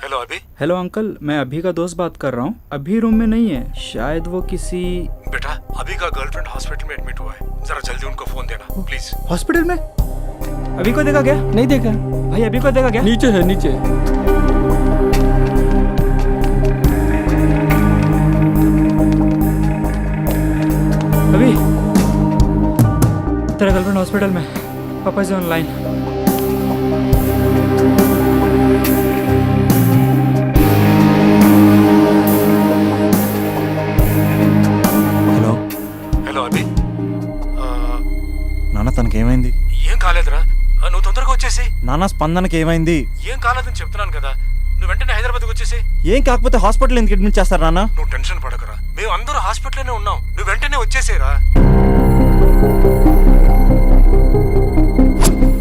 Hello अभी। Hello uncle, मैं अभी का दोस्त बात कर रहा हूँ। अभी रूम में नहीं है, शायद वो किसी। बेटा अभी का गर्लफ्रेंड हॉस्पिटल में एडमिट हुआ है, जरा जल्दी उनको फोन देना प्लीज। हॉस्पिटल में? अभी को देखा क्या? नहीं देखा भाई, अभी को देखा क्या? नीचे है नीचे। अभी तेरा गर्लफ्रेंड हॉस्पिटल में, पापा से ऑनलाइन। హలో హలో అభి, నాన్న తనకేమైంది? ఏం కాలేదురా, నువ్వు తొందరగా వచ్చేసి. నాన్న స్పందనకి ఏమైంది? ఏం కాలేదని చెప్తున్నాను కదా, నువ్వు వెంటనే హైదరాబాద్కి వచ్చేసి. ఏం కాకపోతే హాస్పిటల్ ఎందుకు అడ్మిట్ చేస్తారు నాన్న? నువ్వు టెన్షన్ పడకరా, మేము అందరూ హాస్పిటల్లోనే ఉన్నాం, నువ్వు వెంటనే వచ్చేసేరా.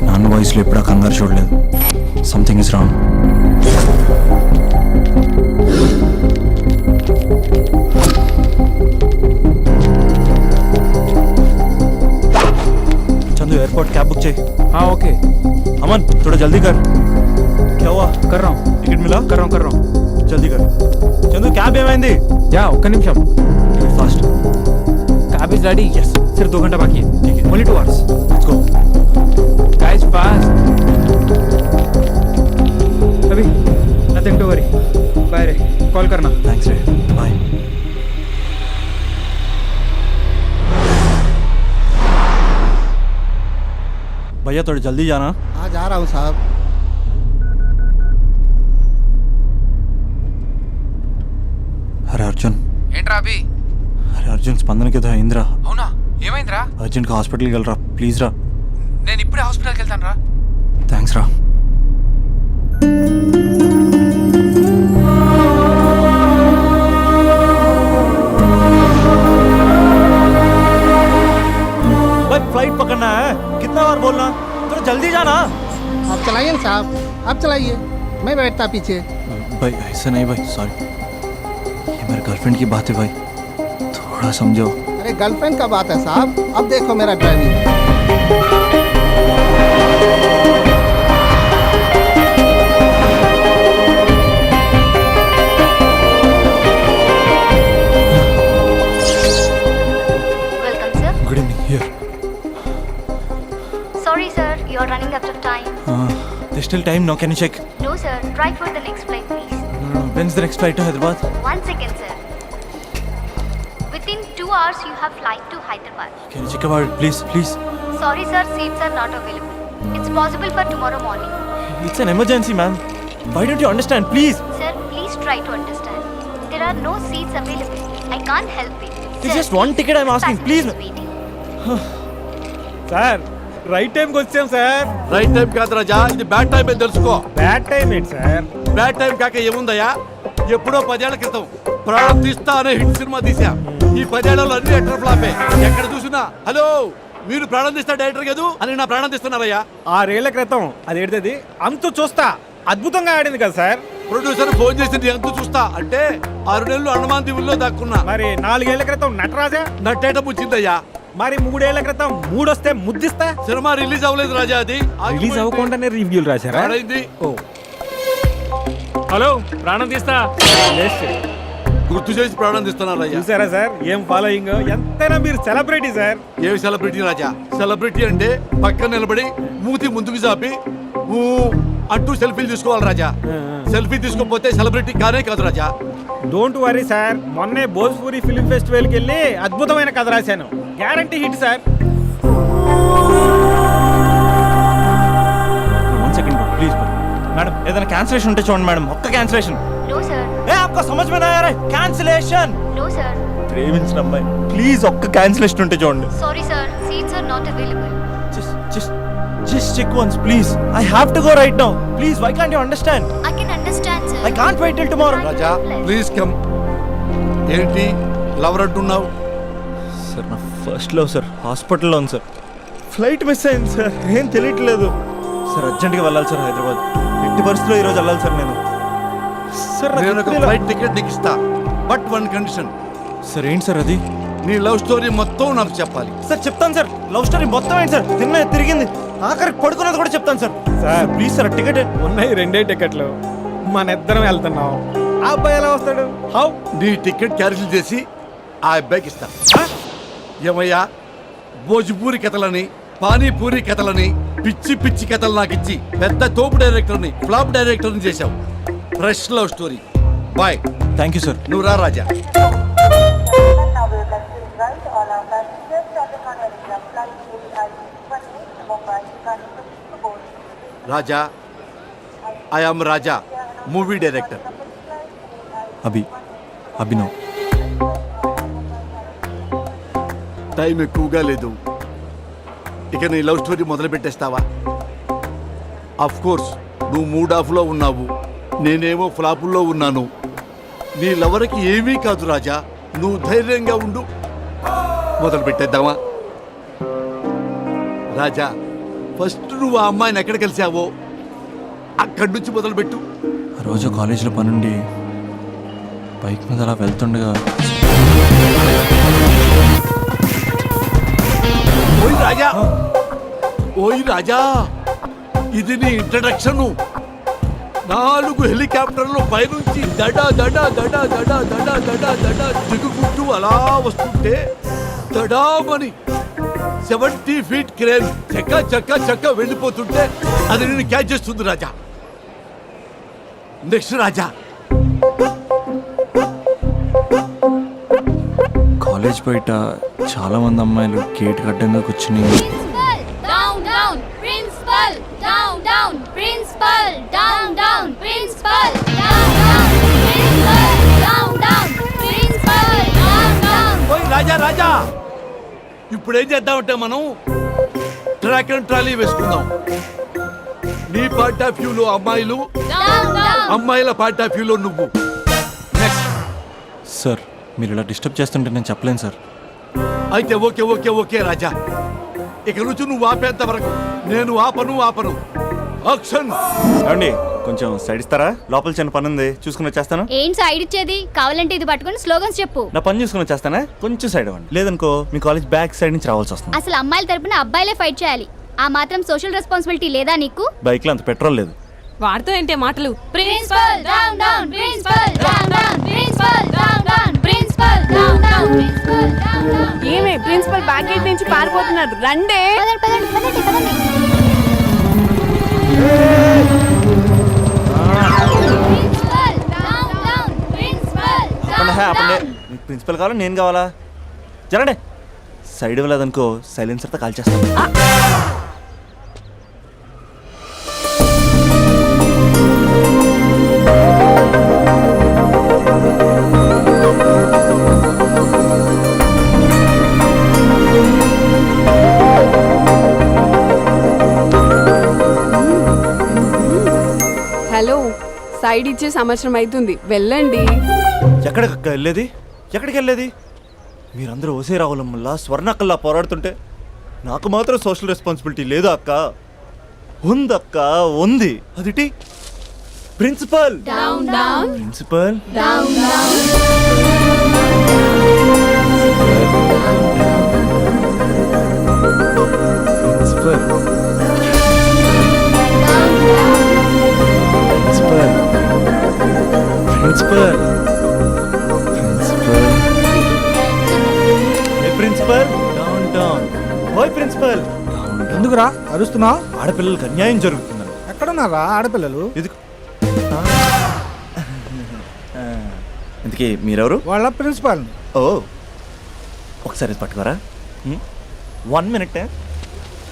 నాన్న వాయిస్లో ఎప్పుడా కంగారు చూడలేదు. Something is wrong. Chandu airport cab book चाहिए। हाँ ओके, अमन थोड़ा जल्दी कर। क्या हुआ? कर रहा हूँ, टिकट मिला? कर रहा हूँ। जल्दी कर। चंदू कैब ఏమైంది? या ఒక్క నిమిషం। Fast. Cab is ready. Yes, सिर्फ 2 घंटा बाकी है। ठीक है, only 2 hours. Let's go. Guys fast. अभी नथिंग टू वरी। बाय रे, कॉल करना। थैंक्स रे, बाय। भैया थोड़ा जल्दी जाना। हाँ जा रहा हूँ साहब। अरे अर्जुन, ఏంట్రా అభి? अरे अर्जुन స్పందనకి ఏదో అయిందిరా. అవునా, ఏమైందిరా? అర్జెంట్గా హాస్పిటల్కి వెళ్ళరా ప్లీజ్ రా. నేను ఇప్పుడే హాస్పిటల్కి వెళ్తాను రా. థ్యాంక్స్ రా. भाई फ्लाइट पकड़ना है, कितना बार बोलना, थोड़ा जल्दी जाना। आप चलाइए ना साहब, आप चलाइए, मैं बैठता पीछे। भाई ऐसा नहीं भाई, सॉरी, ये मेरे गर्लफ्रेंड की बात है भाई, थोड़ा समझो। अरे गर्लफ्रेंड का बात है साहब, अब देखो मेरा driving. Welcome, sir. Good evening, here. Sorry, sir, you are running out of time. There's still time now, can you check? No, sir. Try for the next flight, please. When's the next flight to Hyderabad? 1 second, sir. Within 2 hours, you have flight to Hyderabad. Can you check about it, please, please? Sorry, sir, seats are not available. It's possible for tomorrow morning. It's an emergency, ma'am. Why don't you understand, please? Sir, please try to understand. There are no seats available. I can't help it. It's Sir, just one ticket I'm asking, passenger please. is waiting. Sir right టైంకి వచ్చాం sir. Right time కాదు రాజా, ఇది bad time అని తెలుసుకో. Bad time ఏంటి sir? Bad time కాక ఏముందయ్యా, ఎప్పుడో 10 ఏళ్ల క్రితం ప్రాణం తీస్తా అనే హిట్ సినిమా తీసాం. ఈ 10 ఏళ్లలో అన్ని ఎటర్ ఫ్లాపే. ఎక్కడ చూసినా హలో మీరు ప్రాణం తీస్తా డైరెక్టర్ కాదు అని నా ప్రాణం తీస్తున్నారయ్యా. 6 ఏళ్ల క్రితం అది ఏంటది అంతు చూస్తా అద్భుతంగా ఆడింది కదా సార్. ప్రొడ్యూసర్ ఫోన్ చేసి ఎంత చూస్తా అంటే 6 నెలలు అండమాన్ దీవుల్లో దాక్కున్నా. మరి 4 ఏళ్ల క్రితం నటరాజా, నట్టేట ముచ్చిందయ్యా. మరి 3 ఏళ్ల క్రితం మూడొస్తే ముద్దిస్తా. సినిమా రిలీజ్ అవ్వలేదు రాజా, అది రిలీజ్ అవ్వకుండానే రివ్యూలు రాశారా? ఆడైంది. ఓ హలో, ప్రాణం తీస్తా గుర్తు చేసి ప్రాణం తీస్తున్నారయ్యా. చూసారా సార్ ఏం ఫాలోయింగ్? ఎంతైనా మీరు సెలబ్రిటీ సార్. ఏమి సెలబ్రిటీ రాజా? సెలబ్రిటీ అంటే పక్కన నిలబడి మూతి ముందుకు చాపి ఊ అంటూ సెల్ఫీలు తీసుకోవాలి రాజా. సెల్ఫీ తీసుకోకపోతే సెలబ్రిటీ కానే కాదు రాజా. డోంట్ వరీ సార్, మొన్నే భోజ్పూరి ఫిల్మ్ ఫెస్టివల్కి వెళ్ళి అద్భుతమైన కథ రాశాను, guarantee hit sir. One second, please. Madam ఏదైనా క్యాన్సిలేషన్ ఉంటే చూడండి మేడం, ఒక్క క్యాన్సిలేషన్. No, sir. ఏ आपको समझ में नहीं आ रहा है? कैंसिलेशन. No, sir. ప్రేమించిన అమ్మాయి ప్లీజ్ ఒక్క క్యాన్సిలేషన్ ఉంటే చూడండి. Sorry, sir. Seats are not available. Just check once please. I have to go right now. Please, why can't you understand? I can understand, sir. I can't wait till tomorrow. Raja please come. ఏంటి lover అంటున్నావు? Sir నా first love sir హాస్పిటల్లో ఉంది sir. Flight miss అయింది sir, ఏం తెలియట్లేదు sir. అర్జెంట్గా వెళ్ళాలి సార్ హైదరాబాద్. ఎట్టి పరిస్థితుల్లో ఈరోజు వెళ్ళాలి సార్ నేను. సార్ నేను ఒక ఫ్లైట్ టికెట్ నీకు ఇస్తా, బట్ 1 కండిషన్. సార్ ఏంటి సార్ అది? నీ లవ్ స్టోరీ మొత్తం నాకు చెప్పాలి. సార్ చెప్తాను సార్, లవ్ స్టోరీ మొత్తం ఏంటి సార్, తిన్న తిరిగింది ఆఖరికి పడుకున్నది కూడా చెప్తాను sir. Sir please sir ticket. ఉన్నాయి 2 టికెట్లు, మన ఇద్దరం వెళ్తున్నాం, ఆ అబ్బాయి ఎలా వస్తాడు? హౌ? నీ టికెట్ క్యాన్సిల్ చేసి ఆ అబ్బాయికి ఇస్తా. ఏమయ్యా, భోజ్పూరి కథలని, పానీపూరి కథలని, పిచ్చి పిచ్చి కథలు నాకు ఇచ్చి పెద్ద తోపు డైరెక్టర్ని, ఫ్లాప్ డైరెక్టర్ని చేశావు. Fresh love story. Bye. Thank you sir. నువ్వు రా Raja. Raja, I am Raja, movie director. Abhinav. Time ఎక్కువగా లేదు, ఇక నీ లవ్ స్టోరీ మొదలు పెట్టేస్తావా? అఫ్ కోర్స్ నువ్వు మూడ్ ఆఫ్లో ఉన్నావు, నేనేమో ఫ్లాపుల్లో ఉన్నాను. నీ లవర్కి ఏమీ కాదు రాజా, నువ్వు ధైర్యంగా ఉండు. మొదలు పెట్టేద్దామా? రాజా, ఫస్ట్ నువ్వు ఆ అమ్మాయిని ఎక్కడ కలిసావో అక్కడి నుంచి మొదలుపెట్టు. ఆ రోజు కాలేజీలో పనుండి బైక్ మీద అలా వెళ్తుండగా ఓయ్ రాజా, ఓయ్ రాజా, ఇది నీ ఇంట్రడక్షన్. 4 హెలికాప్టర్లు పైనుంచి దడ దడ దడ దడ దడ దడ దడ దిగుకుంటూ అలా వస్తుంటే దడామని 70 ఫీట్ క్రేన్ చక్క చక్క చక్క వెళ్ళిపోతుంటే అది నేను క్యాచ్ చేస్తుంది రాజా. నెక్స్ట్ రాజా. కాలేజ్ బయట చాలా మంది అమ్మాయిలు గేట్ అడ్డంగా కూర్చుని Principal, down, down. Principal, down, down. Principal, down, down. Principal, down, down. Principal, down, down. ఓయ్ రాజా రాజా, ఇప్పుడు ఏం చేద్దామంటే మనం ట్రాక్ అండ్ ట్రాలీ వేసుకుందాం. నీ పార్ట్ ఆఫ్ వ్యూలో అమ్మాయిలు, Down, down. అమ్మాయిల పార్ట్ ఆఫ్ వ్యూలో నువ్వు. నెక్స్ట్. సార్ మీరు ఇలా డిస్టర్బ్ చేస్తుంటే నేను చెప్పలేను సార్. అయితే ఓకే ఓకే ఓకే రాజా, ఇక నుంచి నువ్వు ఆపేంత వరకు నేను ఆపను. యాక్షన్. ఏమండి కొంచెం సైడ్ ఇస్తారా? లోపల చిన్న పని ఉంది, చూసుకుని వచ్చేస్తాను. ఏంటి సైడ్ ఇచ్చేది? కావాలంటే ఇది పట్టుకొని స్లోగన్స్ చెప్పు. నా పని చూసుకుని వచ్చేస్తానా? కొంచెం సైడ్ అవ్వండి, లేదనుకో మీ కాలేజ్ బ్యాక్ సైడ్ నుంచి రావాల్సి వస్తుంది. అసలు అమ్మాయిల తరపున అబ్బాయిలే ఫైట్ చేయాలి. ఆ మాత్రం సోషల్ రెస్పాన్సిబిలిటీ లేదా నీకు? బైక్లో అంత పెట్రోల్ లేదు. వాడుతూ ఏంటే మాటలు? Principal down down, principal down down, principal down down, principal down down, principal down down. ఏమే ప్రిన్సిపల్ బ్యాక్ గేట్ నుంచి పారిపోతున్నారు, రండే. పదండి పదండి పదండి పదండి. Principal down down, principal down down. మీకు ప్రిన్సిపల్ కావాలా నేను కావాలా? జరండి. సైడ్ ఇవ్వలేదనుకో సైలెన్సర్తో కాల్ చేస్తాను. హలో, సైడ్ ఇచ్చే సంవత్సరం అవుతుంది, వెళ్ళండి. ఎక్కడికి వెళ్ళేది? ఎక్కడికి వెళ్ళేది? మీరందరూ ఓసే రావులమ్మల్లా స్వర్ణక్కల్లా పోరాడుతుంటే నాకు మాత్రం సోషల్ రెస్పాన్సిబిలిటీ లేదు అక్క. ఉందక్క, ఉంది. అదిటి principal down down, principal down down. Principal principal principal ఏ ప్రిన్సిపల్ డౌన్ డౌన్. ఓయ్ ప్రిన్సిపల్ ఎందుకురా అరుస్తున్నావు? ఆడపిల్లలకు అన్యాయం జరుగుతుందని. ఎక్కడున్నారా ఆడపిల్లలు? ఇది ఇంతకీ మీరెవరు? వాళ్ళ ప్రిన్సిపాల్. ఓ ఒకసారి ఇది పట్టుకోరా. 1 minute.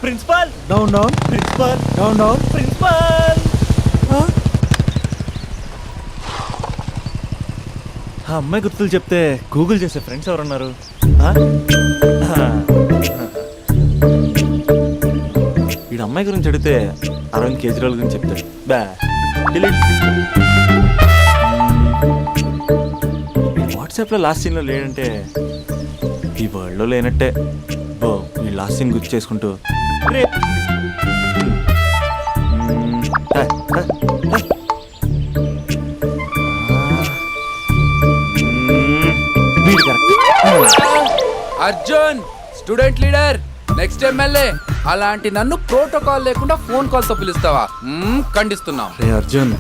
Principal down down, principal down down. Principal. ఆ అమ్మాయి గుర్తులు చెప్తే గూగుల్ చేసే ఫ్రెండ్స్ ఎవరున్నారు? వీడు అమ్మాయి గురించి అడిగితే అరవింద్ కేజ్రీవాల్ గురించి చెప్తాడు. బా వాట్సాప్లో లాస్ట్ సీన్లో లేడంటే ఈ వరల్డ్లో లేనట్టే. బో ఈ లాస్ట్ సీన్ గుర్తు చేసుకుంటూ Arjun student leader, next MLA. అలాంటి నన్ను ప్రోటోకాల్ లేకుండా ఫోన్ కాల్ తో పిలుస్తావా? ఖండిస్తున్నాం. రే అర్జున్,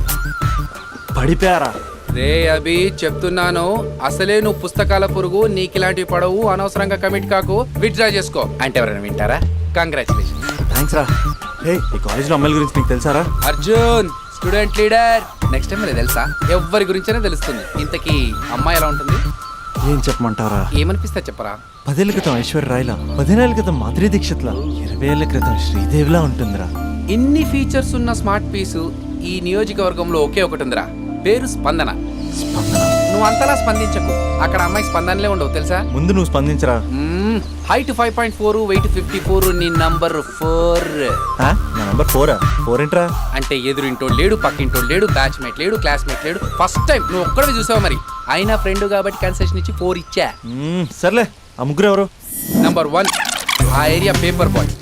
పడిపోయారా? రే అభి చెప్తున్నాను, అసలే నువ్వు పుస్తకాల పురుగు, నీకు ఇలాంటివి పడవు, అనవసరంగా కమిట్ కాకు, విత్డ్రా చేసుకో అంటే ఎవరైనా వింటారా? కంగ్రాచులేషన్. థ్యాంక్స్ రా. హే, ఈ కాలేజ్లో అమ్మాయిల గురించి నీకు తెలుసారా? Arjun student leader, next time మరి తెలుసా? ఎవరి గురించైనా తెలుస్తుంది. ఇంతకీ అమ్మాయి ఎలా ఉంటుంది? ఏం చెప్పమంటారా? ఏమనిపిస్తా చెప్పరా? 10 ఏళ్ల క్రితం ఐశ్వర్య రాయ్లా, 15 ఏళ్ల క్రితం మాధురి దీక్షిత్లా, 20 ఏళ్ల క్రితం శ్రీదేవిలా ఉంటుందిరా. ఇన్ని ఫీచర్స్ ఉన్న స్మార్ట్ పీసు ఈ నియోజకవర్గంలో ఒకే ఒకటి ఉందిరా, పేరు స్పందన. స్పందన. నువ్వు అంతలా స్పందించకు, అక్కడ అమ్మాయి స్పందనలే ఉండవు తెలుసా? ముందు నువ్వు స్పందించరా. హైట్ 5.4, వెయిట్ 54, నీ నంబర్ 4. నా నంబర్ 4. 4 ఏంట్రా? అంటే ఎదురింటోడు లేడు, పక్కింటోడు లేడు, బ్యాచ్మేట్ లేడు, క్లాస్మేట్ లేడు. ఫస్ట్ టైం నువ్వు ఒక్కడే చూసావు, మరి అయినా ఫ్రెండ్ కాబట్టి కన్సెషన్ ఇచ్చి 4 ఇచ్చా. సర్లే, ఆ ముగ్గురు ఎవరు? నంబర్ 1 ఆ ఏరియా పేపర్ బాయ్.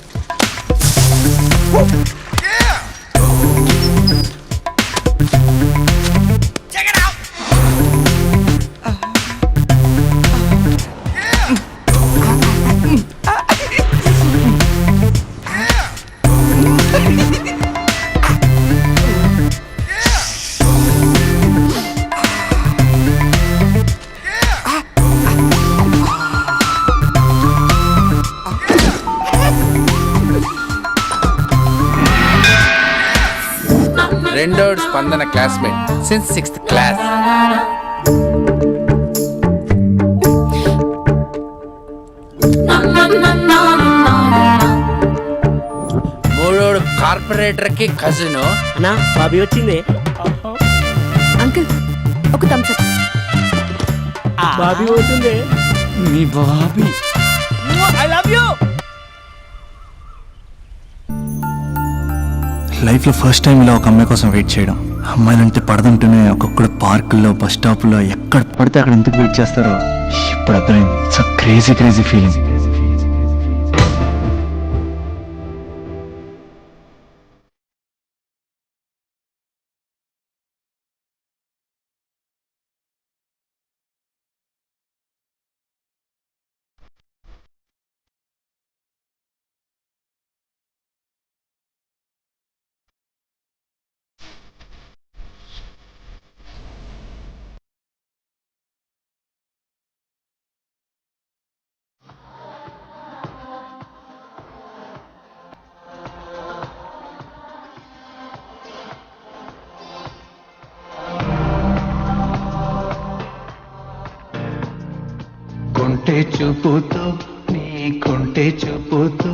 రెండోడు Spandana classmate since 6th class. మూడోడు కార్పొరేటర్ కి కజిన్. నా బాబీ వచ్చింది. అంకుల్ ఒక థమ్స్ అప్. బాబీ పోతుంది. మీ బాబీ. I love you. లైఫ్లో ఫస్ట్ టైం ఇలా ఒక అమ్మాయి కోసం వెయిట్ చేయడం. అమ్మాయిలంటే పడదంటూనే ఒక్కొక్కడు పార్కుల్లో, బస్ స్టాప్లో ఎక్కడ పడితే అక్కడ ఎందుకు వెయిట్ చేస్తారో ఇప్పుడు అర్థమైంది. It's crazy crazy feeling. కొంటే చూపుతో నీ కొంటే చూపుతో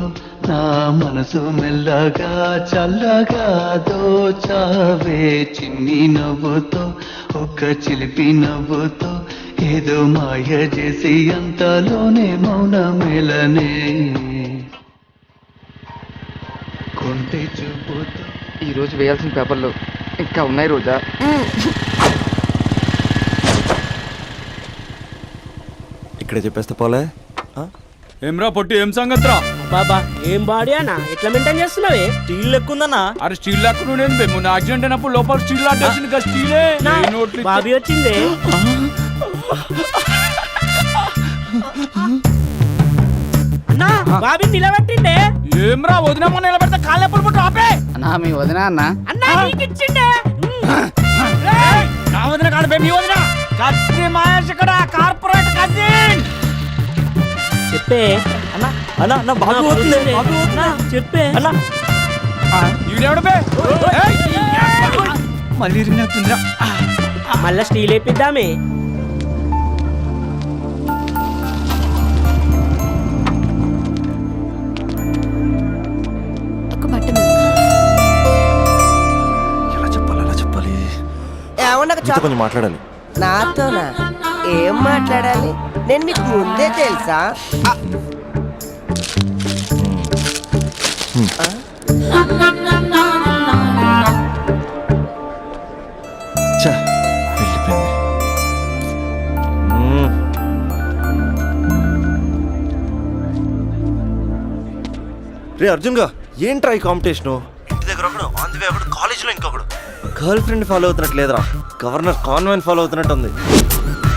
నా మనసు మెల్లగా చల్లగా దోచావే, చిన్ని నవ్వుతో ఒక చిలిపి నవ్వుతో ఏదో మాయ చేసి అంతలోనే మౌన మేలనే. కొంటే చూపుతో. ఈరోజు వేయాల్సిన పేపర్లు ఇంకా ఉన్నాయి రోజా. ఇక్కడే చెప్పేస్తే పోలే. ఏమ్రా పొట్టి, ఏం సంగతిరా? బాబా ఏం బాడీ అన్న, ఎట్లా మెయింటైన్ చేస్తున్నావే? స్టీల్ లెక్కుందన్నా. అరే స్టీల్ లాక్కును నేను మొన్న యాక్సిడెంట్ అయినప్పుడు లోపల స్టీల్ లాట్టేసింది కదా, స్టీలే. నోట్లు బాబీ వచ్చింది. అన్నా బాబీ నిలబెట్టిండే. ఏమ్రా వదినమ్మ నిలబెడితే కాళ్ళు ఎప్పుడు పుట్టు ఆపే. అన్నా మీ వదిన అన్న. అన్నా నీకు ఇచ్చిండే. నా వదిన కాదు బే, మీ వదిన. కత్తి మహేష్ ఇక్కడ కార్పొరేట్ కజిన్. చెప్పే అన్నా అన్నా నా బాబు పోతుంది. చెప్పే అన్నా ఈడెవడు బే? మళ్ళీ ఇరిగినట్టుందిరా. మళ్ళా స్టీల్ వేపిద్దామే. ఒక బట్ట ఎలా చెప్పాలి, ఎలా చెప్పాలి? నీతో కొంచెం మాట్లాడాలి. నాతోనా? ఏం మాట్లాడాలి? నేను మీకు ముందే తెలుసా? ఛా, వెళ్ళిపోయింది. రే అర్జున్ గా, ఏంట్రా ఈ కాంపిటీషను? ఇంటి దగ్గర ఒకడు, ఆన్ ది వే ఒకడు, కాలేజీలో ఇంకొకడు. గర్ల్ ఫ్రెండ్ ఫాలో అవుతున్నట్టు లేదురా, గవర్నర్ కాన్వెంట్ ఫాలో అవుతున్నట్టు ఉంది.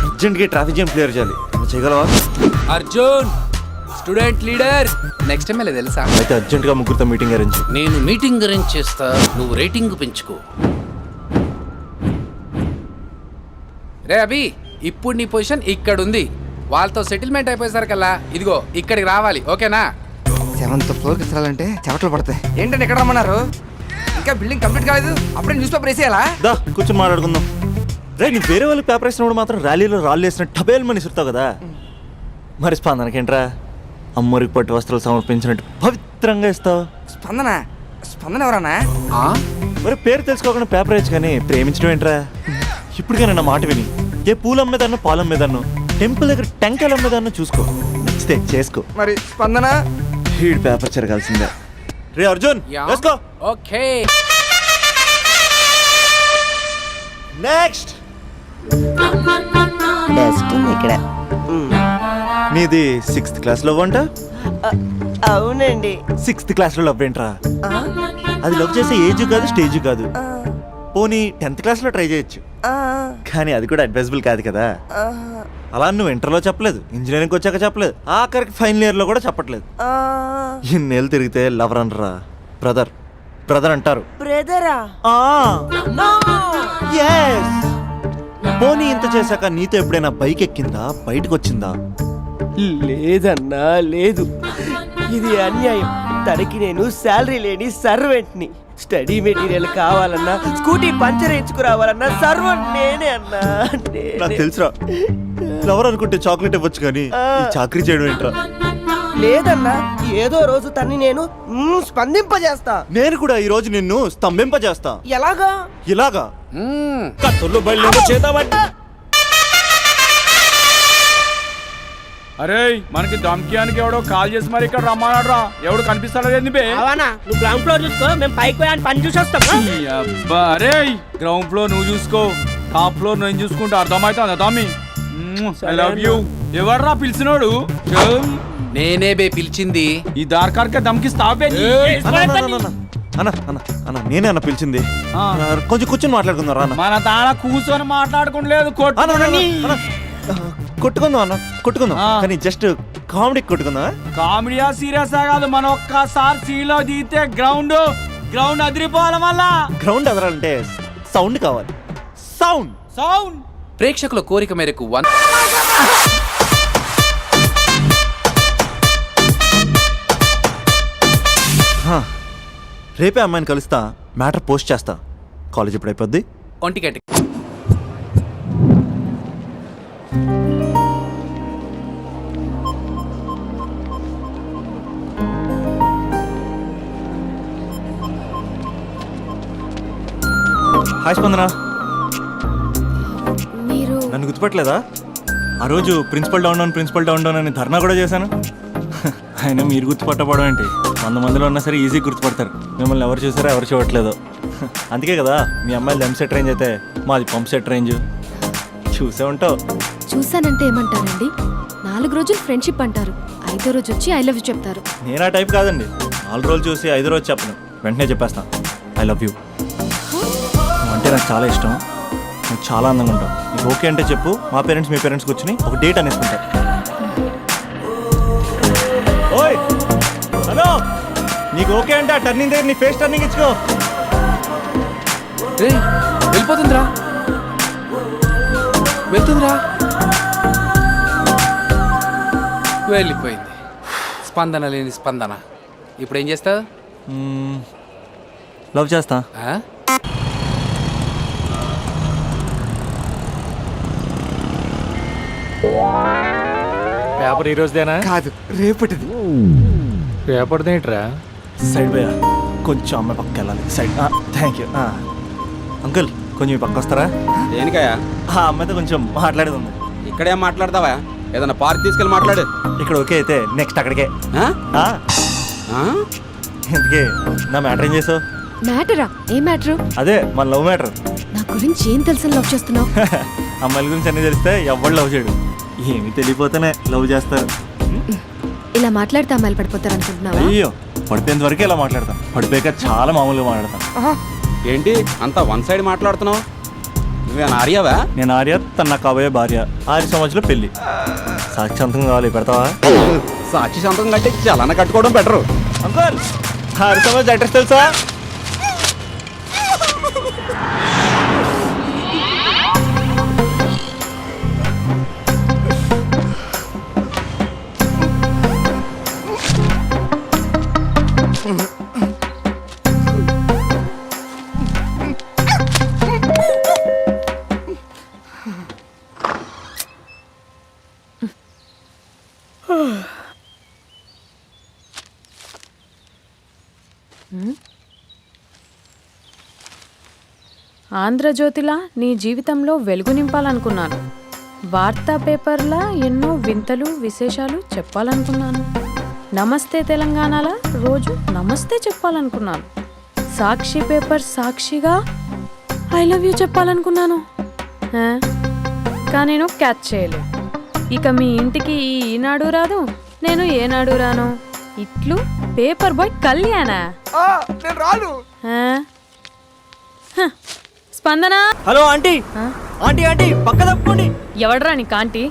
అర్జెంట్గా ట్రాఫిక్ జామ్ క్లియర్ చేయాలి. చేయగలవా? Arjun student leader, next time వెళ్ళే తెలుసా? అయితే అర్జెంట్గా ముగ్గురితో మీటింగ్ అరేంజ్. నేను మీటింగ్ అరేంజ్ చేస్తా, నువ్వు రేటింగ్ పెంచుకో. రే అభి, ఇప్పుడు నీ పొజిషన్ ఇక్కడ ఉంది. వాళ్ళతో సెటిల్మెంట్ అయిపోయేసరికల్లా ఇదిగో ఇక్కడికి రావాలి, ఓకేనా? 7th ఫ్లోర్కి ఎత్తాలంటే చెమటలు పడతాయి. ఏంటంటే ఎక్కడ రమ్మన్నారు? ఇంకా బిల్డింగ్ కంప్లీట్ కాలేదు, అప్పుడే న్యూస్ పేపర్ వేసేయాలా? దా కూర్చొని మాట్లాడుకుందాం. రే నీ వేరే వాళ్ళు పేపర్ వేసినప్పుడు మాత్రం ర్యాలీలో రాళ్ళు వేసిన టబేల్ మని ఇస్తావు కదా, మరి స్పందనకేంట్రా అమ్మరికి పట్టు వస్త్రాలు సమర్పించినట్టు పవిత్రంగా ఇస్తావు? స్పందన స్పందన ఎవరన్నా? మరి పేరు తెలుసుకోకుండా పేపర్ వేయచ్చు కానీ ప్రేమించడం ఏంట్రా? ఇప్పటికైనా నా మాట విని ఏ పూలు అమ్మేదాన్నో పాలు అమ్మేదాన్నో టెంపుల్ దగ్గర టెంకాయలు అమ్మేదాన్నో చూసుకో, నచ్చితే చేసుకో. మరి స్పందన హీడ్ పేపర్ చెరగాల్సిందే. రే అర్జున్ వేసుకో. ఓకే నెక్స్ట్ డస్ట్ ఉంది ఇక్కడ. నీది 6th క్లాస్ లవ్ అంట? అవునండి. 6th క్లాస్ లో లవ్ ఏంట్రా? అది లవ్ చేసే ఏజ్ కాదు, స్టేజ్ కాదు. పోనీ 10th క్లాస్ లో ట్రై చేయొచ్చు, కానీ అది కూడా అడ్వైజబుల్ కాదు కదా. అలా నువ్వు ఇంటర్లో చెప్పలేదు, ఇంజనీరింగ్ వచ్చాక చెప్పలేదు, ఆఖరికి ఫైనల్ ఇయర్ లో కూడా చెప్పట్లేదు. ఇన్నేళ్ళు తిరిగితే లవర్ అనరా, బ్రదర్ బ్రదర్ అంటారు. బ్రదరా? పోనీ ఇంత చేశాక నీతో ఎప్పుడైనా బైక్ ఎక్కిందా, బయటకు వచ్చిందా? లేదన్నా లేదు. ఇది అన్యాయం. తనకి నేను శాలరీ లేని సర్వెంట్ని. స్టడీ మెటీరియల్ కావాలన్నా, స్కూటీ పంచర్ వేయించుకురావాలన్నా సర్వెంట్ నేనే అన్నా. నాకు తెలుసురా, లవర్ అనుకుంటే చాక్లెట్ ఇవ్వచ్చు కానీ ఈ చాకరీ చేయడం ఏంట్రా? లేదన్నా, ఏదో రోజు తన్ని నేను స్పందింపజేస్తా. నేను కూడా ఈ రోజు నిన్ను స్తంభింపజేస్తా. ఎలాగా? ఇలాగా కత్తులు బయలు చేద్దామంటే. అరే మనకి దమ్కియానికి ఎవడో కాల్ చేసి మరి ఇక్కడ రమ్మన్నాడు. ఎవడు కనిపిస్తాడో ఏంది బే? నువ్వు గ్రౌండ్ ఫ్లోర్ చూసుకో, మేము పైకి పోయి పని చూసి వస్తాం. అబ్బా అరే, గ్రౌండ్ ఫ్లోర్ నువ్వు చూసుకో, టాప్ ఫ్లోర్ నేను చూసుకుంటా. అర్థమవుతుందా తమ్మి? I love you. ఎవర్రా పిలిచినోడు? నేనే బే పిలిచింది. ఈ దార్కార్కే దమ్కిస్తావే? అన్న నేనే అన్న పిలిచింది. కొంచెం కూర్చొని మాట్లాడుకుందాం రా. మన తాన కూర్చొని మాట్లాడుకోలేదు, కొట్టుకుందాం అన్న, కొట్టుకుందాం కానీ జస్ట్ కామెడీ కొట్టుకుందాం. కామెడీయా సీరియస్ కాదు, మనం ఒక్కసారి సీలో దిగితే గ్రౌండ్ అదిరిపోవాలి. మళ్ళా గ్రౌండ్ అదరాలంటే సౌండ్ కావాలి. సౌండ్ సౌండ్ ప్రేక్షకుల కోరిక మేరకు రేపే అమ్మాయిని కలుస్తా, మ్యాటర్ పోస్ట్ చేస్తా. కాలేజ్ ఎప్పుడు అయిపోద్ది? ఒంటిగంట. హాయ్ స్పందన, మీరు నన్ను గుర్తుపట్టలేదా? ఆ రోజు ప్రిన్సిపల్ డౌన్ డౌన్ అని ధర్నా కూడా చేశాను. అయినా మీరు గుర్తుపట్టబడం ఏంటి? 100 మందిలో ఉన్నా సరే ఈజీ గుర్తుపడతారు. మిమ్మల్ని ఎవరు చూసారో ఎవరు చూడట్లేదు. అందుకే కదా మీ అమ్మాయిలు ఎంసెట్ రేంజ్ అయితే మాది పంప్ సెట్ రేంజ్. చూసే ఉంటావు. చూసానంటే ఏమంటారండి? 4 రోజులు ఫ్రెండ్షిప్ అంటారు, 5వ రోజు వచ్చి ఐ లవ్ యూ చెప్తారు. నేను ఆ టైప్ కాదండి. 4 రోజులు చూసి 5వ రోజు చెప్పను, వెంటనే చెప్పేస్తాను ఐ లవ్ యూ. అంటే నాకు చాలా ఇష్టం, నువ్వు చాలా అందంగా ఉంటావు. నీకు ఓకే అంటే చెప్పు, మా పేరెంట్స్ మీ పేరెంట్స్ కూర్చుని ఒక డేట్ అనేసుకుంటారు. ఓయ్ హలో, నీకు ఓకే అంటే ఆ టర్నింగ్ దగ్గర నీ ఫేస్ టర్నింగ్ ఇచ్చుకో. వెళ్ళిపోతుందిరా, వెళ్తుందిరా, వెళ్ళిపోయింది. స్పందన లేని స్పందన. ఇప్పుడు ఏం చేస్తావు? లవ్ చేస్తా. పేపర్ ఈ రోజుదేనా? కాదు, రేపటిది. పేపర్ దేంట్రా? సైడ్ పోయా, కొంచెం అమ్మాయి పక్కకి వెళ్ళాలి. సైడ్. Thank you. అంకుల్ కొంచెం ఈ పక్క వస్తారా? దేనికయ్యా? ఆ అమ్మాయితో కొంచెం మాట్లాడేది ఉంది. ఇక్కడేం మాట్లాడతావా? ఏదైనా పార్క్ తీసుకెళ్ళి మాట్లాడు. ఇక్కడ ఓకే అయితే నెక్స్ట్ అక్కడికే. ఎందుకే నా మ్యాటర్ ఏం చేసావు? మ్యాటరా? ఏ మ్యాటరు? అదే మన లవ్ మ్యాటర్. నా గురించి ఏం తెలుసు లవ్ చేస్తున్నావు? అమ్మాయిల గురించి అన్ని తెలిస్తే ఎవడు లవ్ చేయడు. ఏమి తెలియపోతేనే లవ్ చేస్తారు. ఇలా మాట్లాడితే అమ్మాయిలు పడిపోతారు అనుకుంటున్నావా? అయ్యో, పడిపోయేంత వరకే ఇలా మాట్లాడతాం, పడిపోయాక చాలా మామూలుగా మాట్లాడతాం. ఏంటి అంతా వన్ సైడ్ మాట్లాడుతున్నావు? నువ్వేనా ఆర్యావా? నేను ఆర్య, తన నాకు కాబోయే భార్య. 6 సంవత్సరాలు పెళ్లి. సాక్షాంతం కావాలి, పెడతావా? సాక్షి సంతకం కంటే చలన కట్టుకోవడం బెటరు. అంకుల్ 6 సంవత్సరాలు అడ్రస్ తెలుసా? ఆంధ్రజ్యోతిలా నీ జీవితంలో వెలుగు నింపాలనుకున్నాను. వార్తా పేపర్లా ఎన్నో వింతలు విశేషాలు చెప్పాలనుకున్నాను. నమస్తే తెలంగాణలా రోజు నమస్తే చెప్పాలనుకున్నాను. సాక్షి పేపర్ సాక్షిగా ఐ లవ్ యూ చెప్పాలనుకున్నాను. కానీ నేను క్యాచ్ చేయలేదు. ఇక మీ ఇంటికి ఈనాడు రాదు, నేను ఏనాడు రాను. ఇట్లు పేపర్ బాయ్ కళ్యాణా? నేను రాను. స్పందన. Hello aunty. ఆంటీ ఆంటీ పక్క తప్పుకోండి. ఎవడరా నీకు ఆంటీ?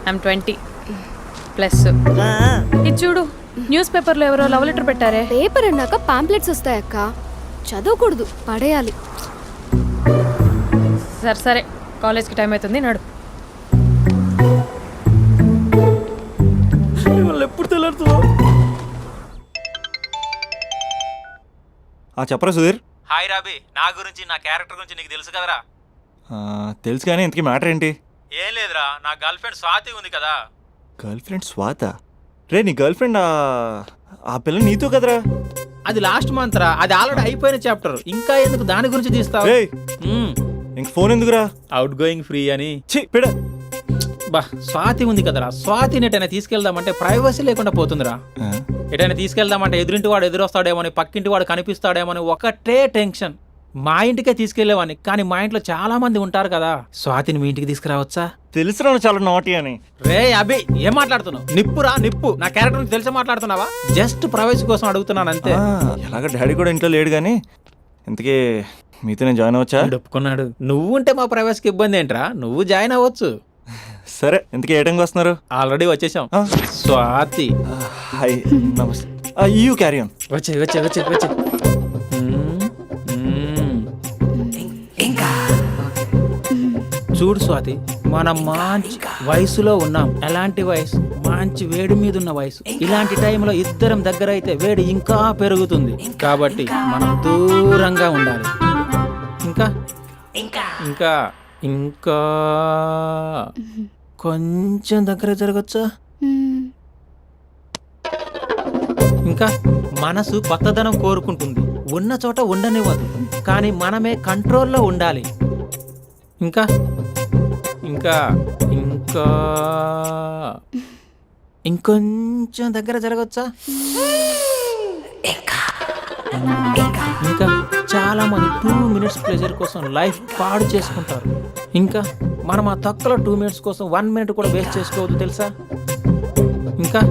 ఐమ్ 20+. ఇది చూడు, న్యూస్ పేపర్లో ఎవరో లవ్ లెటర్ పెట్టారే. పేపర్ అన్నాక పాంప్లెట్స్ వస్తాయక్క, చదవకూడదు, పడేయాలి. సరే సరే, కాలేజ్కి టైం అవుతుంది, నడు. ఎప్పుడు తెల్లరుతుందో. చెప్పరా సుధీర్? హాయ్ రాబీ, నా గురించి నా క్యారెక్టర్ గురించి నీకు తెలుసు కదరా? తెలుసు కానీ ఇంతకీ మ్యాటర్ ఏంటి? ఏం లేదురా, నా గర్ల్ ఫ్రెండ్ స్వాతి ఉంది కదా. గర్ల్ ఫ్రెండ్ స్వాత? రే నీ గర్ల్ ఫ్రెండ్ ఆ పిల్ల నీతో కదరా? అది లాస్ట్ మంత్ రా, అది ఆల్రెడీ అయిపోయిన చాప్టర్. ఇంకా ఎందుకు దాని గురించి తీస్తావు? ఇంక ఫోన్ ఎందుకురా? అవుట్ గోయింగ్ ఫ్రీ అని. పిడ బా, స్వాతి ఉంది కదరా, స్వాతిని ఎటైనా తీసుకెళ్దామంటే ప్రైవసీ లేకుండా పోతుందిరా. ఎటైనా తీసుకెళ్దామంటే ఎదురింటి వాడు ఎదురొస్తాడేమోని, పక్కింటి వాడు కనిపిస్తాడేమోని ఒకటే టెన్షన్. మా ఇంటికే తీసుకెళ్లేవాడిని, కానీ మా ఇంట్లో చాలా మంది ఉంటారు కదా. స్వాతిని మీ ఇంటికి తీసుకురావచ్చా? తెలుసురా చాలా నాటి అని. రే అభి, ఏం మాట్లాడుతున్నావు? నిప్పురా నిప్పు. నా క్యారెక్టర్ నుంచి తెలిసి మాట్లాడుతున్నావా? జస్ట్ ప్రైవసీ కోసం అడుగుతున్నాను అంతే. ఎలాగ డాడీ కూడా ఇంట్లో లేడు కానీ ఇంతకీ మీతో నేను జాయిన్ అవ్వచ్చా? ఒప్పుకున్నాడు. నువ్వు ఉంటే మా ప్రైవసీకి ఇబ్బంది ఏంట్రా, నువ్వు జాయిన్ అవ్వచ్చు. సరే, ఇంతకీ ఏ టైంకి వస్తున్నారు? ఆల్రెడీ వచ్చేసాం. స్వాతి హాయ్, నమస్తే. You carry on. వచ్చే వచ్చే వచ్చే వచ్చే. చూడు స్వాతి, మనం మంచి వయసులో ఉన్నాం. ఎలాంటి వయసు? మంచి వేడి మీద ఉన్న వయసు. ఇలాంటి టైంలో ఇద్దరం దగ్గర అయితే వేడి ఇంకా పెరుగుతుంది. కాబట్టి మనం దూరంగా ఉండాలి. ఇంకా ఇంకా ఇంకా కొంచెం దగ్గర జరగచ్చా? ఇంకా మనసు కొత్తదనం కోరుకుంటుంది, ఉన్న చోట ఉండనివ్వదు, కానీ మనమే కంట్రోల్లో ఉండాలి. ఇంకా ఇంకా ఇంకా ఇంకొంచెం దగ్గర జరగచ్చా? ఇంకా చాలా మంది 2 minutes ప్లెజర్ కోసం లైఫ్ పాడు చేసుకుంటారు. ఇంకా మనం ఆ తక్కువ 2 minutes కోసం 1 minute కూడా వేస్ట్ చేసుకోవద్దు, తెలుసా? ఇంకా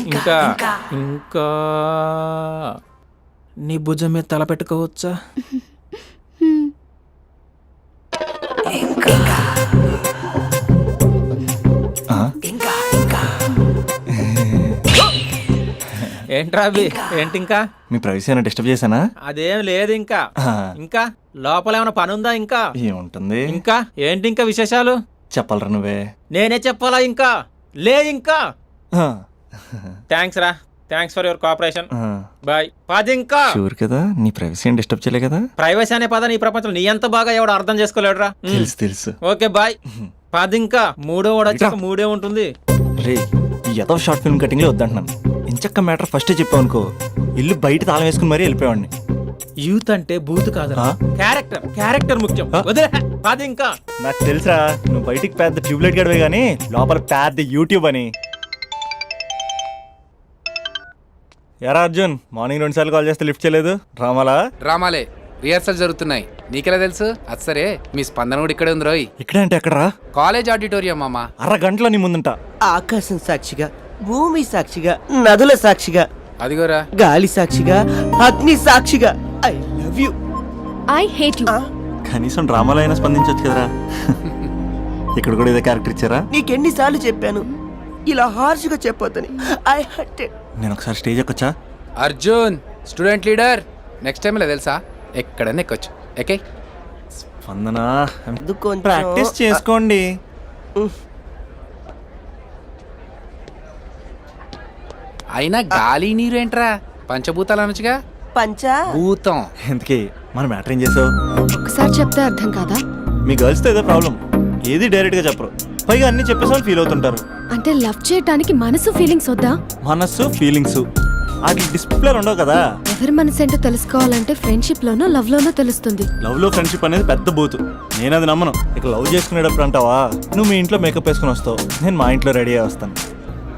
ఇంకా ఇంకా నీ భుజం మీద తల పెట్టుకోవచ్చా? ఏంట్రా అవి? ఏంటి ఇంకా? మీ ప్రైవసీ అయినా డిస్టర్బ్ చేశానా? అదేం లేదు. ఇంకా ఇంకా లోపల ఏమైనా పని ఉందా? ఇంకా ఏముంటుంది? ఇంకా ఏంటి ఇంకా విశేషాలు? చెప్పాలరా నువ్వే. నేనే చెప్పాలా? ఇంకా లే. ఇంకా థ్యాంక్స్ రా, thanks for your cooperation. Bye. పది. ఇంకా షూర్ కదా? నీ ప్రైవసీ ఏం డిస్టర్బ్ చేయలే కదా? ప్రైవసీ అనే పద నీ ప్రపంచం నీ ఎంత బాగా ఎవడు అర్థం చేసుకోలేడురా. తెలుసు తెలుసు. Okay bye. పది. ఇంకా మూడో వాడు వచ్చాక మూడే ఉంటుంది. రే, ఈ ఏదో షార్ట్ ఫిల్మ్ కటింగ్ లో వద్దంటున్నాను. ఇంచక్క మ్యాటర్ ఫస్టే చెప్పావు అనుకో, ఇల్లు బయట తాళం వేసుకుని మరీ వెళ్ళిపోయాడిని. యూత్ అంటే బూత్ కాదు, క్యారెక్టర్. క్యారెక్టర్ ముఖ్యం. వదిలే. పది. ఇంకా నాకు తెలుసా, నువ్వు బయటికి పెద్ద ట్యూబ్లైట్ గడవే గానీ లోపల పెద్ద యూట్యూబ్ అని. ఎరా అర్జున్, మార్నింగ్ 2 సార్లు కాల్ చేస్తే లిఫ్ట్ చేయలేదు. డ్రామాలే రిహార్సల్ జరుగుతున్నాయి. నీకెలా తెలుసు? అది సరే, మీ స్పందన కూడా ఇక్కడే ఉంది రోయ్. ఇక్కడే అంటే ఎక్కడరా? కాలేజ్ ఆడిటోరియం మామా. అరగంటలో నీ ముందుంటా. ఆకాశం సాక్షిగా, భూమి సాక్షిగా, నదుల సాక్షిగా, అదిగోరా గాలి సాక్షిగా, అగ్ని సాక్షిగా, I love you. I hate you. కనీసం డ్రామాలో అయినా స్పందించవచ్చు కదరా. ఇక్కడ కూడా ఇదే క్యారెక్టర్ ఇచ్చారా? నీకెన్నిసార్లు చెప్పాను ఇలా హార్ష్గా చెప్పొద్దని. I hurt. నేను ఒకసారి స్టేజ్ ఎక్కొచ్చా? Arjun student leader. Next time ఇలా తెలుసా, ఎక్కడన్నా ఎక్కొచ్చు. ఎక్కే. స్పందన, ప్రాక్టీస్ చేసుకోండి. అయినా గాలి నీరు ఏంట్రా? పంచభూతాలు అనొచ్చుగా. పంచా భూతం. ఎందుకే మన మ్యాటర్ ఏం చేసావు? ఒకసారి చెప్తే అర్థం కాదా? మీ గర్ల్స్తో ఏదో ప్రాబ్లం, ఏది డైరెక్ట్గా చెప్పరు, పైగా అన్ని చెప్పేసి ఫీల్ అవుతుంటారు. అంటే లవ్ చేయటానికి మనసు ఫీలింగ్స్ వద్దా? మనస్సు ఫీలింగ్స్ వాటి డిస్ప్లేలు ఉండవు కదా. ఎవరి మనసు ఏంటో తెలుసుకోవాలంటే ఫ్రెండ్షిప్ లోనో లవ్ లోనో తెలుస్తుంది. లవ్ లో ఫ్రెండ్షిప్ అనేది పెద్ద బూతు, నేను అది నమ్మను. ఇక లవ్ చేసుకునేటప్పుడు అంటావా, నువ్వు మీ ఇంట్లో మేకప్ వేసుకుని వస్తావు, నేను మా ఇంట్లో రెడీ అయ్యి వస్తాను.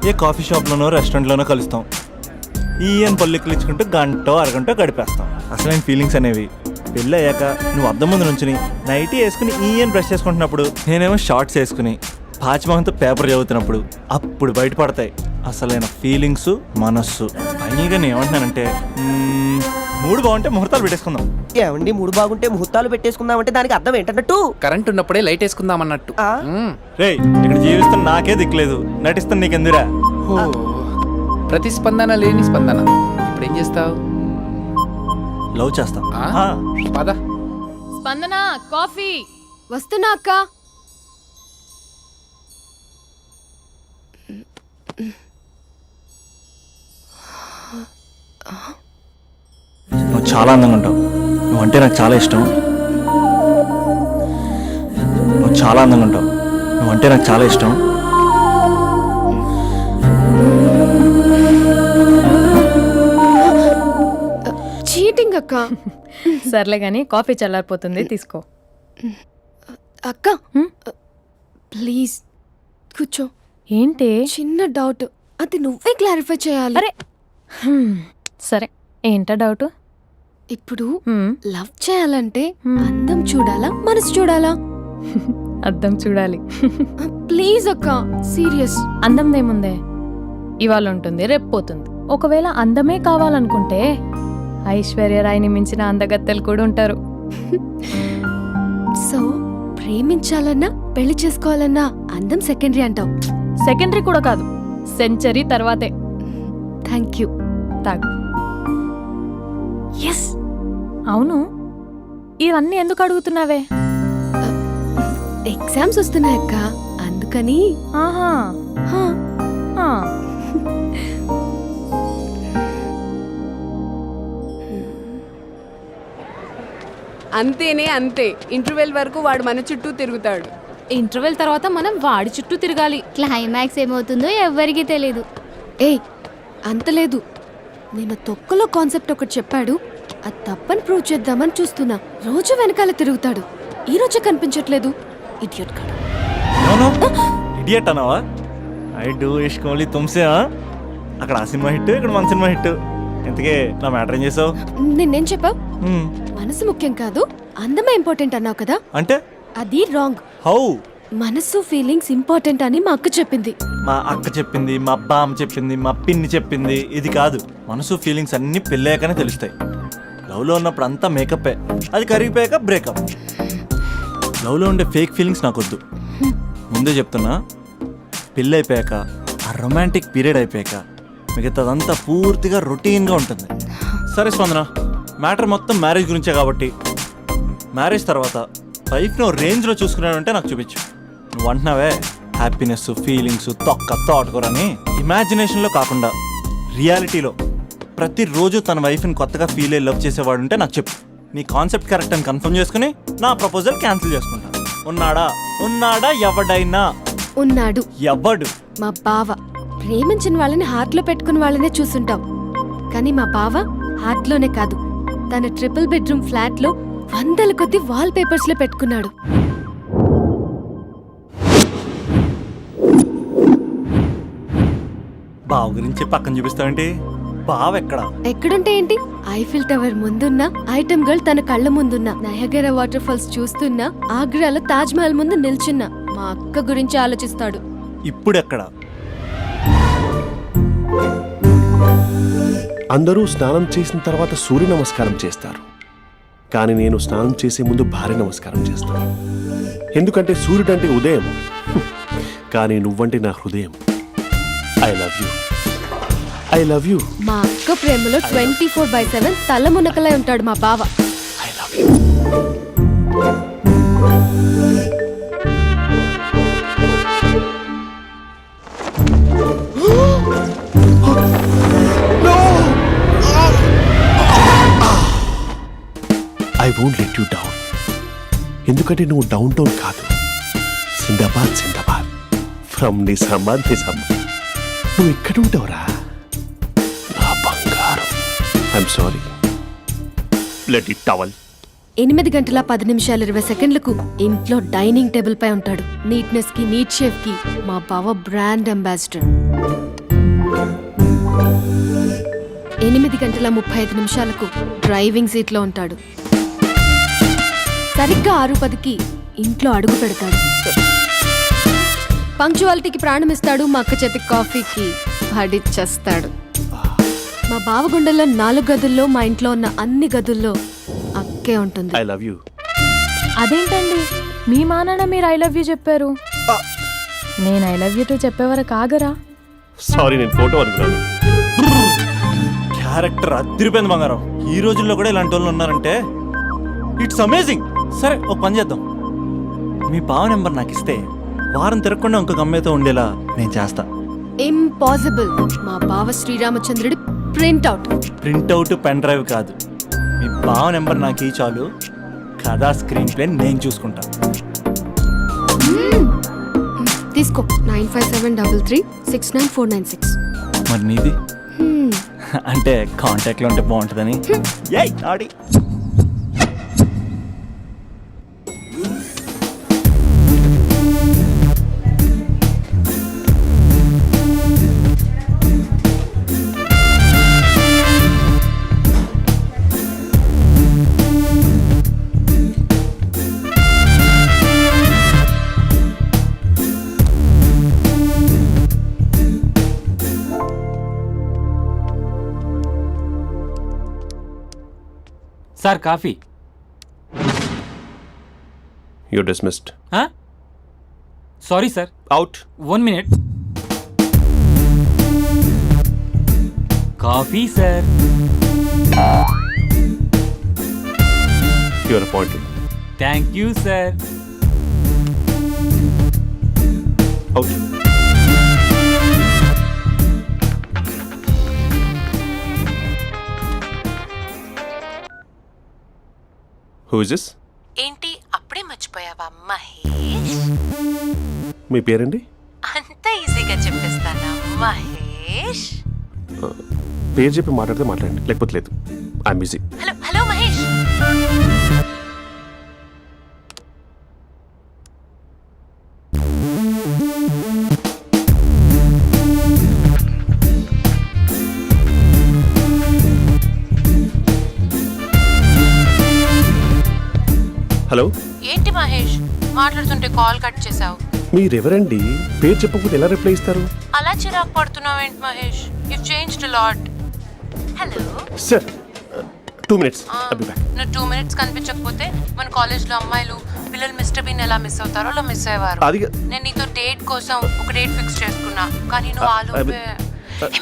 ఏ కాఫీ షాప్లోనో రెస్టారెంట్లోనో కలుస్తాం, ఈయన పల్లెక్కులు ఇచ్చుకుంటూ గంటో అరగంట గడిపేస్తాం. అసలైన ఫీలింగ్స్ అనేవి పెళ్ళి అయ్యాక నువ్వు అద్దం ముందు నుంచుని నైటీ వేసుకుని ఈయన బ్రష్ చేసుకుంటున్నప్పుడు, నేనేమో షార్ట్స్ వేసుకుని పాచిమహంతో పేపర్ చదువుతున్నప్పుడు అప్పుడు బయటపడతాయి అసలైన ఫీలింగ్స్, మనస్సు. ఫైనల్గా నేను ఏమంటున్నానంటే, మూడు బాగుంటే ముహూర్తాలు పెట్టేసుకుందాం. ఏమండి మూడు బాగుంటే ముహూర్తాలు పెట్టేసుకుందామంటే దానికి అర్థం ఏంటన్నట్టు? కరెంట్ ఉన్నప్పుడే లైట్ వేసుకుందాం అన్నట్టు. రేయ్, ఇక్కడ జీవిస్తున్న నాకే దిక్కులేదు, నటిస్తున్న నీకెందురా? ప్రతిస్పందన లేని స్పందన. ఇప్పుడు ఏం చేస్తావు? లవ్ చేస్తాం. పద. స్పందన కాఫీ. వస్తున్నా అక్క. నువ్వు చాలా అందంగా ఉంటావు, నువ్వంటే నాకు చాలా ఇష్టం. నువ్వు చాలా అందంగా ఉంటావు, నువ్వంటే నాకు చాలా ఇష్టం. చీటింగ్ అక్క. సర్లే గాని కాఫీ చల్లారిపోతుంది, తీసుకో. అక్క ప్లీజ్ కూర్చో. ఏంటి? చిన్న డౌట్, అది నువ్వే క్లారిఫై చేయాలి. అరే సరే, ఏంటా డౌట్? ఇప్పుడు లవ్ చేయాలంటే అందం చూడాలా, మనసు చూడాలా? అద్దం చూడాలి. ప్లీజ్ అక్క, సీరియస్. అందందేముందే, ఇవాళ ఉంటుంది రేపు పోతుంది. ఒకవేళ అందమే కావాలనుకుంటే ఐశ్వర్య రాయ్ని మించిన అందగత్తెలు కూడా ఉంటారు. సో ప్రేమించాలన్నా పెళ్లి చేసుకోవాలన్నా అందం సెకండరీ అంటావు? సెకండరీ కూడా కాదు, సెంచరీ తర్వాతే. Thank you. తాగు. ఎస్. అవును, ఇవన్నీ ఎందుకు అడుగుతున్నావే? ఎగ్జామ్స్ వస్తున్నాయి అక్క, అందుకని. ఆహా. అంతేనే అంతే. ఇంటర్వెల్ వరకు వాడు మన చుట్టూ తిరుగుతాడు. ఇంటర్వెల్ తర్వాత మనం వాడి చుట్టూ తిరగాలి. క్లైమాక్స్ ఏమవుతుందో ఎవ్వరికీ తెలీదు. ఏయ్ అంత లేదు, నేను తొక్కలో కాన్సెప్ట్ ఒకటి చెప్పాడు, అది తప్పని ప్రూవ్ చేద్దామని చూస్తున్నా. రోజు వెనకాల తిరుగుతాడు, ఈ రోజే కనిపించట్లేదు. ఇడియట్ కాడు. ఇడియట్ అన్నావా? ఐ డూ ఇష్క్ ఓన్లీ తుమ్సే. అక్కడ ఆ సినిమా హిట్, ఇక్కడ మన సినిమా హిట్. ఇంతకే నా మ్యాటర్ ఏం చేసావు? నిన్నేం చెప్పావు? మనసు ముఖ్యం కాదు, అందమే ఇంపార్టెంట్ అన్నావు కదా. అంటే అది రాంగ్. హౌ? మనసు ఫీలింగ్స్ ఇంపార్టెంట్ అని మా అక్క చెప్పింది. మా అక్క చెప్పింది, మా బామ్మ చెప్పింది, మా పిన్ని చెప్పింది. ఇది కాదు, మనసు ఫీలింగ్స్ అన్ని పెళ్ళాకనే తెలుస్తాయి. లవ్లో ఉన్నప్పుడు అంతా మేకప్పే, అది కరిగిపోయాక బ్రేకప్. లవ్లో ఉండే ఫేక్ ఫీలింగ్స్ నాకొద్దు. ముందే చెప్తున్నా, పెళ్ళి అయిపోయాక, ఆ రొమాంటిక్ పీరియడ్ అయిపోయాక మిగతాదంతా పూర్తిగా రొటీన్గా ఉంటుంది. సరే స్పందన, మ్యాటర్ మొత్తం మ్యారేజ్ గురించే కాబట్టి, మ్యారేజ్ తర్వాత లైఫ్ను రేంజ్లో చూసుకున్నాడంటే నాకు చూపించు. నువ్వు అంటున్నావే హ్యాపీనెస్, ఫీలింగ్స్, తోటకూరని, ఇమాజినేషన్లో కాకుండా రియాలిటీలో ప్రతిరోజు తన వైఫ్ని కొత్తగా ఫీల్ అయ్యి లవ్ చేసేవాడు ఉంటే నాకు చెప్పు. నీ కాన్సెప్ట్ కరెక్ట్ అని కన్ఫర్మ్ చేసుకుని నా ప్రపోజల్ క్యాన్సిల్ చేసుకుంటా. ఉన్నాడా ఎవడైనా? ఉన్నాడు. ఎవడు? మా బావ. ప్రేమించిన వాళ్ళని హార్ట్లో పెట్టుకున్న వాళ్ళనే చూసుంటాం, కానీ మా బావ హార్ట్లోనే కాదు, తన ట్రిపుల్ బెడ్రూమ్ ఫ్లాట్లో వందల కొద్ది వాల్ పేపర్స్ లో పెట్టుకున్నాడు. బావ గురించి పక్కన చూపిస్తావేంటి? బావ ఎక్కడుంటే ఏంటి? ఐఫిల్ టవర్ ముందున్న ఐటమ్ గర్ల్ తన కళ్ళ ముందున్న నయగరా వాటర్ ఫాల్స్ చూస్తున్నా, ఆగ్రాలో తాజ్ మహల్ ముందు నిల్చున్నా మా అక్క గురించి ఆలోచిస్తాడు. ఇప్పుడు ఎక్కడ? అందరూ స్నానం చేసిన తర్వాత సూర్య నమస్కారం చేస్తారు, కానీ నేను స్నానం చేసే ముందు భార్య నమస్కారం చేస్తాను. ఎందుకంటే సూర్యుడు అంటే ఉదయం, కానీ నువ్వంటే నా హృదయం. I love you, I love you. మా అక్క ప్రేమలో 24/7 తల మునకలై ఉంటాడు మా బావ. I love you. Won't let you down. ఎందుకంటే నువ్వు డౌన్ టౌన్ కాదు, జిందాబాద్ జిందాబాద్ ఫ్రమ్ నిజామాబాద్ నిజామాబాద్. నువ్వు ఇక్కడ ఉంటావురా నా బంగారం. I'm sorry, let it towel. 8 గంటల 10 నిమిషాలు 20 సెకండ్లకు ఇంట్లో డైనింగ్ టేబుల్ పై ఉంటాడు. నీట్నెస్ కి, నీట్ షేఫ్ కి మా బావ బ్రాండ్ అంబాసిడర్. 8 గంటల 35 నిమిషాలకు డ్రైవింగ్ సీట్ లో ఉంటాడు. సరిగ్గా 6:10కి ఇంట్లో అడుగు పెడతాడు. పంక్చువాలిటీకి ప్రాణమిస్తాడు. మా అక్క చేతి కాఫీకి పడిచ్చేస్తాడు. మా బావ గుండెల్లో 4 గదుల్లో, మా ఇంట్లో ఉన్న అన్ని గదుల్లో అక్కే ఉంటుంది. I love you. అదేంటండి మీ మానాన్న మీరు ఐ లవ్ యూ చెప్పారు, నేను ఐ లవ్ యూ టు చెప్పేవరకు ఆగరా? సారీ, నేను ఫోటో అనుకున్నాను. క్యారెక్టర్ అదిరిపోయింది బంగారం. ఈ రోజుల్లో కూడా ఇలాంటి వాళ్ళు ఉన్నారంటే ఇట్స్ అమేజింగ్. సరే ఒక పని చేద్దాం, మీ బావ నెంబర్ నాకు ఇస్తే వారం తిరగకుండా ఇంకొక అమ్మాయితో ఉండేలా నేను చేస్తా. ఇంపాసిబుల్. మా బావ శ్రీరామచంద్రుడి ప్రింట్అవుట్. ప్రింట్అవుట్ పెన్ డ్రైవ్ కాదు, మీ బావ నెంబర్ నాకు ఈ చాలు. కథా స్క్రీన్ ప్లే నేను చూసుకుంటా. తీసుకో. 9573369496. మరి నీది? అంటే కాంటాక్ట్లో ఉంటే బాగుంటుందని. ఏయ్ ఆడి sir coffee. You dismissed. Sorry sir. Out. 1 minute. Coffee sir. Your appointed. Thank you sir. Out. Who is this? ఏంటి అప్పుడే మర్చిపోయావా మహేష్? మీ పేరండి? అంత ఈజీగా చెప్పేస్తానా మహేష్? పేరు చెప్పి మాట్లాడితే మాట్లాడండి, లేకపోతే లేదు. I'm busy. Hello hello Mahesh. Hello. ఏంటి మహేష్ మాట్లాడుతుంటే కాల్ కట్ చేసావు? మీరెవరండి? పేరు చెప్పకపోతే ఎలా రిప్లై ఇస్తారు? అలా చిరాకు పడుతున్నావేంటి Mahesh? You changed a lot. Hello sir, 2 minutes. I'll be back. నువ్వు 2 minutes కనిపించకపోతే మన కాలేజ్లో అమ్మాయిలు పిల్లలు మిస్టర్ బీన్ ఎలా మిస్ అవుతారో అలా మిస్ అయ్యేవారు. నేను నీతో డేట్ కోసం ఒక డేట్ ఫిక్స్ చేసుకున్నా, కానీ నువ్వు ఆలోపే.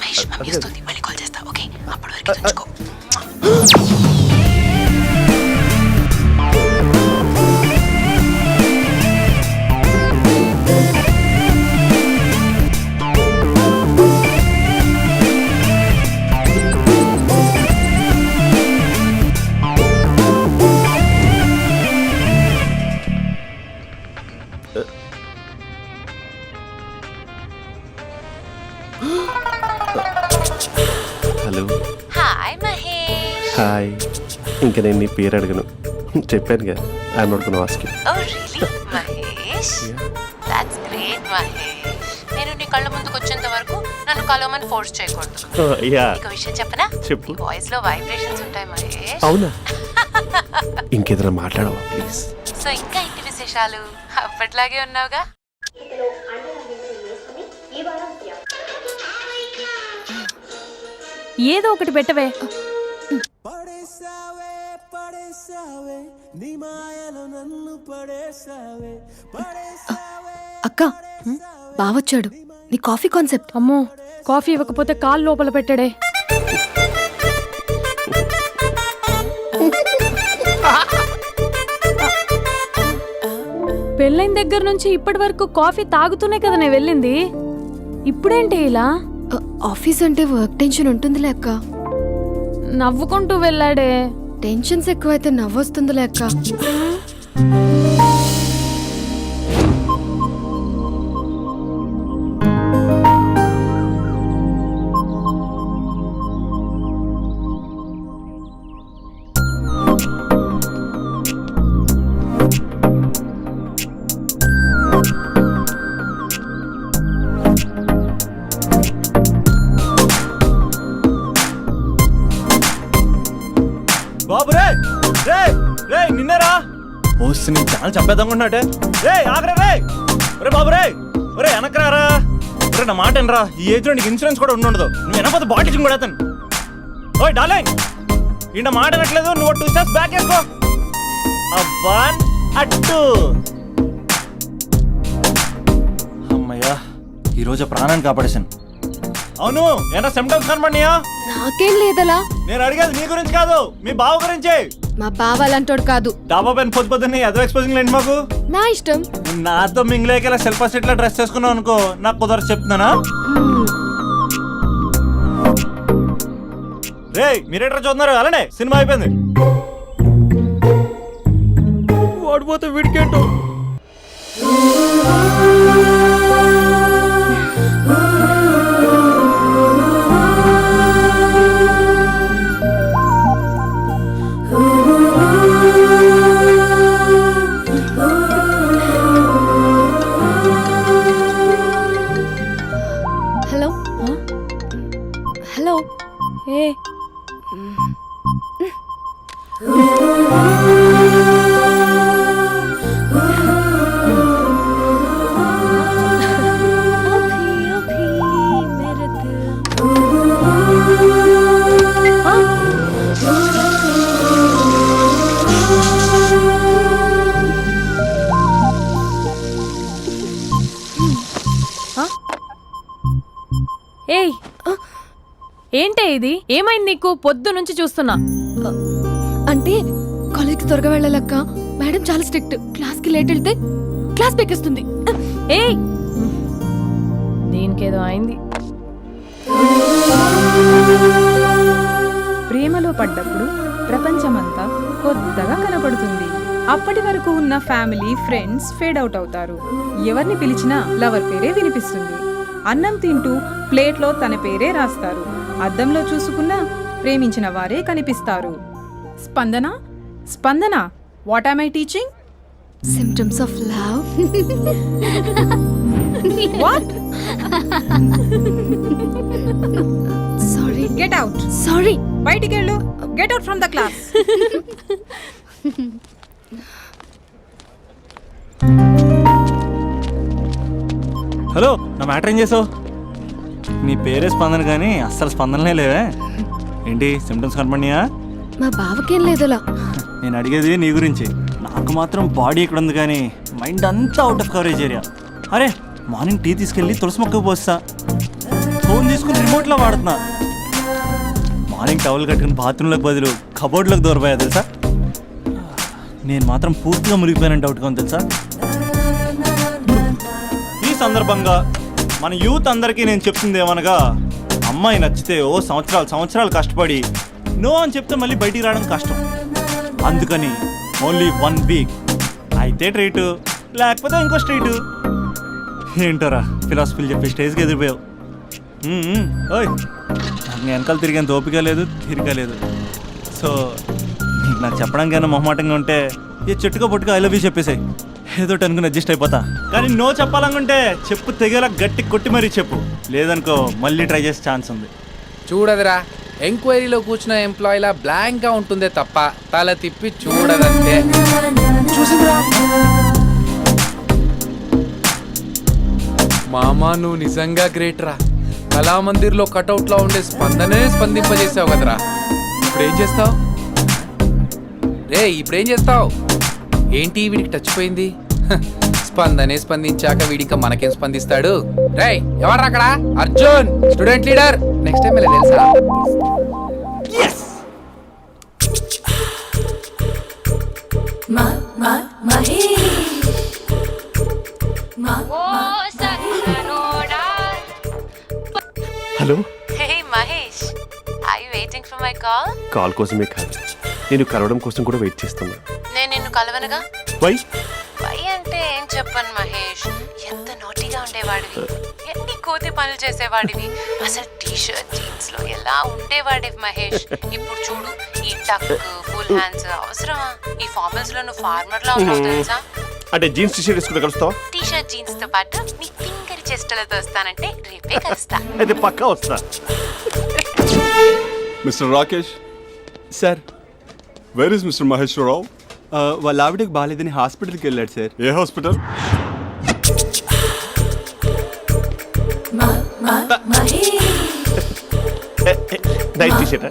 మహేష్ మమ్మీ వస్తుంది, మళ్ళీ కాల్ చేస్తా. ఓకే, అప్పటి వరకు తెచ్చుకో. హలో. హాయ్ మహేష్. హాయ్. ఇంకా నేను నీ పేరు అడగను, చెప్పాను కదా. I'm not gonna ask you. Oh really Mahesh? That's great Mahesh. నేను నీ కళ్ళ ముందుకు వచ్చేంత వరకు నన్ను కలవమని ఫోర్స్ చేయకూడదు. ఒక విషయం చెప్పనా? చెప్పు. వాయిస్ లో వైబ్రేషన్స్ ఉంటాయి మహేష్. అవునా? ఇంకేదైనా మాట్లాడవా ప్లీజ్? సో ఇంకా ఇంటి విశేషాలు అప్పట్లాగే ఉన్నావుగా? ఏదో ఒకటి పెట్టవే. అక్క, బావొచ్చాడు. నీ కాఫీ కాన్సెప్ట్. అమ్మో, కాఫీ ఇవ్వకపోతే కాలు లోపల పెట్టాడే. పెళ్ళైన దగ్గర నుంచి ఇప్పటి వరకు కాఫీ తాగుతూనే కదా నేను వెళ్ళింది. ఇప్పుడేంటి ఇలా? ఆఫీస్ అంటే వర్క్ టెన్షన్ ఉంటుందిలే అక్క. నవ్వుకుంటూ వెళ్ళాడే. టెన్షన్స్ ఎక్కువైతే నవ్వొస్తుందిలే అక్క. బాబు రే రే రే నిన్నేరా ఓసి నీ ఛానల్ చంపేద్దామన్నట్టే. రే ఆగరా రే. ఒరే బాబు రే. ఒరే వెనకరారా. ఒరే నా మాట వినరా. ఈ ఏజ్ లో నీకు ఇన్సూరెన్స్ కూడా ఉండదు. నువ్వు వెనకపోతే బాటిల్ కూడా అతను. ఓయ్ డార్లింగ్ ఈయన మాట వినట్లేదు. నువ్వు 2 స్టెప్స్ బ్యాక్ వేసుకో. అబ్బా అట్టు. అమ్మయ్యా ఈరోజు ప్రాణాన్ని కాపాడేశాను. అవును ఏనా సిమ్టమ్స్ కనబడినాయా? నాకేం లేదలా. నేను అడిగేది నీ గురించి కాదు, మీ బావ గురించి. మా బావ అలాంటోడు కాదు. డాబా పైన పొద్దున్నే ఎదో ఎక్స్పోజింగ్ లేండి మాకు. నా ఇష్టం. నాతో మింగిలేక సెల్ఫ్ సెట్ లా డ్రెస్ చేసుకున్నావు అనుకో, నాకు కుదరదు చెప్తున్నానా? రే మీరేట్రా చూస్తున్నారు? అలానే సినిమా అయిపోయింది. వాడిపోతే వీడికేంటో. Hello hello. ఏ ఏయ్ ఏంటే ఇది? ఏమైంది నీకు? పొద్దు నుంచి చూస్తున్నా. అంటే కాలేజ్కి త్వరగా వెళ్ళాలక్క. మేడం చాలా స్ట్రిక్ట్. క్లాస్కి లేట్ వెళ్తే క్లాస్ పెక్కిస్తుంది. ఏయ్ దీనికేదో అయింది. ప్రేమలో పడ్డప్పుడు ప్రపంచమంతా కొత్తగా కనపడుతుంది. అప్పటి వరకు ఉన్న ఫ్యామిలీ ఫ్రెండ్స్ ఫేడ్ అవుట్ అవుతారు. ఎవరిని పిలిచినా లవర్ పేరే వినిపిస్తుంది. అన్నం తింటూ ప్లేట్లో తన పేరే రాస్తారు. అద్దంలో చూసుకున్నా ప్రేమించిన వారే కనిపిస్తారు. Spandana Spandana, what am I teaching? Symptoms of love. What? Sorry. Get out. Sorry. బయటికి వెళ్ళు. Get out from the class. Hello నా మ్యాటర్ ఏం చేసావు? నీ పేరే స్పందన కానీ అస్సలు స్పందనలే లేవే. ఏంటి సిమ్టమ్స్ కనపడినాయా? మా బావకేం లేదులా. నేను అడిగేది నీ గురించి. నాకు మాత్రం బాడీ ఇక్కడ ఉంది కానీ మైండ్ అంతా అవుట్ ఆఫ్ కవరేజ్ ఏరియా. అరే మార్నింగ్ టీ తీసుకెళ్ళి తులసి మొక్కకు పోస్తా. ఫోన్ తీసుకుని రిమోట్లో వాడుతున్నా. మార్నింగ్ టవల్ కట్టుకుని బాత్రూంలోకి బదులు కబోర్డ్లోకి దూరపోయా తెలుసా. నేను మాత్రం పూర్తిగా మునిగిపోయానని డౌట్గా ఉంది తెలుసా. ఈ సందర్భంగా మన యూత్ అందరికీ నేను చెప్తుంది ఏమనగా, అమ్మాయి నచ్చితే ఓ సంవత్సరాలు కష్టపడి నో అని చెప్తే మళ్ళీ బయటికి రావడం కష్టం. అందుకని ఓన్లీ 1 వీక్ అయితే ట్రీటు, లేకపోతే ఇంకో స్ట్రీటు. ఏంటోరా ఫిలాసఫీలు చెప్పి స్టేజ్కి ఎదిరిపోయావు. ఓయ్ నాకు వెనకాల తిరిగేంత ఓపిక లేదు, తీరిక లేదు. సో నీకు నాకు చెప్పడానికైనా మొహమాటంగా ఉంటే ఏ చెట్టుగా పొట్టుగా ఐ లవ్ యూ చెప్పేసాయి. ఏదో అనుకుని అడ్జస్ట్ అయిపోతా. కానీ నో చెప్పాలనుకుంటే చెప్పు తెగేలా గట్టి కొట్టి మరీ చెప్పు. లేదనుకో మళ్ళీ ట్రై చేసే ఛాన్స్ ఉంది. చూడదురా, ఎంక్వైరీలో కూర్చున్న ఎంప్లాయీలా బ్లాంక్ గా ఉంటుందే తప్ప తల తిప్పి చూడదంతే. చూసిందిరా మామా, నువ్వు నిజంగా గ్రేట్ రా. కళామందిర్లో కటౌట్లో ఉండే స్పందనే స్పందింపజేసావు కదరా. ఇప్పుడేం చేస్తావు రే? ఇప్పుడేం చేస్తావు? ఏంటి వీడికి టచ్ పోయింది? స్పందనే స్పందించాక వీడిక మనకేం స్పందిస్తాడు? రే ఎవరు అక్కడ? Arjun student leader. Next time ఇలా తెలుసా? Hello Hey Mahesh, are you waiting for my call? Call కోసమే కాదు, నేను కలవడం కోసం కూడా వెయిట్ చేస్తున్నా. నేను నిన్ను కలవనుగా. వై? వై అంటే ఏం చెప్పను మహేష్, ఎంత నోటిగా ఉండేవాడివి, ఎన్ని కోతి పనులు చేసేవాడివి, అసలు టీ షర్ట్ జీన్స్ లో ఎలా ఉండేవాడివి మహేష్. ఇప్పుడు చూడు, ఈ టక్ ఫుల్ హ్యాండ్స్ అవసరమా? ఈ ఫార్మల్స్ లో నువ్వు ఫార్మర్ లా ఉన్నావు తెలుసా? అంటే జీన్స్ టీ షర్ట్ వేసుకుంటే కలుస్తావా? టీ షర్ట్ జీన్స్ తో పాటు నీ ఫింగర్ చెస్టలతో వస్తానంటే రేపే కలుస్తా. అయితే పక్కా వస్తా. Mister Rakesh sir, where is mister Maheswararao? వాళ్ళ ఆవిడకి బాగాలేదని హాస్పిటల్కి వెళ్ళాడు సార్. ఏ హాస్పిటల్? Night T shirt.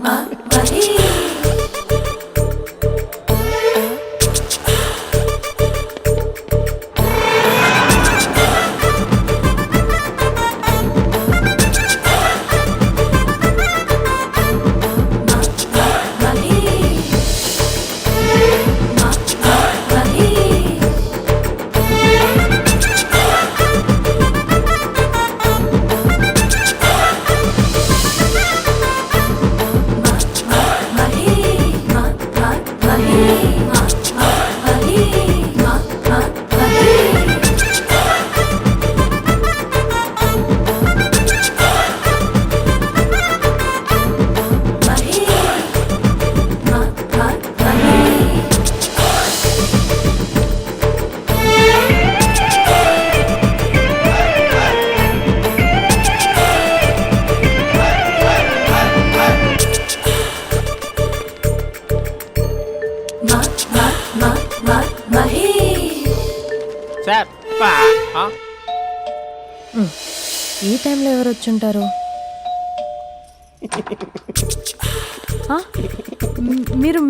ఈ టైంలో ఎవరు వచ్చుంటారు?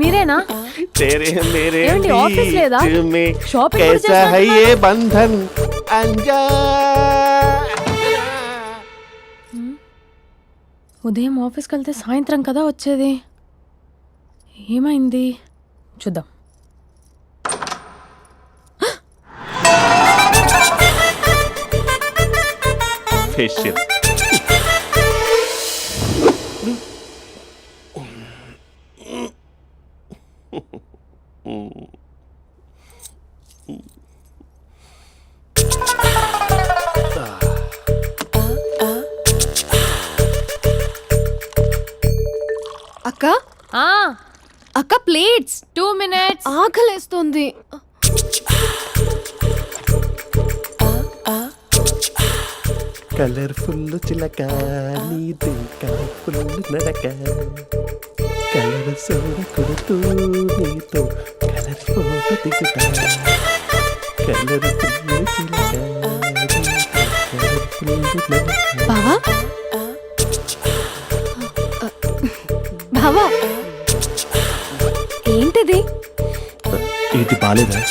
మీరేనా? ఏమండి, ఆఫీస్ లేదా? షాపింగ్ కూడా చేసినట్టున్నారు. ఉదయం ఆఫీస్కి వెళ్తే సాయంత్రం కదా వచ్చేది, ఏమైంది చూద్దాం. ఫేషియల్. అక్క అక్క ప్లేట్స్. 2 minutes. ఆకలేస్తుంది. కలర్ఫుల్ చిలక నీదే కలర్ఫుల్ నడక, కలర్ సోడ కొడుతూ నీతో కలర్ ఫోటో దిగుతా, కలర్ఫుల్ చిలక బావా బావా ఏంటిది? ఏంటి బాలేదా?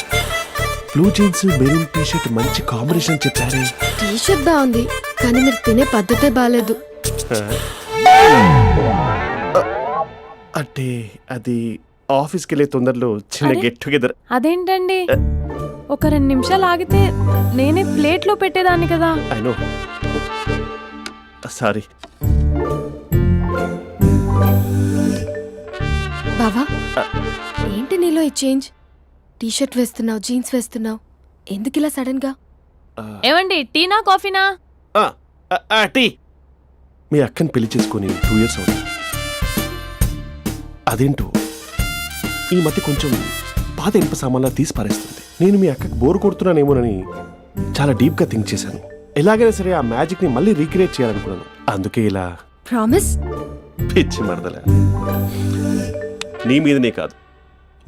Blue jeans maroon T shirt మంచి కాంబినేషన్ చెప్పారే. టీ షర్ట్ బాగుంది కానీ మీరు తినే పద్ధతే బాలేదు. అంటే అది ఆఫీస్కి వెళ్ళే తొందరలో చిన్న గెట్ టుగెదర్. అదేంటండి, ఒక 2 నిమిషాలు ఆగితే నేనే ప్లేట్లో పెట్టేదాన్ని కదా. I know, sorry. బావా ఏంటి నీలో ఈ చేంజ్? టీ షర్ట్ వేస్తున్నావు, జీన్స్ వేస్తున్నావు, ఎందుకు ఇలా సడన్ గా? ఏమండి, టీనా కాఫీనా? టీ. మీ అక్కని పెళ్లి చేసుకొని 2 years అవుతుంది. అదేంటో ఈ మధ్య కొంచెం పాత ఇనుప సామాన్లా తీసి పారేస్తుంది. నేను మీ అక్కకి బోర్ కొడుతున్నానేమోనని చాలా డీప్గా థింక్ చేశాను. ఎలాగైనా సరే ఆ మ్యాజిక్ని మళ్ళీ రీక్రియేట్ చేయాలనుకున్నాను. అందుకే ఇలా. ప్రామిస్? పిచ్చి మరదల, నీ మీదనే కాదు,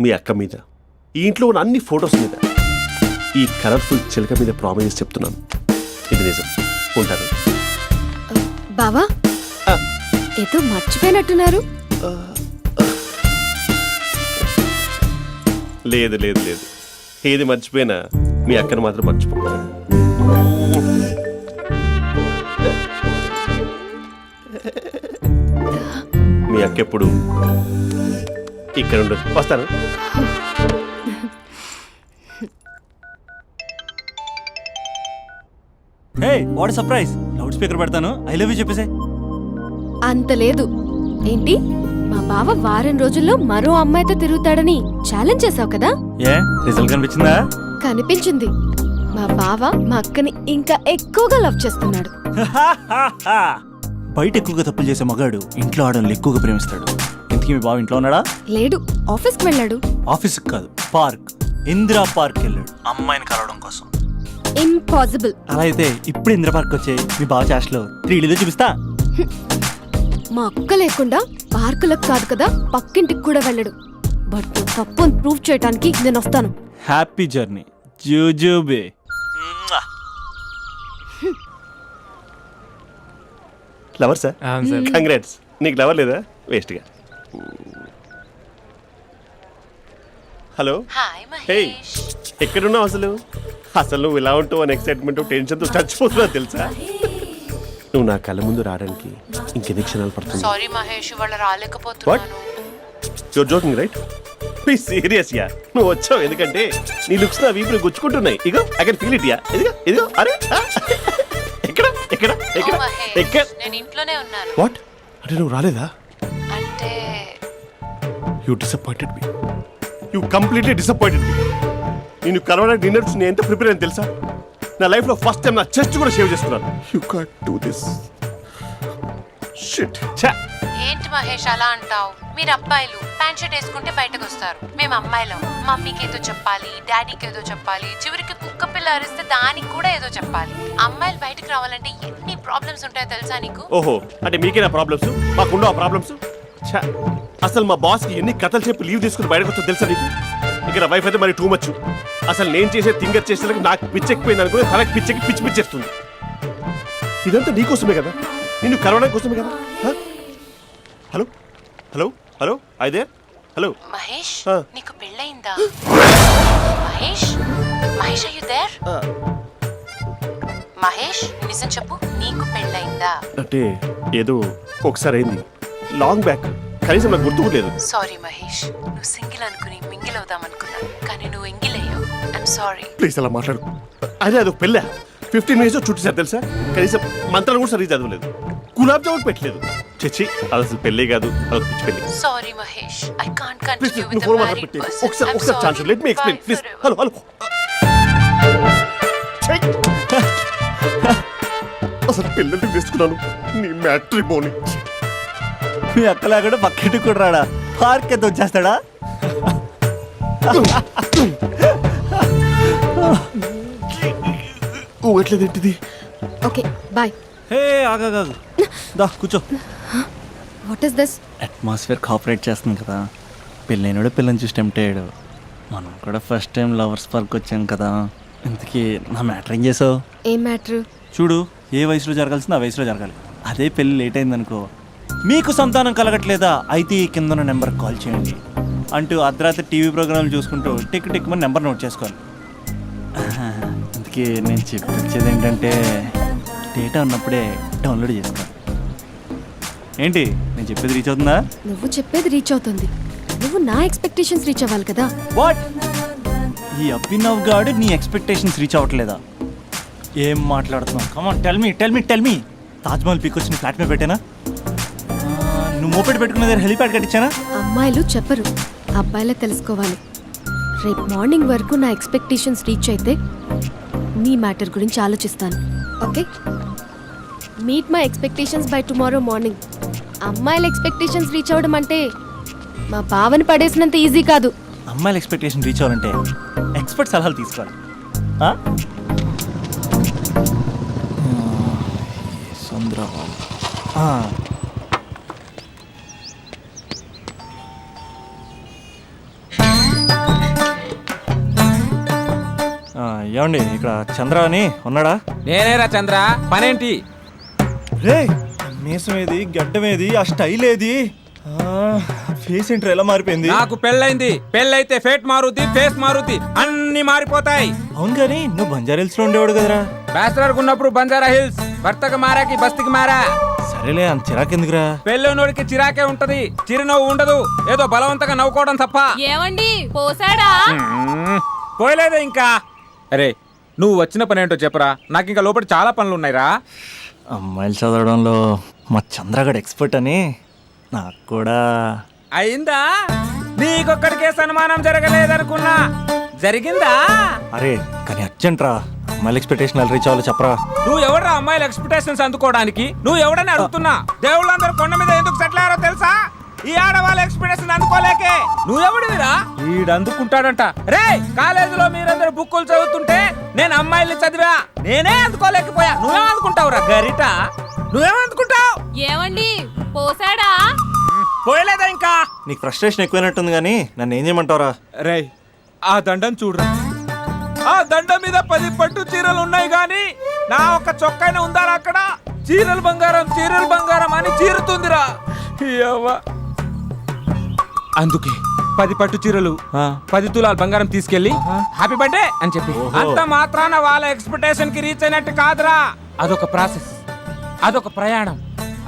మీ అక్క మీద, ఈ ఇంట్లో ఉన్న అన్ని ఫొటోస్ మీద, ఈ కలర్ఫుల్ చిలక మీద ప్రామిస్ చెప్తున్నాను. ఇది నిజం. ఉంటాను. బావా ఏదో మర్చిపోయినట్టున్నారు. లేదు లేదు లేదు, ఏది మర్చిపోయినా మీ అక్కను మాత్రం మర్చిపో. మీ అక్క ఎప్పుడు ఇక్కడ ఉండదు. వస్తాను. హే, వాట్ సర్ప్రైజ్. లౌడ్ స్పీకర్ పెడతాను, ఐ లవ్ యూ చెప్పేసే. అంత లేదు. ఏంటి మా బావ వారం రోజుల్లో మరో అమ్మాయితో తిరుగుతాడని ఛాలెంజ్ చేసావు కదా? ఏ రిజల్ట్ కనిపించిందా? కనిపించింది. మా బావ మా అక్కని ఇంకా ఎక్కువగా లవ్ చేస్తున్నాడు. బయట ఎక్కువగా తప్పులు చేసే మగాడు ఇంట్లో ఆడవాళ్ళు ఎక్కువగా ప్రేమిస్తాడు. ఇంతకీ మీ బావ ఇంట్లో ఉన్నాడా? లేడు, ఆఫీస్కి వెళ్ళాడు. ఆఫీస్కి కాదు, పార్క్, ఇందిరా పార్క్ వెళ్ళాడు అమ్మాయిని కలవడం కోసం. ఇంపాసిబుల్. అలా అయితే ఇప్పుడు ఇందిరా పార్క్ వచ్చే మీ బావ చాష్లో 3Dలో చూపిస్తా. మా అక్క లేకుండా పార్కులకు కాదు కదా పక్కింటికి కూడా వెళ్ళడు. బట్ తప్పు ప్రూవ్ చేయడానికి నేను వస్తాను. హ్యాపీ జర్నీ జూజూబే. Lover sir, congrats. నీకు లవర్ లేదా? వేస్ట్గా. హలో, హే, ఎక్కడున్నావు అసలు? అసలు నువ్వు ఇలా ఉంటావు అని ఎక్సైట్మెంట్ టెన్షన్తో చచ్చిపోతున్నావు తెలుసా? నువ్వు నా కళ్ళ ముందు రావడానికి ఇంకెన్ని క్షణాలు పడుతుంది? సారీ మహేష్, వాళ్ళు రాలేకపోతున్నాను. Your joking right? Please serious ya. నువ్వు వచ్చావు ఎందుకంటే నీ లుక్స్ నా వీపులు గుచ్చుకుంటున్నాయి. ఇగో I can feel it ya. ఇదిగో ఇదిగో. అరే ఎక్కడ ఎక్కడ ఎక్కడ ఎక్కడ? నేను ఇంట్లోనే ఉన్నాను. వాట్ అంటే నువ్వు రాలేదా? అంటే you disappointed me. You completely disappointed me. నేను కలవడానికి డిన్నర్స్ నేను ఎంత ప్రిపేర్ అని తెలుసా? నా లైఫ్లో ఫస్ట్ టైం నా చెస్ట్ కూడా షేవ్ చేసుకున్నాను. You can't do this shit. ఏంటి మహేష్ అలా అంటావు? మీరు అబ్బాయిలు ప్యాంట్ షర్ట్ వేసుకుంటే బయటకు వస్తారు. మేము అమ్మాయిలం మమ్మీకి ఏదో చెప్పాలి, డాడీకి ఏదో చెప్పాలి, చివరికి కుక్క పిల్ల అరిస్తే దానికి కూడా ఏదో చెప్పాలి. అమ్మాయిలు బయటకు రావాలంటే ఎన్ని ప్రాబ్లమ్స్ ఉంటాయో తెలుసా నీకు? ఓహో, అంటే మీకేనా ప్రాబ్లమ్స్? మాకుండా ప్రాబ్లమ్స్? అసలు మా బాస్కి ఎన్ని కథలు చెప్పి లీవ్ తీసుకుని బయటకు వచ్చో తెలుసా నీకు? ఇక్కడ వైఫ్ అయితే మరి టూ మచ్. అసలు నేను చేసే థింగర్ చేసేందుకు నాకు పిచ్చెక్కిపోయింది అనుకుని తనకి పిచ్చెక్కి పిచ్చి పిచ్చేస్తుంది. ఇదంతా నీకోసమే కదా, నిన్ను కలవడం కోసమే కదా. హలో హలో హలో అయితే హలో మహేష్, నీకు పెళ్ళయిందా? Mahesh, Mahesh are you there? Mahesh నిజం చెప్పు, నీకు పెళ్ళయిందా? అంటే ఏదో ఒకసారి అయింది, లాంగ్ బ్యాక్, కనీసం నాకు గుర్తు లేదు. సారీ మహేష్, నువ్వు సింగిల్ అనుకుని మింగిల్ అవుదాం అనుకున్నా, కానీ నువ్వు ఎంగిల్ అయ్యావు. I'm sorry. ప్లీజ్ అలా మాట్లాడు. అదే అది పెళ్ళా 15 minutes చుట్టేసారు తెలుసా? కనీసం మంత్రాలు కూడా సరిగ్గా చదవలేదు, గులాబ్ జామున్ పెట్టలేదు. చచ్చి, అది అసలు పెళ్ళే కాదు, అదొక పిచ్చి పెళ్ళి. Sorry Mahesh, I can't continue with phone the మాట్లాడి మ్యారీడ్ పెట్టి పర్సన్. ఒకసారి chance let me explain please. Hello hello. అసలు పిల్లల్ని తీసుకున్నాను నీ మ్యాట్రిమోని. మీ అక్కలా కూడా పక్కింటికి కూడా రాడా? పార్క్ ఎంత వచ్చేస్తాడా? ఎట్లేదేంటిది? Okay bye. హే ఆగా దా కూర్చో. What is this? Atmosphere cooperate చేస్తుంది కదా. పెళ్ళైనడు పిల్లని చూసి టెంప్ట్ అయ్యాడు. మనం కూడా ఫస్ట్ టైం లవర్స్ పార్క్ వచ్చాం కదా. ఇంతకీ నా మ్యాటర్ ఏం చేసావు? ఏం మ్యాటర్? చూడు, ఏ వయసులో జరగాల్సిందో ఆ వయసులో జరగాలి. అదే పెళ్ళి లేట్ అయిందనుకో, మీకు సంతానం కలగట్లేదా అయితే ఈ కింద ఉన్న నెంబర్కి కాల్ చేయండి అంటూ అర్ధరాత్రి టీవీ ప్రోగ్రాంలు చూసుకుంటూ టిక్ టిక్ మన నెంబర్ నోట్ చేసుకోవాలి. అందుకే నేను చెప్పేది ఏంటంటే డేటా ఉన్నప్పుడే డౌన్లోడ్ చేసుకోవాలి. ఏంటి నేను చెప్పేది రీచ్ అవుతుందా? నువ్వు చెప్పేది రీచ్ అవుతుంది, నువ్వు నా ఎక్స్పెక్టేషన్స్ రీచ్ అవ్వాలి కదా. వాట్? ఈ అభినవ్ గాడు నీ ఎక్స్పెక్టేషన్స్ రీచ్ అవ్వట్లేదా? ఏం మాట్లాడుతున్నావు? Come on tell me. Taj Mahal peak వచ్చి నీ ఫ్లాట్ మీద పెట్టానా? నువ్వు మోపెట్ పెట్టుకున్న దగ్గర హెలిప్యాడ్ కట్టించానా? అమ్మాయిలు చెప్పరు, అబ్బాయిలే తెలుసుకోవాలి. రేపు మార్నింగ్ వరకు నా ఎక్స్పెక్టేషన్స్ రీచ్ అయితే నీ మ్యాటర్ గురించి ఆలోచిస్తాను. Okay, meet my expectations by tomorrow morning. అమ్మాయిల ఎక్స్పెక్టేషన్స్ రీచ్ అవ్వడం అంటే మా బావని పడేసినంత ఈజీ కాదు. అమ్మాయిల ఎక్స్పెక్టేషన్ రీచ్ అవ్వాలంటే ఎక్స్పర్ట్ సలహాలు తీసుకోవాలి. ఏమండి, ఇక్కడ చంద్ర అని ఉన్నాడా? నేనేరా చంద్ర, పనేంటి? రే, మీసం ఏది, గడ్డం ఏది, ఆ స్టైల్ ఏది, ఫేస్ ఏంట్రా ఎలా మారిపోయింది? నాకు పెళ్ళైంది, పెళ్ళైతే ఫేట్ మారుతి, ఫేస్ మారుతి, అన్ని మారిపోతాయి. అవును కానీ నువ్వు బంజారా హిల్స్ లో ఉండేవాడు కదరా? బ్యాచిలర్ ఉన్నప్పుడు బంజారా హిల్స్, భర్తకు మారాకి బస్తికి మారా. సరేలే, అంత చిరాకెందుకురా? పెళ్ళోనోడికి చిరాకే ఉంటది, చిరునవ్వు ఉండదు, ఏదో బలవంతంగా నవ్వుకోవడం తప్ప. ఏమండి పోసాడా? పోయలేదే ఇంకా. అరే నువ్వు వచ్చిన పని ఏంటో చెప్పరా, నాకు ఇంకా లోపల చాలా పనులు ఉన్నాయిరా. అమ్మాయిలు చదవడంలో మా చంద్రగడ్ ఎక్స్పర్ట్ అని నాకు కూడా అయిందా? నీకొక్కడికే సన్మానం జరగలేదనుకున్నా, జరిగిందా? అరే కానీ అర్జెంట్ రా, మళ్ళీ ఎక్స్పెక్టేషన్ రీచ్ అవ్వాలి చెప్పరా. నువ్వు ఎవడ్రా అమ్మాయిల ఎక్స్పెక్టేషన్స్ అందుకోవడానికి? నువ్వు ఎవడని అడుగుతున్నా. దేవుళ్ళందరూ కొండ మీద ఎందుకు సెటిల్ అయ్యారో తెలుసా? ఈ ఆడవాళ్ళ ఎక్స్పెక్టేషన్ అందుకోలేకే. నువ్వెవడివిరా? వీడు అందుకుంటాడంట. రే కాలేజీలో మీరందరూ బుక్కులు చదువుతుంటే నేను అమ్మాయిల్ని చదివా, నేనే అందుకోలేకపోయా. నువ్వేం అందుకుంటావురా గరిట? నువ్వేం అందుకుంటావు? ఏమండి పోసాడా? పోయలేదా ఇంకా? నీకు ఫ్రస్ట్రేషన్ ఎక్కువైనట్టుంది కానీ నన్ను ఏం చేయమంటావురా? రే ఆ దండం చూడరా, ఆ దండం మీద 10 పట్టు చీరలు ఉన్నాయి గాని నా ఒక్క చొక్కాయిన ఉందారా అక్కడ? చీరలు బంగారం అని చీరుతుందిరా. అందుకే 10 పట్టు చీరలు 10 తులాల బంగారం తీసుకెళ్లి హ్యాపీ బర్త్డే అని చెప్పి. అంత మాత్రాన వాళ్ళ ఎక్స్పెక్టేషన్ కి రీచ్ అయినట్టు కాదురా. అదొక ప్రాసెస్, అదొక ప్రయాణం,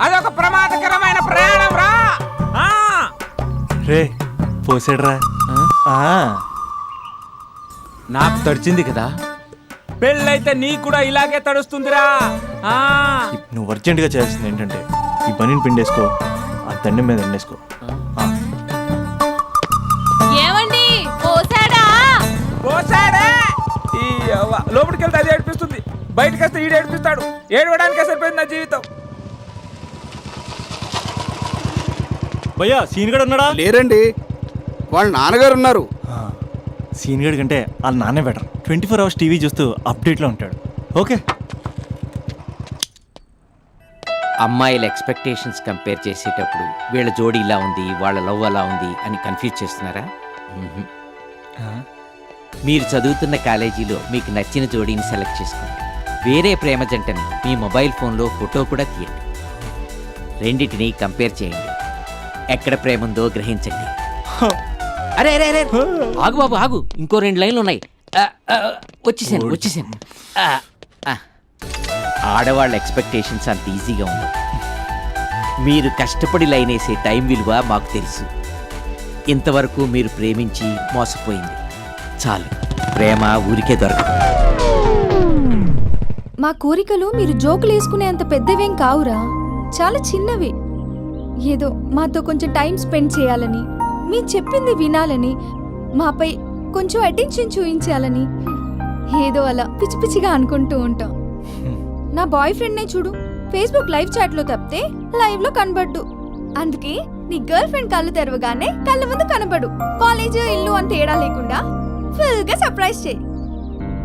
అదొక ప్రమాదకరమైన ప్రయాణం రా. రే పోసాడురా. నాకు తడిచింది కదా, పెళ్ళైతే నీ కూడా ఇలాగే తడుస్తుందిరా. నువ్వు అర్జెంటుగా చేయాల్సింది ఏంటంటే ఈ పనిని పిండేసుకో, ఆ దండం మీద ఎండేసుకో. ఏమండి పోసాడా? పోసాడే. ఈ లోపలికి వెళ్తే అది ఏడిపిస్తుంది, బయటకు వస్తే ఈడు ఏడిపిస్తాడు. ఏడవడానికే సరిపోయింది నా జీవితం. భయ్యా సీన్ గడు ఉన్నాడా? లేరండి, వాళ్ళ నాన్నగారు ఉన్నారు. సీన్ గడి కంటే వాళ్ళ నాన్నే బెటర్. 24 hours టీవీ చూస్తూ అప్డేట్లో ఉంటాడు. ఓకే. అమ్మాయిల ఎక్స్పెక్టేషన్స్ కంపేర్ చేసేటప్పుడు వీళ్ళ జోడి ఇలా ఉంది, వాళ్ళ లవ్ అలా ఉంది అని కన్ఫ్యూజ్ చేస్తున్నారా? మీరు చదువుతున్న కాలేజీలో మీకు నచ్చిన జోడీని సెలెక్ట్ చేసుకోండి. వేరే ప్రేమ జంటని మీ మొబైల్ ఫోన్లో ఫోటో కూడా తీయండి. రెండింటిని కంపేర్ చేయండి. ఎక్కడ ప్రేమ ఉందో గ్రహించండి. అరే అరే అరే ఆగు బాబు ఆగు, ఇంకో 2 లైన్లు ఉన్నాయి. వచ్చేసాను. ఆడవాళ్ళ ఎక్స్పెక్టేషన్స్ అంత ఈజీగా ఉండవు. మీరు కష్టపడి లైన్ వేసే టైం విలువ మాకు తెలుసు. ఇంతవరకు మీరు ప్రేమించి మోసపోయింది చాలు. ప్రేమ ఊరికే దొరకదు. మా కోరికలు మీరు జోకులు వేసుకునేంత పెద్దవేం కావురా, చాలా చిన్నవి. ఏదో మాతో కొంచెం టైం స్పెండ్ చేయాలని, మీ చెప్పింది వినాలని, మాపై కొంచెం అటెన్షన్ చూపించాలని ఏదో అలా పిచ్చి పిచ్చిగా అనుకుంటూ ఉంటాం. నా బాయ్ ఫ్రెండ్నే చూడు, ఫేస్బుక్ లైవ్ చాట్లో తప్పితే లైవ్లో కనబడ్డు. అందుకే నీ గర్ల్ ఫ్రెండ్ కళ్ళు తెరవగానే కళ్ళ ముందు కనబడు. కాలేజ్ ఇల్లు అని తేడా లేకుండా ఫుల్గా సర్ప్రైజ్ చేయి.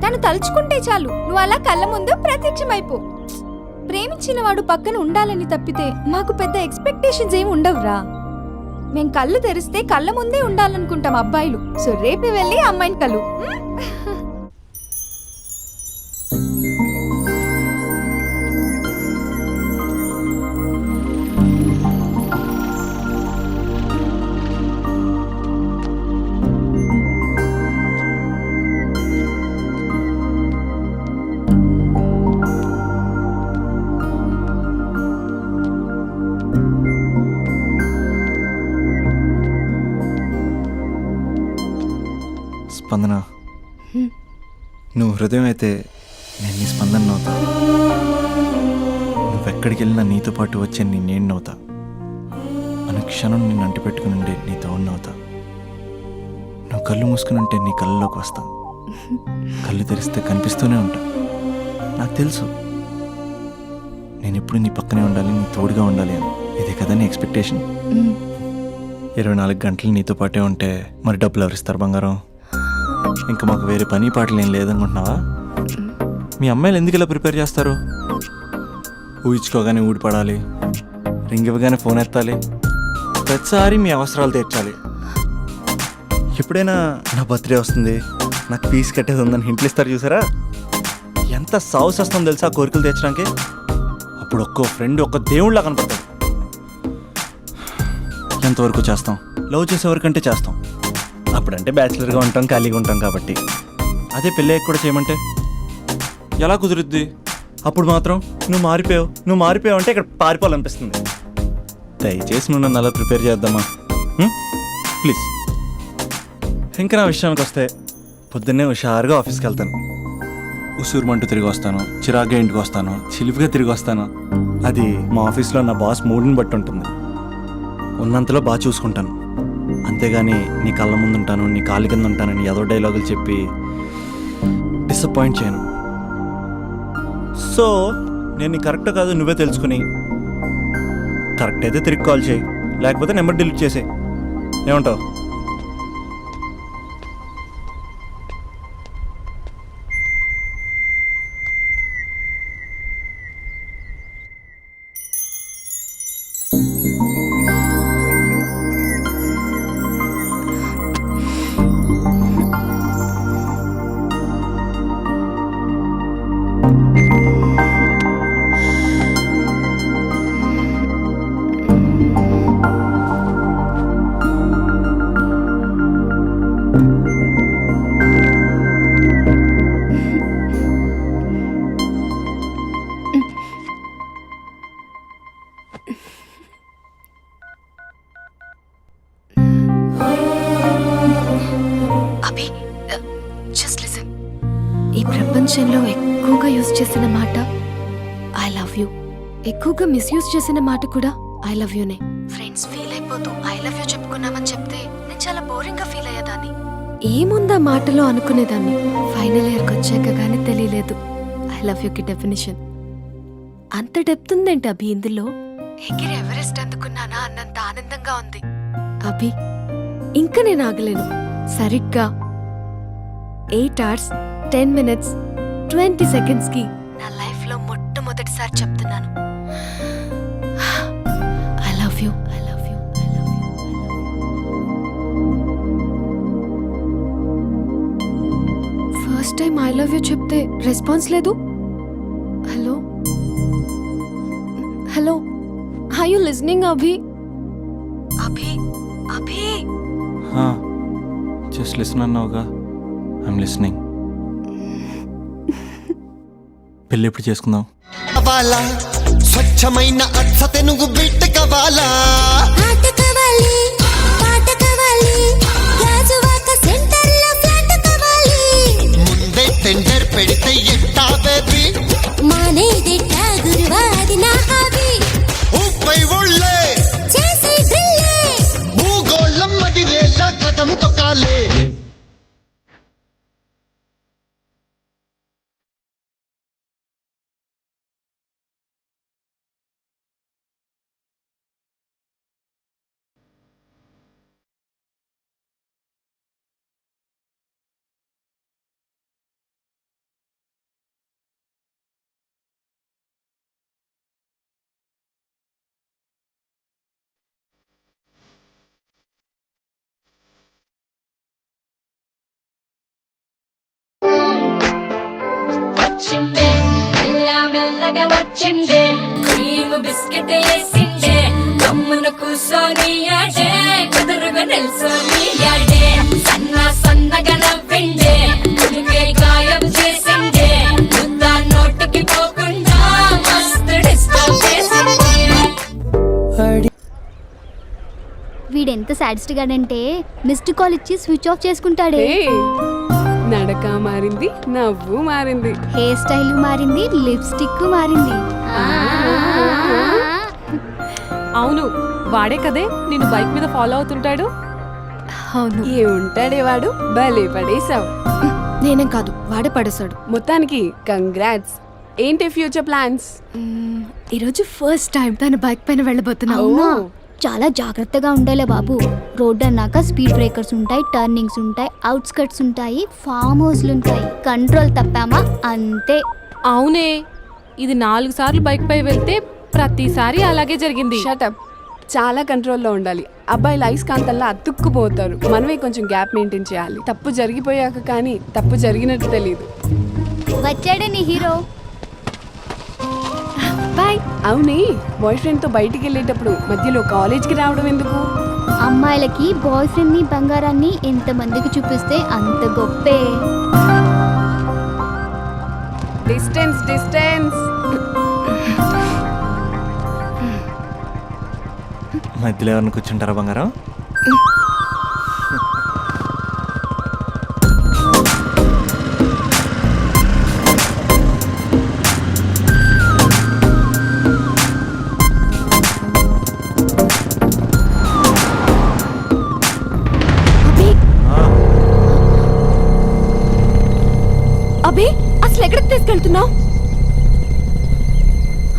తను తలుచుకుంటే చాలు నువ్వు అలా కళ్ళ ముందు ప్రత్యక్షమైపో. ప్రేమించిన వాడు పక్కన ఉండాలని తప్పితే మాకు పెద్ద ఎక్స్పెక్టేషన్స్ ఏమి ఉండవురా. మేం కళ్ళు తెరిస్తే కళ్ళ ముందే ఉండాలనుకుంటాం అబ్బాయిలు. సో రేపే వెళ్ళి అమ్మాయిని కలు. స్పందన, నువ్వు హృదయం అయితే నేను నీ స్పందన నవ్వుతా. నువ్వెక్కడికి వెళ్ళినా నీతో పాటు వచ్చే నేను నవ్వుతా. అనుక్షణం నిన్ను అంటి పెట్టుకుని ఉండే నీ తోడు నవ్వుతా. నువ్వు కళ్ళు మూసుకుని ఉంటే నీ కళ్ళలోకి వస్తా. కళ్ళు తెరిస్తే కనిపిస్తూనే ఉంటా. నాకు తెలుసు నేను ఎప్పుడు నీ పక్కనే ఉండాలి, నీ తోడుగా ఉండాలి అని. ఇదే కదా నీ ఎక్స్పెక్టేషన్? 24 గంటలు నీతో పాటే ఉంటే మరి డబ్బులు ఎవరిస్తారు బంగారం? ఇంకా మాకు వేరే పని పాటలు ఏం లేదనుకుంటున్నావా? మీ అమ్మాయిలు ఎందుకు ఇలా ప్రిపేర్ చేస్తారు? ఊహించుకోగానే ఊడిపడాలి, రింగ్ ఇవ్వగానే ఫోన్ ఎత్తాలి, ప్రతిసారి మీ అవసరాలు తీర్చాలి. ఎప్పుడైనా నా బర్త్డే వస్తుంది, నాకు ఫీజు కట్టేది ఉందని హింట్లు ఇస్తారు చూసారా? ఎంత సాహసం వస్తుందో తెలుసా కోరికలు తీర్చడానికి? అప్పుడు ఒక్కో ఫ్రెండ్ ఒక్క దేవుళ్ళ కనపడతాడు. ఎంతవరకు చేస్తాం? లవ్ చేసేవరకంటే చేస్తాం. అప్పుడంటే బ్యాచిలర్గా ఉంటాం, ఖాళీగా ఉంటాం కాబట్టి. అదే పెళ్ళి కూడా చేయమంటే ఎలా కుదురుద్ది? అప్పుడు మాత్రం నువ్వు మారిపోయావు అంటే ఇక్కడ పారిపోవాలనిపిస్తుంది. దయచేసి నువ్వు నన్ను అలా ప్రిపేర్ చేద్దామా ప్లీజ్. ఇంకా నా విషయానికి వస్తే పొద్దున్నే హుషారుగా ఆఫీస్కి వెళ్తాను. ఉసూరుమంటూ తిరిగి వస్తాను, చిరాగ్గా ఇంటికి వస్తాను, చిలిపిగా తిరిగి వస్తాను. అది మా ఆఫీస్లో నా బాస్ మూడ్ని బట్టి ఉంటుంది. ఉన్నంతలో బాగా చూసుకుంటాను. అంతేగాని నీ కళ్ళ ముందు ఉంటాను, నీ కాలి కింద ఉంటానని ఏదో డైలాగులు చెప్పి డిసప్పాయింట్ చేయను. సో నేను నీ కరెక్ట్ కాదు నువ్వే తెలుసుకుని కరెక్ట్ అయితే తిరిగి కాల్ చేయి, లేకపోతే నెంబర్ డిలీట్ చేసేయి. ఏమంటావు? Abhi, just listen. ఈ ప్రపంచంలో ఎక్కువగా యూజ్ చేసిన మాట ఐ లవ్ యూ, ఎక్కువగా మిస్యూజ్ చేసిన మాట కూడా ఐ లవ్ యూనే. ఫ్రెండ్స్ ఫీల్ అయిపోతూ ఐ లవ్ యూ చెప్పుకున్నామని చెప్తే నేను చాలా బోరింగ్ గా ఫీల్ అయ్యేదాన్ని. ఏముందా మాటలో అనుకునేదాన్ని. ఫైనల్ ఇయర్కి వచ్చాక కానీ తెలియలేదు ఐ లవ్ యూకి డెఫినేషన్. అంత డెప్త్ ఉందేంటి అభి ఇందులో? ఎగిరి ఎవరెస్ట్ అందుకున్నానా అన్నంత ఆనందంగా ఉంది అభి. ఇంకా నేను ఆగలేను. సరిగ్గా 8 hours 10 minutes 20 seconds కి నా లైఫ్ లో మొట్టమొదటిసారి చెప్తున్నాను I love you, I love you, I love you. First time I love you చెప్తే రెస్పాన్స్ లేదు. Hello hello, are you listening Abhi? Abhi Abhi, just listen అన్నావుగా, ఐఎమ్ లిసనింగ్. పెళ్ళి ఎప్పుడు చేసుకుందాం? స్వచ్ఛమైన అచ్చ తెనుగు బిడ్డ కావాలా, ఆట కావాలి, పాట కావాలి, గాజువాక సెంటర్లో ఫ్లాట్ కావాలి. ముందే టెండర్ పెడితే ఎట్టా బేబీ, మానేదిట్టా గురువాది నా హాబీ. ఊపై ఒళ్ళే చేసి డ్రిల్లే, భూగోళం మదిరేలా కదం తొక్కాలే. వచ్చిందే మెల్ల మెల్లగా వచ్చిందే, క్రీమ్ బిస్కెట్ వేసిందే, కమ్మున కూసోని ఆడే, కుదురుగా నిల్సోని ఆడే, సన్న సన్నగా నవ్విందే, కుడికే గాయం చేసిందే, ముద్ద నోటికి పోకుండా మస్తు డిస్టర్బ్ చేసిందే. వీడెంత సాడిస్ట్ గాడంటే మిస్డ్ కాల్ ఇచ్చి స్విచ్ ఆఫ్ చేసుకుంటాడే. నడక మారింది, నవ్వు మారింది, హెయిర్ స్టైల్ మారింది, లిప్స్టిక్ మారింది. అవును, వాడే కదే నిన్ను బైక్ మీద ఫాలో అవుతుంటాడు. అవును, ఏ ఉంటాడే వాడు, భలే పడేసావు. నేనేం కాదు, వాడే పడేశాడు. మొత్తానికి కంగ్రాట్స్. ఏంటి ఫ్యూచర్ ప్లాన్స్? ఈరోజు ఫస్ట్ టైం తన బైక్ పైన వెళ్ళబోతున్నా. అవునా? చాలా జాగ్రత్తగా ఉండాలే బాబు. రోడ్ అన్నాక స్పీడ్ బ్రేకర్స్ ఉంటాయి, టర్నింగ్స్ ఉంటాయి, అవుట్స్కట్స్ ఉంటాయి, ఫామ్ హౌస్లు ఉంటాయి. కంట్రోల్ తప్పామా అంతే. అవునే, ఇది 4 సార్లు బైక్ పై వెళ్తే ప్రతిసారి అలాగే జరిగింది. షటప్. చాలా కంట్రోల్లో ఉండాలి. అబ్బాయిలు అయస్కాంతల్లా అతుక్కుపోతారు. మనమే కొంచెం గ్యాప్ మెయింటైన్ చేయాలి. తప్పు జరిగిపోయాక కానీ తప్పు జరిగినట్టు తెలియదు. వచ్చాడే నీ హీరో. బాయ్. అవునే, బాయ్ ఫ్రెండ్ తో బయటికి వెళ్ళేటప్పుడు మధ్యలో కాలేజ్కి రావడం ఎందుకు? అమ్మాయిలకి బాయ్ ఫ్రెండ్ ని బంగారాన్ని ఎంతమందికి చూపిస్తే అంత గొప్పే. Distance distance. మధ్యలో ఎవరిని కూర్చుంటారా బంగారం? తీసుకెళ్తున్నావు?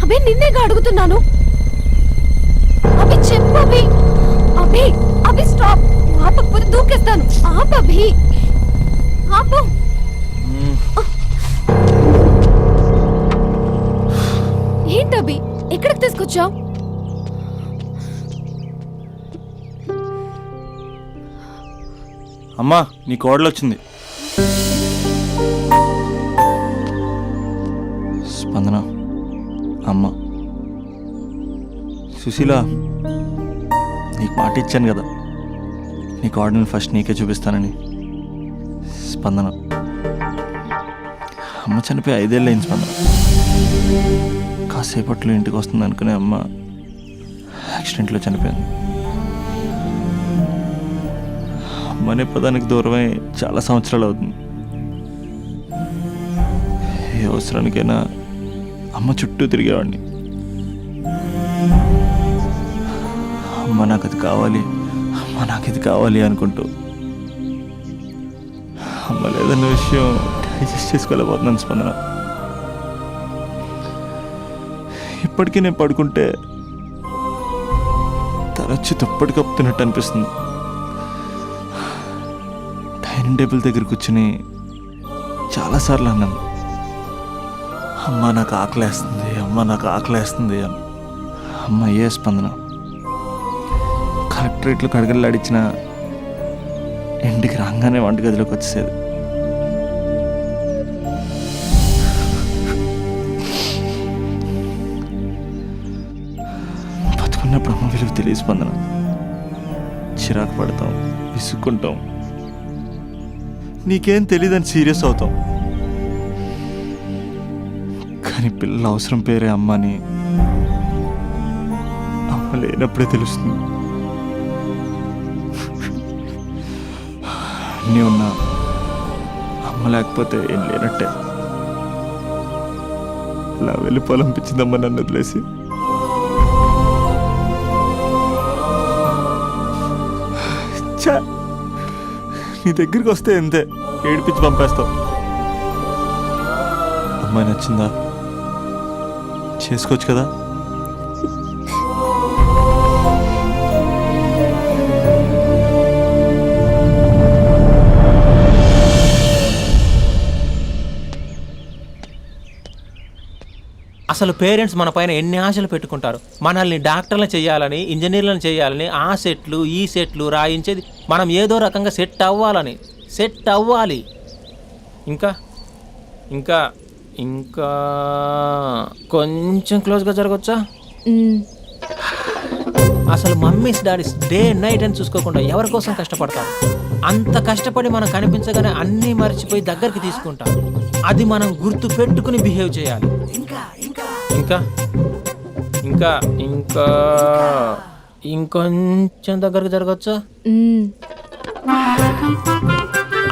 అబే నిన్నేగా అడుగుతున్నాను. అభి చెప్పు అభి. అభి అభి స్టాప్. ఆపకపోతే దూకేస్తాను. ఆపు అభి, ఆపు. ఏంటభి ఎక్కడికి తీసుకొచ్చావు? అమ్మా నీ కోడలు వచ్చింది. స్పందన అమ్మ. సుశీల, నీకు మాట ఇచ్చాను కదా నీ కోడల్ని ఫస్ట్ నీకే చూపిస్తానని. స్పందన, అమ్మ చనిపోయి 5 ఏళ్ళు అయింది స్పందన. కాసేపట్లో ఇంటికి వస్తుంది అనుకునే అమ్మ యాక్సిడెంట్లో చనిపోయింది. అమ్మనే పదానికి దూరమై చాలా సంవత్సరాలు అవుతుంది. ఏ అవసరానికైనా అమ్మ చుట్టూ తిరిగేవాడిని. అమ్మ నాకు అది కావాలి, అమ్మ నాకు ఇది కావాలి అనుకుంటూ అమ్మ లేదన్న విషయం డైజెస్ట్ చేసుకోలేకపోతున్నాను స్పందన. ఇప్పటికీ నేను పడుకుంటే తరచు దుప్పటి కప్పుతున్నట్టు అనిపిస్తుంది. డైనింగ్ టేబుల్ దగ్గర కూర్చుని చాలాసార్లు అన్నాను, అమ్మ నాకు ఆకలేస్తుంది, అమ్మ నాకు ఆకలేస్తుంది అని. అమ్మ ఏ స్పందన కలెక్టరేట్లో కడగలాడిచ్చిన ఇంటికి రాగానే వంటగదిలోకి వచ్చేసేది. బతుకున్నప్పుడు అమ్మ విలువ తెలియ స్పందన. చిరాకు పడతాం, విసుక్కుంటాం, నీకేం తెలియదని సీరియస్ అవుతాం. కానీ పిల్లల అవసరం పేరే అమ్మని అమ్మ లేనప్పుడే తెలుస్తుంది. అన్నీ ఉన్నా అమ్మ లేకపోతే ఏం లేనట్టే. ఇలా వెళ్ళిపోవాలనిపించిందమ్మ నన్ను వదిలేసి. నీ దగ్గరికి వస్తే ఎంతే ఏడిపించి పంపేస్తావు. అమ్మాయి నచ్చిందా? చేసుకోవచ్చు కదా. అసలు పేరెంట్స్ మన పైన ఎన్ని ఆశలు పెట్టుకుంటారు. మనల్ని డాక్టర్లను చేయాలని, ఇంజనీర్లను చేయాలని, ఆ సెట్లు ఈ సెట్లు రాయించేది మనం ఏదో రకంగా సెట్ అవ్వాలి. ఇంకా ఇంకా ఇంకా కొంచెం క్లోజ్గా జరగచ్చా? అసలు మమ్మీస్ డాడీస్ డే నైట్ అని చూసుకోకుండా ఎవరి కోసం కష్టపడతారు. అంత కష్టపడి మనం కనిపించగానే అన్నీ మర్చిపోయి దగ్గరికి తీసుకుంటాం. అది మనం గుర్తు పెట్టుకుని బిహేవ్ చేయాలి. ఇంకా ఇంకా ఇంకా ఇంకొంచెం దగ్గరకు జరగచ్చా?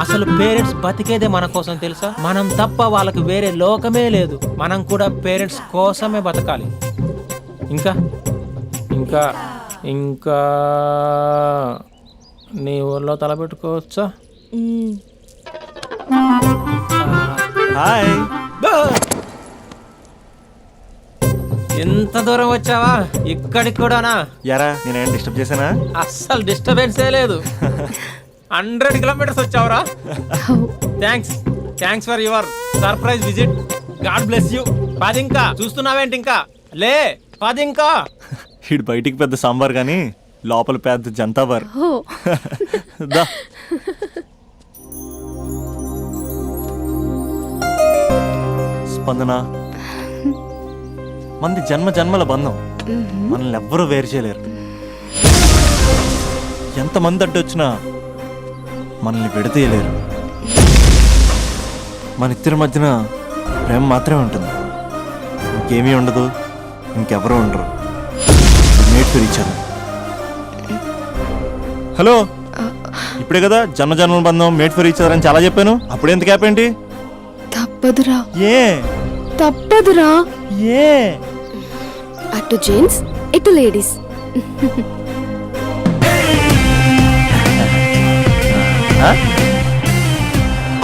అసలు పేరెంట్స్ బతికేదే మన కోసం తెలుసా? మనం తప్ప వాళ్ళకి వేరే లోకమే లేదు. మనం కూడా పేరెంట్స్ కోసమే బతకాలి. ఇంకా ఇంకా ఇంకా నీ ఊర్లో తలపెట్టుకోవచ్చా? హాయ్. ఎంత దూరం వచ్చావా? ఇక్కడికి కూడానా? యారా నేనేం డిస్టర్బ్ చేశానా? అస్సలు డిస్టర్బెన్సే లేదు. 100 కిలోమీటర్స్ వచ్చావురా. Thanks for your surprise visit. God bless you. పదింకా చూస్తున్నావేంటి? ఇంకా లే, పదింకా. వీడు బయటికి పెద్ద సాంబార్ కానీ లోపల పెద్ద జంతాబార్. దా. స్పందన, మంది జన్మ జన్మల బంధం. మనల్ని ఎవ్వరూ వేరు చేయలేరు. ఎంతమంది అడ్డొచ్చినా మనల్ని విడదీయలేరు. మన ఇద్దరి మధ్యన ప్రేమ మాత్రమే ఉంటుంది. ఇంకేమీ ఉండదు, ఇంకెవరూ ఉండరు. Made for each other. Hello, ఇప్పుడే కదా జన్మ జన్మల బంధం, మేట్ ఫర్ ఈచ్ అదర్ అని చాలా చెప్పాను. అప్పుడే ఎంత గ్యాప్ ఏంటి? తప్పదురా. ఏ తప్పదురా? ఏ అటు జెంట్స్ ఇటు లేడీస్.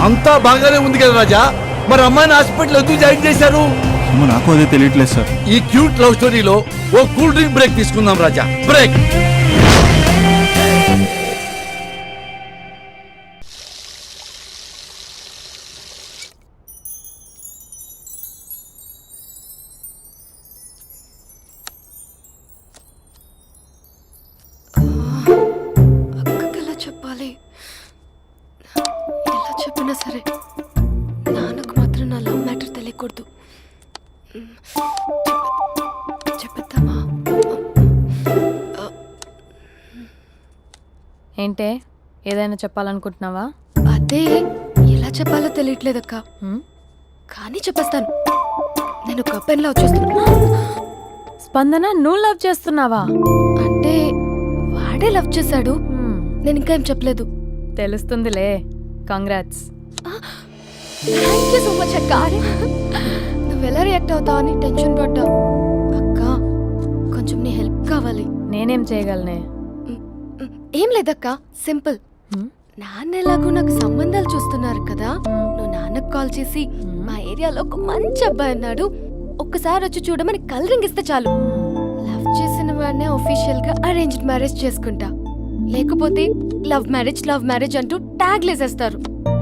అంతా బాగానే ఉంది కదా రాజా. మరి అమ్మాయిని హాస్పిటల్ ఎందుకు జాయిన్ చేశారు? ఏమో నాకు అదే తెలియట్లేదు సార్. ఈ క్యూట్ లవ్ స్టోరీలో ఓ కూల్ డ్రింక్ బ్రేక్ తీసుకుందాం రాజా. బ్రేక్. అక్కకి ఎలా చెప్పాలి? ఎలా చెప్పినా సరే నాన్నకు మాత్రం నా లవ్ మ్యాటర్ తెలియకూడదు. చెప్పేద్దామా? ఏంటే ఏదైనా చెప్పాలనుకుంటున్నావా? అదే ఎలా చెప్పాలో తెలియట్లేదక్క. కానీ చెప్పేస్తాను. నేను ఒక అబ్బాయిలా వచ్చేస్తున్నా. స్పందన, నువ్వు లవ్ చేస్తున్నావా? అంటే వాడే లవ్ చేశాడు. నేను ఇంకా ఏం చెప్పలేదు. తెలుస్తుందిలే. Congrats. Thank you so much అక్క. నువ్వు ఎలా రియాక్ట్ అవుతావు అని టెన్షన్ పడ్డా. అక్క కొంచెం నీ హెల్ప్ కావాలి. నేనేం చేయగలనే? ఏం లేదక్క, సింపుల్. నాన్న ఎలాగో నాకు సంబంధాలు చూస్తున్నారు కదా, నువ్వు నాన్నకు కాల్ చేసి మా ఏరియాలో ఒక మంచి అబ్బాయి అన్నాడు, ఒక్కసారి వచ్చి చూడమని కలరింగ్ ఇస్తే చాలు. లవ్ చేసిన వాడినే ఒఫీషియల్ గా అరేంజ్డ్ మ్యారేజ్ చేసుకుంటా. లేకపోతే లవ్ మ్యారేజ్ అంటూ ట్యాగ్ లేసేస్తారు.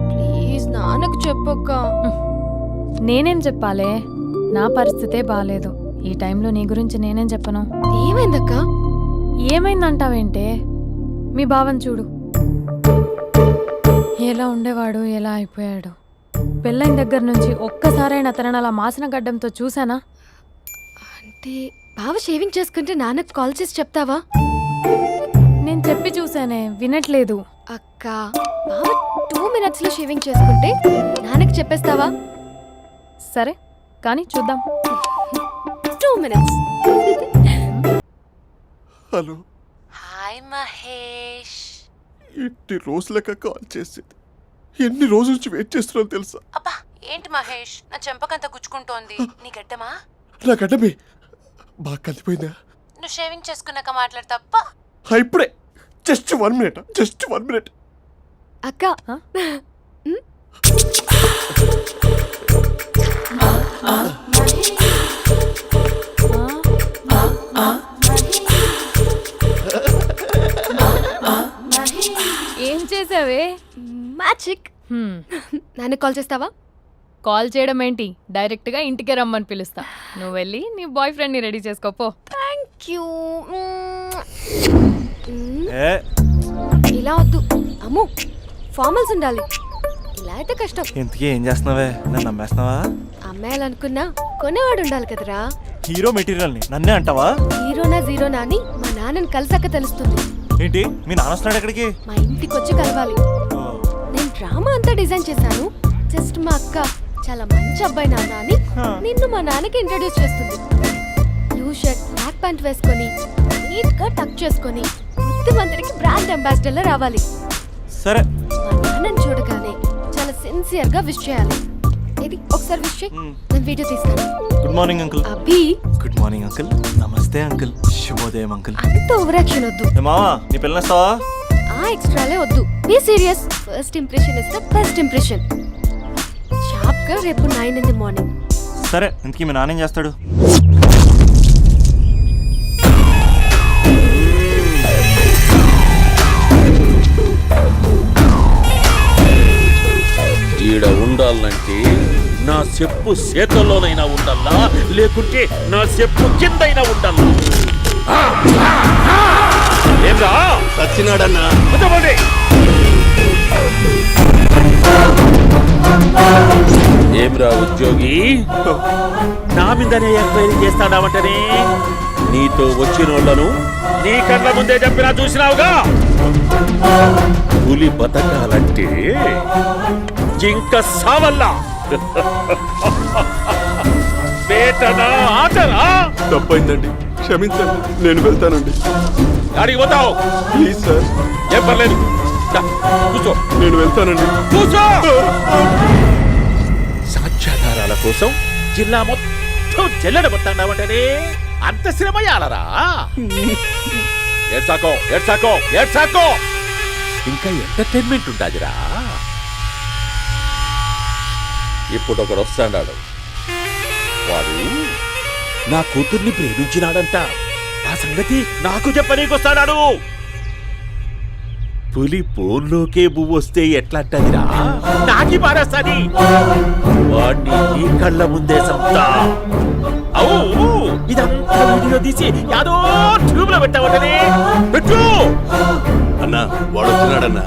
ప్లీజ్ నాన్నకు చెప్పక్క. నేనేం చెప్పాలే? నా పరిస్థితే బాలేదు. ఈ టైంలో నీ గురించి నేనేం చెప్పను? ఏమైందక్క? ఏమైందంటావేంటే? మీ భావం చూడు, ఎలా ఉండేవాడు, ఎలా అయిపోయాడు. పెళ్ళైన దగ్గర నుంచి ఒక్కసారైనా తనని అలా మాసిన గడ్డంతో చూసానా? అంటే బావ షేవింగ్ చేసుకుంటే నాన్నకు కాల్ చేసి చెప్తావా? నేను చెప్పి చూసానే, వినట్లేదు. అక్క బావ 2 minutes లో షేవింగ్ చేసుకుంటే నాన్నకు చెప్పేస్తావా? సరే కానీ చూద్దాం. 2 minutes. హలో. హాయ్ మహేష్. ఎన్ని రోజులక కాల్ చేసేది, ఎన్ని రోజుల నుంచి వెయిట్ చేస్తున్నాను తెలుసా? అబ్బా ఏంటి మహేష్, నా చెంపకంత గుచ్చుకుంటోంది. నీ గడ్డమా? నా గడ్డమే బాగా కలిపోయిందా? నువ్వు షేవింగ్ చేసుకున్నాక మాట్లాడతాప్పా. ఇప్పుడే జస్ట్ 1 minute. అక్క ఏం చేసావే? మ్యాజిక్. నాన్న కాల్ చేస్తావా? కాల్ చేయడం ఏంటి, డైరెక్ట్ గా ఇంటికే రమ్మని పిలుస్తా. నువ్వు వెళ్ళి నీ బాయ్ ఫ్రెండ్ ని రెడీ చేసుకోపో. Thank you. ఇలా వద్దు అమ్ము, ఫార్మల్స్ ఉండాలి. ఇలా అయితే కష్టం. ఇంతకీ ఏం చేస్తున్నావే? నన్ను నమ్మేస్తున్నావా? అమ్మాయాలనుకున్నా కొనేవాడు ఉండాలి కదరా. హీరో మెటీరియల్ ని నన్నే అంటావా? హీరోనా జీరోనా అని మా నాన్నని కలిసాక తెలుస్తుంది. ఏంటి మీ నాన్న వస్తున్నాడు ఎక్కడికి? మా ఇంటికి వచ్చి కలవాలి. నేను డ్రామా అంతా డిజైన్ చేశాను. జస్ట్ మా అక్క చాలా మంచి అబ్బాయి నాన్న అని నిన్ను మా నాన్నకి ఇంట్రడ్యూస్ చేస్తుంది. బ్లూ షర్ట్ బ్లాక్ ప్యాంట్ వేసుకొని నీట్ గా టక్ చేసుకొని బుద్ధిమంతుడికి బ్రాండ్ అంబాసిడర్ రావాలి. సరే. మా నాన్నని చూడగానే చాలా సిన్సియర్ గా విష్ చేయాలి. ఇది ఒకసారి విష్ చేయి, నేను వీడియో తీస్తాను. Good morning uncle. Abhi. Good morning uncle. నమస్తే అంకుల్. శుభోదయం అంకుల్. అంత ఓవర్ యాక్షన్ వద్దు. మావా నీ పిల్లనిస్తావా? ఆ ఎక్స్ట్రాలే వద్దు. Be serious. First impression is the best impression. Sharp గా రేపు 9 in the morning. సరే. ఇంతకీ మీ నాన్న ఏం చేస్తాడు? ఈడ ఉండాలంటే నా చెప్పు చేతల్లోనైనా ఉండాలా, లేకుంటే నా చెప్పు కిందైనా ఉండాలా. ఏమ్రా సచ్చినాడన్నా? ఏమ్రా ఉద్యోగి, నా మీదనే ఎంక్వైరీ చేస్తాడావంటనే? నీతో వచ్చిన వాళ్ళను నీ కళ్ళ ముందే చెప్పినా చూసినావుగా. పులి బతకాలంటే జింక సావల్లా. వేటనా ఆటనా? తప్పైందండి, క్షమించండి. నేను వెళ్తానండి. అడిగి పోతావు? Please sir. ఏం పర్లేదు, కూర్చో. నేను వెళ్తానండి. కూర్చో. సాక్ష్యాధారాల కోసం జిల్లా మొత్తం చెల్లడబొత్తాడావంటనే అంత శ్రమయాలరా? ఏడ్సాకో ఇంకా ఎంటర్టైన్మెంట్ ఉండాదిరా. ఇప్పుడు ఒకడు వస్తాడాడు. వాడు నా కూతుర్ని ప్రేమించినాడంట. ఆ సంగతి నాకు చెప్పనీకొస్తాడాడు. పులి పోన్లోకే పువ్వు వస్తే ఎట్లాంటదిరా, నాకి పారేస్తాది. వాడిని ఈ కళ్ళ ముందే సంతా. అవు ఇదంతా వీడియో తీసి యాదో ట్యూబ్ లో పెట్టావటనే. పెట్టు అన్నా, వాడు వచ్చినాడన్నా.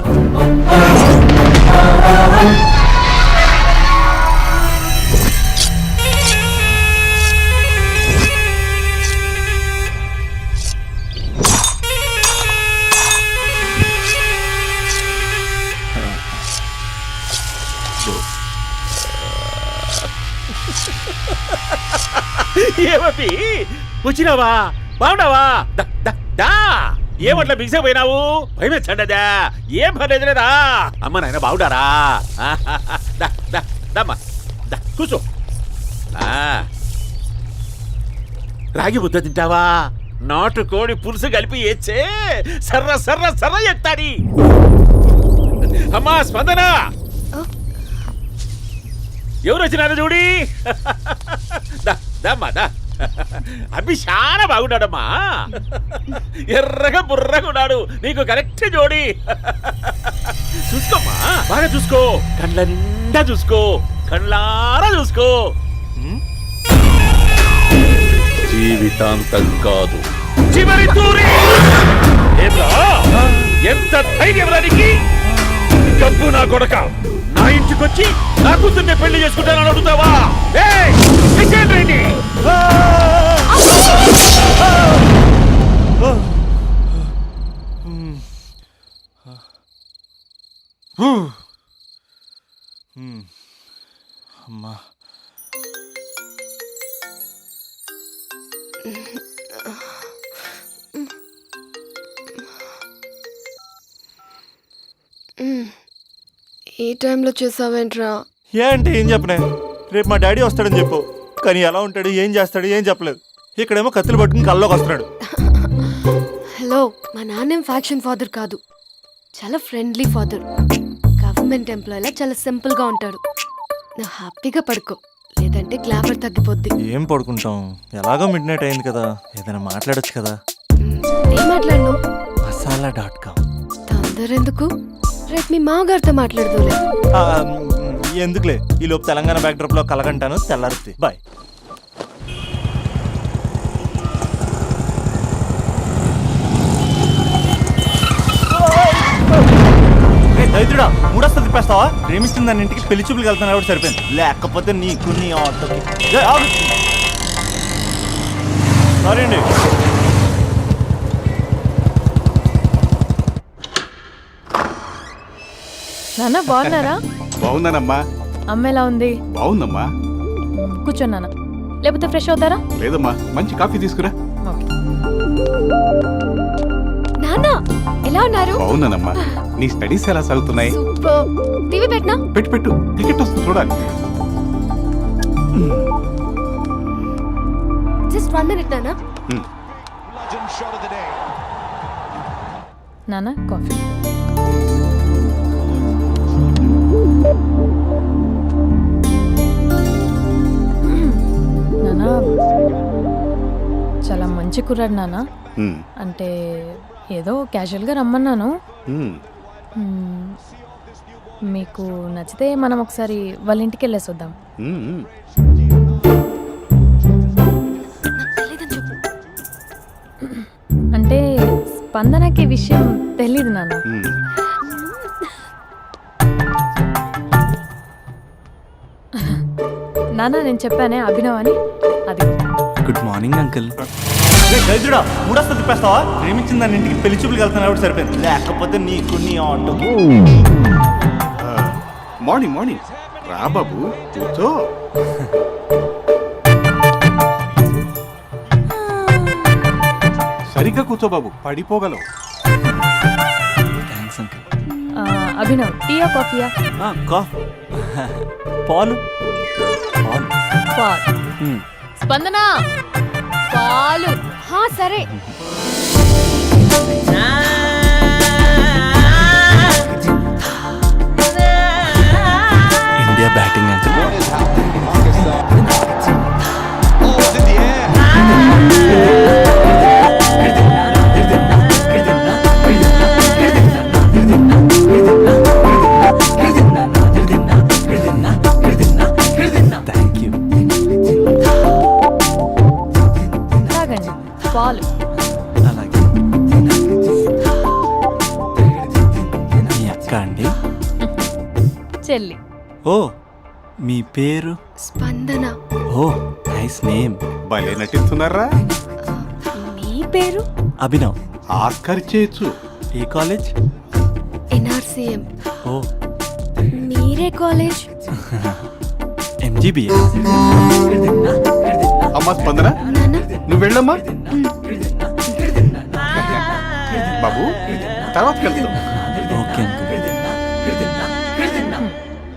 ఏమీ వచ్చినావా? బాగున్నావా? ఏమట్లా బిగిసే పోయినావు? భయమేచ్చండదా? ఏం పర్లేదులేదా? అమ్మ నాయన బాగుండారా? కూర్చో. రాగి ముద్ద తింటావా? నాటుకోడి పులుసు కలిపి ఏచ్చే సర్ర సర్ర సర్ర ఎత్తాడి. అమ్మా స్పందన, ఎవరు వచ్చినారు చూడి. దా అభి చాలా బాగున్నాడమ్మా. ఎర్రగా బుర్రగా ఉన్నాడు. నీకు కరెక్ట్ జోడి. చూసుకోమ్మా, బాగా చూసుకో. కళ్ళ నిండా చూసుకో, కళ్ళారా చూసుకో. జీవితాంతం కాదు, చివరి తూరి. ఎంత ధైర్యం రానికి? డబ్బు నా కొడక నా ఇంటికొచ్చి నా కూతుర్ని పెళ్లి చేసుకుంటానని అడుగుతావా? రండి. అమ్మా, ఈ టైంలో చేసావేంట్రా? ఏంటి ఏం చెప్పనే? రేపు మా డాడీ వస్తాడని చెప్పు. కానీ ఎలా ఉంటాడు, ఏం చేస్తాడు, ఏం చెప్పలేదు. ఇక్కడేమో కత్తులు పట్టుకుని కల్లోకి వస్తున్నాడు. హలో, మా నాన్నేం ఫ్యాక్షన్ ఫాదర్ కాదు, చాలా ఫ్రెండ్లీ ఫాదర్. గవర్నమెంట్ ఎంప్లాయీలా చాలా సింపుల్గా ఉంటాడు. నువ్వు హ్యాపీగా పడుకో, లేదంటే గ్లామర్ తగ్గిపోద్ది. ఏం పడుకుంటాం, ఎలాగో మిడ్ నైట్ అయింది కదా, ఏదైనా మాట్లాడొచ్చు కదా. ఏం మాట్లాడను? masala.com. తొందర ఎందుకు? రేపు మీ మామగారితో మాట్లాడదులే. ఎందుకులే, ఈ లోపు తెలంగాణ బ్యాక్డ్రాప్ లో కలగంటాను. తెల్లారుద్ది. బాయ్. దైత్రుడా, మూడొస్తుంది తిప్పేస్తావా? ప్రేమిస్తుంది దాని ఇంటికి పెళ్లి చూపులు వెళ్తాను కాబట్టి సరిపోయింది. లేకపోతే నీకు నీ ఆటోకి. సారీ అండి. నాన్న బాగున్నారా? బాగున్నానమ్మా. అమ్మ ఎలా ఉంది? బాగుందమ్మా. కూర్చో నాన్న, లేకపోతే ఫ్రెష్ అవుతారా? లేదమ్మా, మంచి కాఫీ తీసుకురా. నాన్న ఎలా ఉన్నారు? బాగున్నానమ్మా. నీ స్టడీస్ ఎలా సాగుతున్నాయి? సూపర్. టీవీ పెట్టనా? పెట్టు, టికెట్ వస్తుంది చూడాలి. జస్ట్ 1 minute నాన్న. నాన్న కాఫీ. నాన్న చాలా మంచి కుర్రాడు నాన్న. అంటే ఏదో క్యాజువల్గా రమ్మన్నాను. మీకు నచ్చితే మనం ఒకసారి వాళ్ళ ఇంటికి వెళ్ళేసి వద్దాం. అంటే స్పందనకి విషయం తెలీదు నాన్న. నాన్న నేను చెప్పానే అభినవ్ అని, అది. Good morning uncle. దైత్రుడా, మూడొస్తుంది తిప్పేస్తావా? ప్రేమించిన దాని ఇంటికి పెళ్లి చూపులు వెళ్తాను కాబట్టి సరిపోయింది. లేకపోతే నీకు నీ ఆటోకి. మార్నింగ్ రా బాబు, కూర్చో. సరిగ్గా కూర్చో బాబు, పడిపోగలవు. Thanks uncle. అభినవ్, టీయా కాఫీయా? పాలు. స్పందన పాలు. సరే. India batting uncle. అండి? చెల్లి. ఓ మీ పేరు? స్పందన. ఓ నైస్ నేమ్. భలే నటిస్తున్నారా? మీ పేరు? అభినవ్. ఆస్కార్ చేయొచ్చు. ఏ కాలేజ్? ఎన్ఆర్సీఎం. ఓ మీరే కాలేజ్? ఎంజీబీఏ. అమ్మా స్పందన, నువ్వు వెళ్ళమ్మా. బాబు తర్వాత వెళ్తాం. Okay uncle.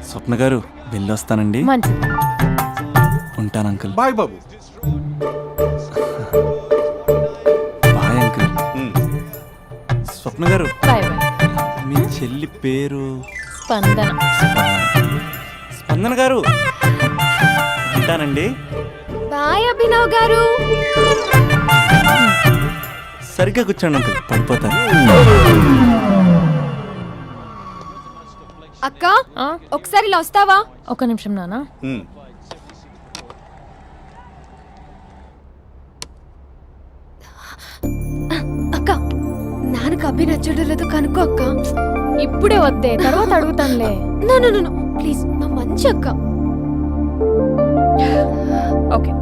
స్వప్న గారు వెళ్ళొస్తానండి. ఉంటాను అంకుల్. బాయ్ బాబు. Bye uncle. స్వప్న గారు మీ చెల్లి పేరు? స్పందన. స్పందన గారు ఉంటానండి. బాయ్ అభినవ్ గారు. సరిగ్గా కూర్చోండి అంకుల్, పడిపోతారు. అక్క ఒకసారి ఇలా వస్తావా? ఒక నిమిషం నానా. అక్క నాన్నకు అభి నచ్చడం లేదో కనుక్కో అక్క. ఇప్పుడే వద్దే, తర్వాత అడుగుతానులే. నో ప్లీజ్, నా మంచి అక్క. ఓకే.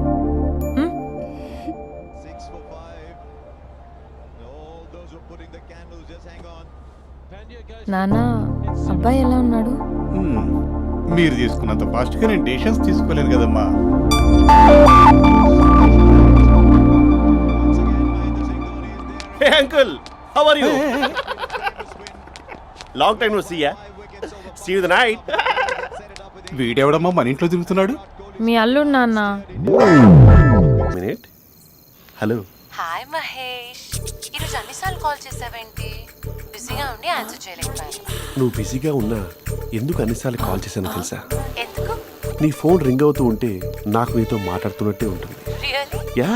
నానా అబ్బాయి ఎలా ఉన్నాడు? మీరు తీసుకున్నంత ఫాస్ట్ గా నేను డెసిషన్స్ తీసుకోలేను కదమ్మా. Hey uncle, how are you? Long time no see ya. See you the night. వీడెవడమ్మా మన ఇంట్లో తిరుగుతున్నాడు? మీ అల్లుడు నాన్న. Minute. Hello. హాయ్ మహేష్, ఈరోజు అన్నిసార్లు కాల్ చేసావేంటి? బిజీగా ఉండి ఆన్సర్ చేయలేకపోయాను. నువ్వు బిజీగా ఉన్నా ఎందుకు అన్నిసార్లు కాల్ చేశానో తెలుసా? ఎందుకు? నీ ఫోన్ రింగ్ అవుతూ ఉంటే నాకు నీతో మాట్లాడుతున్నట్టే ఉంటుంది. రియల్లీ? యా,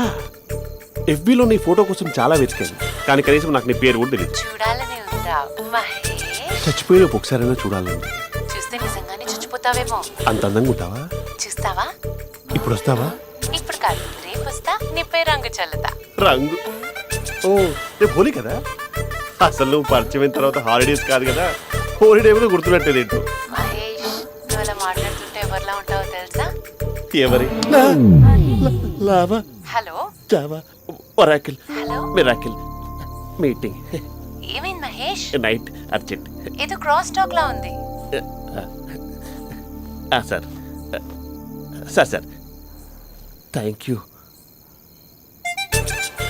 ఎఫ్బీలో నీ ఫోటో కోసం చాలా వెతికాను, కానీ కనీసం నాకు నీ పేరు కూడా తెలియదు. చూడాలని ఉందా మహేష్? చచ్చిపోయిన ఒకసారైనా చూడాలని. చూస్తే నిజంగానే చచ్చిపోతావేమో. అంత అందంగా ఉంటావా? చూస్తావా? ఇప్పుడు వస్తావా? ఇప్పుడు కాదు, రేపు వస్తా, నీపై రంగు చల్లుతా. రంగు? ఓ రేపు హోలీ కదా. అసలు నువ్వు పరిచయం అయిన తర్వాత హాలిడేస్ కాదు కదా, హోలిడే కూడా గుర్తున్నట్టేది ఏంటో. మహేష్, నువ్వు అలా మాట్లాడుతుంటే ఎవరిలా ఉంటావో తెలుసా? ఎవరి? Lava, hello, Java, Oracle, hello, miracle, meeting. ఏమైంది మహేష్? Night urgent. ఏదో క్రాస్ టాక్ లా ఉంది. Sir sir sir thank you.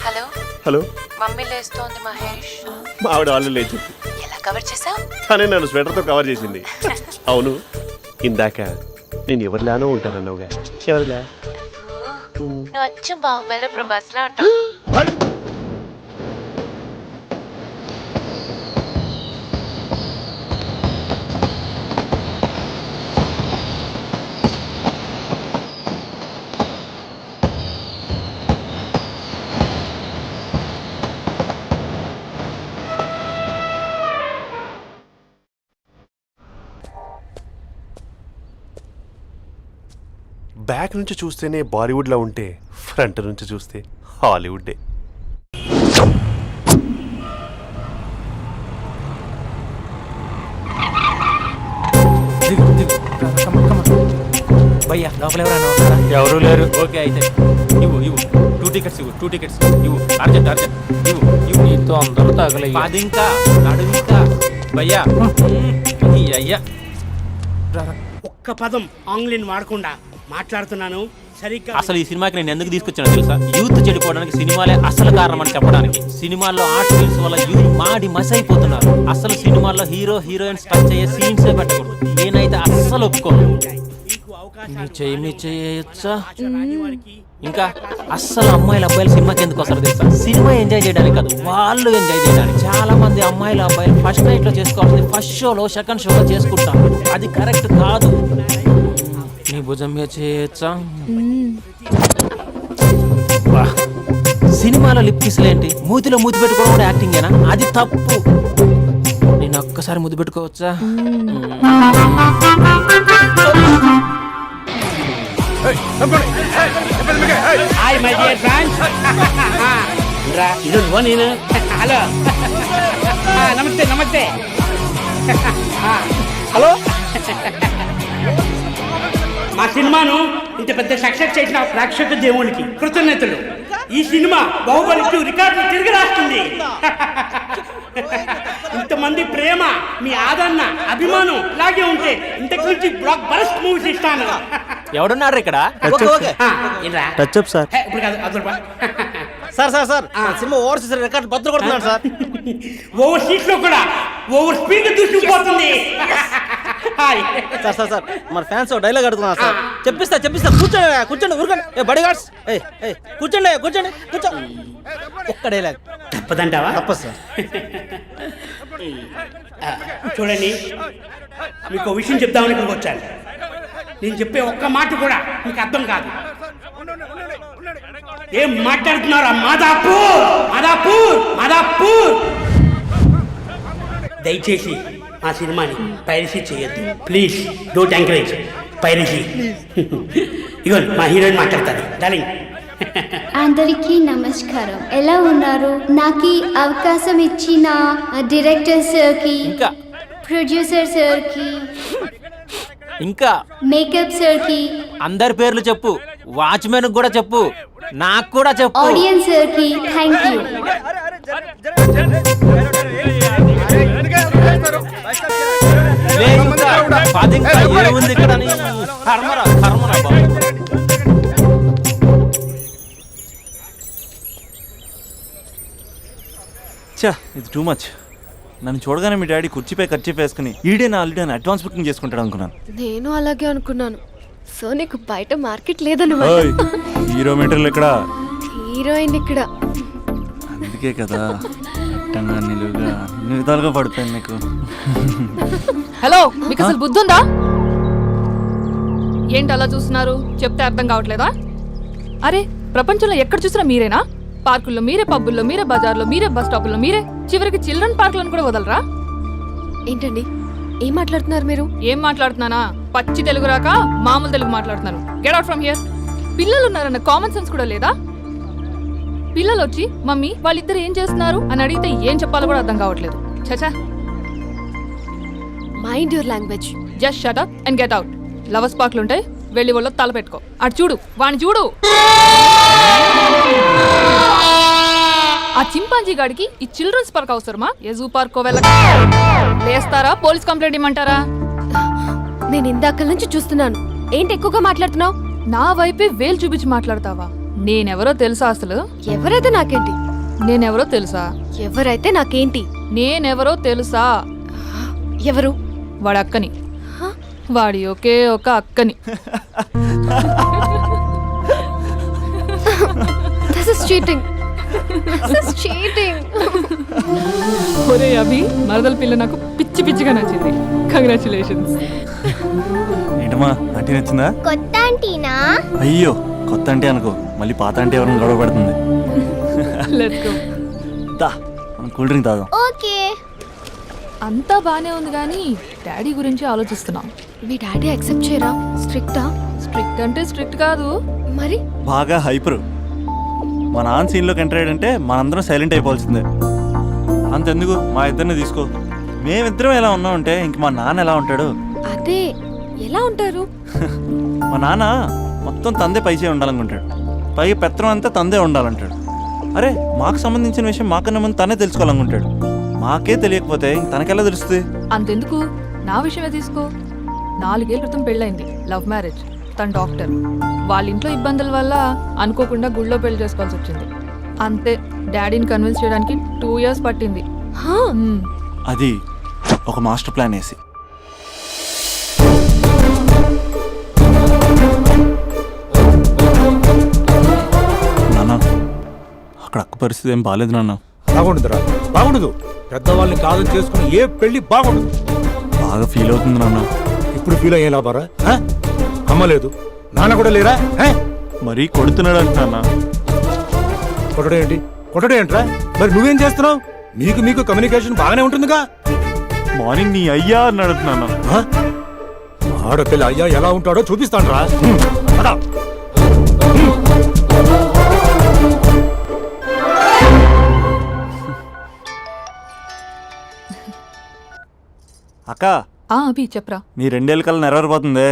Hello hello, mummy లేస్తోంది మహేష్. మా ఆవిడ వాళ్ళు లేచి ఎలా కవర్ చేసావు? తనే నన్ను స్వెటర్తో కవర్ చేసింది. అవును, ఇందాక నేను ఎవరిలానో ఉంటానన్నావుగా, ఎవరిలా? నువ్వు వచ్చి బాహుబలి ప్రభాస్ లా ఉంటావు. బ్యాక్ నుంచి చూస్తేనే బాలీవుడ్లో ఉంటే ఫ్రంట్ నుంచి చూస్తే హాలీవుడ్డే. భయ్యా లోపల ఎవరైనా ఉన్నారా? ఎవరు లేరు. ఓకే అయితే ఇవ్వు 2 టికెట్స్ ఇవ్వు. 2 టికెట్స్ ఇవ్వు. అర్జెంట్ ఇవ్వు. నీతో అందరూ తగలయ్యి. 10 ఇంకా నడుము ఇంకా. భయ్యా ఈ అయ్యా ఒక్క పదం ఆంగ్లీన్ వాడకుండా మాట్లాడుతున్నాను సరిగ్గా. అసలు ఈ సినిమాకి నేను ఎందుకు తీసుకొచ్చానో తెలుసా? యూత్ చెడిపోవడానికి సినిమాలే అసలు కారణం అని చెప్పడానికి. సినిమాల్లో ఆర్ట్ ఫిల్మ్స్ వల్ల యూత్ మాడి మసైపోతున్నారు. అసలు సినిమాల్లో హీరో హీరోయిన్స్ టచ్ అయ్యే సీన్సే పెట్టకూడదు. నేనైతే అస్సలు ఒప్పుకోను. చేయొచ్చా? ఇంకా అస్సలు అమ్మాయిలు అబ్బాయిలు సినిమాకి ఎందుకు వస్తారు తెలుసా? సినిమా ఎంజాయ్ చేయడానికి కాదు, వాళ్ళు ఎంజాయ్ చేయడానికి. చాలా మంది అమ్మాయిలు అబ్బాయిలు ఫస్ట్ నైట్ లో చేసుకోవాల్సింది ఫస్ట్ షోలో సెకండ్ షోలో చేసుకుంటారు. అది కరెక్ట్ కాదు. నీ భుజం మీద చేయొచ్చా? సినిమాలో లిప్ కిస్లేంటి? మూతిలో మూతి పెట్టుకోవడం కూడా యాక్టింగేనా? అది తప్పు. నేను ఒక్కసారి ముద్దు పెట్టుకోవచ్చా? Hi my dear friends. ఇది నేను. హలో, నమస్తే నమస్తే. హలో మా సినిమాను ఇంత పెద్ద సక్సెస్ చేసిన ప్రేక్షక దేవునికి కృతజ్ఞతలు. ఈ సినిమా బాహుబలి 2 రికార్డులు తిరిగి రాస్తుంది. ఇంతమంది ప్రేమ, మీ ఆదరణ, అభిమానం ఇలాగే ఉంటే ఇంతకు నుంచి బ్లాక్ బరస్ట్ మూవీస్ ఇస్తాను. ఎవడున్నారు ఇక్కడ? Touch up sir. ఇప్పుడు కాదు, అదొక sir sir sir cinema overseas record బద్దలు కొడుతున్నాడు సార్. ఓవర్ సీట్ లో కూడా ఓవర్ స్పీడ్ దూసుకుపోతుంది. సార్ సార్ సార్ మన ఫ్యాన్స్ డైలాగ్ అడుగుతున్నారు సార్. చెప్పిస్తా కూర్చోండి కూర్చోండి ఊరుకోండి. బడి గార్డ్స్ కూర్చోండి కూర్చో ఒక్క డైలాగ్ తప్పదంటావా? తప్పదు సార్. చూడండి, మీకు ఒక విషయం చెప్దామని ఇక్కడికి వచ్చాను. నేను చెప్పే ఒక్క మాట కూడా మీకు అర్థం కాదు. ఏం మాట్లాడుతున్నారా? మాదాపూర్ మాదాపూర్ మాదాపూర్. దయచేసి మా సినిమాని పైరసీ చేయొద్దు ప్లీజ్. Don't encourage piracy. ఇగోండి మా హీరోయిన్ మాట్లాడతాను. డార్లింగ్. అందరికీ నమస్కారం. ఎలా ఉన్నారు? నాకు ఈ అవకాశం ఇచ్చిన డైరెక్టర్ సార్కి, ప్రొడ్యూసర్ సార్కి, ఇంకా మేకప్ సార్కి, అందరి పేర్లు చెప్పు, వాచ్మెన్ కూడా చెప్పు, నాకు కూడా చెప్పు, ఆడియన్స్ సార్కి థ్యాంక్ యూ. చా ఇది టూ మచ్. నన్ను చూడగానే మీ డాడీ కుర్చీపై ఖర్చు వేసుకుని ఈడే నా ఆల్రెడీ అని అడ్వాన్స్ బుకింగ్ చేసుకుంటాడు అనుకున్నాను. నేను అలాగే అనుకున్నాను. సో నీకు బయట మార్కెట్ లేదన్నమాట. హీరో మెటీరియల్ ఇక్కడ, హీరోయిన్ ఇక్కడ. అందుకే కదా అట్టంగా నిలువుగా అన్ని విధాలుగా పడిపోయింది నీకు. హలో, మీకు అసలు బుద్ధి ఉందా? ఏంటి అలా చూస్తున్నారు? చెప్తే అర్థం కావట్లేదా? అరే, ప్రపంచంలో ఎక్కడ చూసినా మీరేనా? పార్కుల్లో మీరే, పబ్బుల్లో మీరే, బజార్లో మీరే, బస్ స్టాపుల్లో మీరే, చివరికి చిల్డ్రన్ పార్కులను కూడా వదలరా? ఏంటండి ఏం మాట్లాడుతున్నారు మీరు? ఏం మాట్లాడుతున్నానా? పచ్చి తెలుగు రాక మామూలు తెలుగు మాట్లాడుతున్నాను. Get out from here. పిల్లలు ఉన్నారన్న కామన్ సెన్స్ కూడా లేదా? పిల్లలు వచ్చి మమ్మీ వాళ్ళిద్దరు ఏం చేస్తున్నారు అని అడిగితే ఏం చెప్పాలో కూడా అర్థం కావట్లేదు. చచా. Mind your language. Just shut up and get out. Lovers పార్క్లు ఉంటాయి, వెళ్ళి వాళ్ళ తల పెట్టుకో. అటు చూడు, వాణ్ణి చూడు. ఆ చింపాంజీ గాడికి ఈ చిల్డ్రన్స్ పార్క్ అవసరమా? ఏ జూ పార్కో వెళ్ళక లేస్తారా? పోలీస్ కంప్లైంట్ ఇమ్మంటారా? నేను ఇందాక నుంచి చూస్తున్నాను. ఏంటి ఎక్కువగా మాట్లాడుతున్నావు? నా వైపే వేలు చూపించి మాట్లాడతావా? నేనెవరో తెలుసా? అసలు ఎవరైతే నాకేంటి? నేనెవరో తెలుసా? ఎవరైతే నాకేంటి? నేనెవరో తెలుసా? ఎవరు? వాడి అక్కని. వాడి ఒకే ఒక అక్కని. This is cheating. This is cheating. ఒరే అభి, మరదల పిల్ల నాకు పిచ్చి పిచ్చిగా నచ్చింది. కంగ్రాచులేషన్స్. ఏంటమ్మా ఆంటీ నచ్చిందా? కొత్త ఆంటీనా? అయ్యో, కొత్త అంటే అనుకో, మళ్ళీ పాత అంటే ఎవరైనా గొడవ పడుతుంది. Let's go. దా మనం కూల్ డ్రింక్ తాగాం. ఓకే. అంతా బానే ఉంది కానీ డాడీ గురించి ఆలోచిస్తున్నాం. మీ డాడీ యాక్సెప్ట్ చేయరా? స్ట్రిక్టా? స్ట్రిక్ట్ అంటే స్ట్రిక్ట్ కాదు మరి. బాగా హైపర్. మా నాన్న సీన్లోకి ఎంటర్ అయ్యాడంటే మనందరం సైలెంట్ అయిపోవాల్సిందే. అంతెందుకు, మా ఇద్దరిని తీసుకో. మేమిద్దరం ఎలా ఉన్నామంటే ఇంక మా నాన్న ఎలా ఉంటాడు? అదే ఎలా ఉంటారు? మా నాన్న మొత్తం తందే పైచే ఉండాలనుకుంటాడు. పైగా పెత్తనం అంతా తందే ఉండాలంటాడు. అరే, మాకు సంబంధించిన విషయం మాకన్నా ముందు తనే తెలుసుకోవాలనుకుంటాడు. మాకే తెలియకపోతే తనకెలా తెలుస్తుంది? అంతెందుకు, నా విషయమే తీసుకో. 4 ఏళ్ల క్రితం పెళ్ళైంది, లవ్ మ్యారేజ్. తన డాక్టర్. వాళ్ళ ఇంట్లో ఇబ్బందుల వల్ల అనుకోకుండా గుళ్ళో పెళ్లి చేసుకోవాల్సి వచ్చింది. అంతే, డాడీని కన్విన్స్ చేయడానికి 2 years పట్టింది. అది ఒక మాస్టర్ ప్లాన్ వేసి. నాన్న, అక్కడ అక్క పరిస్థితి ఏం బాగాలేదు నాన్న. బాగుండదురా, బాగుండదు. పెద్దవాళ్ళని కాలం చేసుకుని ఏ పెళ్లి బాగుండదు. బాగా ఫీల్ అవుతుంది నాన్న. ఇప్పుడు ఫీల్ అయ్యే లాభారా? అమ్మ లేదు, నాన్న కూడా లేరా? మరీ కొడుతున్నాడు అంటున్నా. కొట్టడం ఏంట్రా? మరి నువ్వేం చేస్తున్నావు? మీకు కమ్యూనికేషన్ బాగానే ఉంటుందిగా. మార్నింగ్ నీ అయ్యా అన్నాడు నాన్న. ఆడపిల్ల అయ్యా ఎలా ఉంటాడో చూపిస్తాను రా. అక్క అభి చెప్పరా. నీ 2 ఏళ్ళ కల్లా నెరవేరిపోతుంది.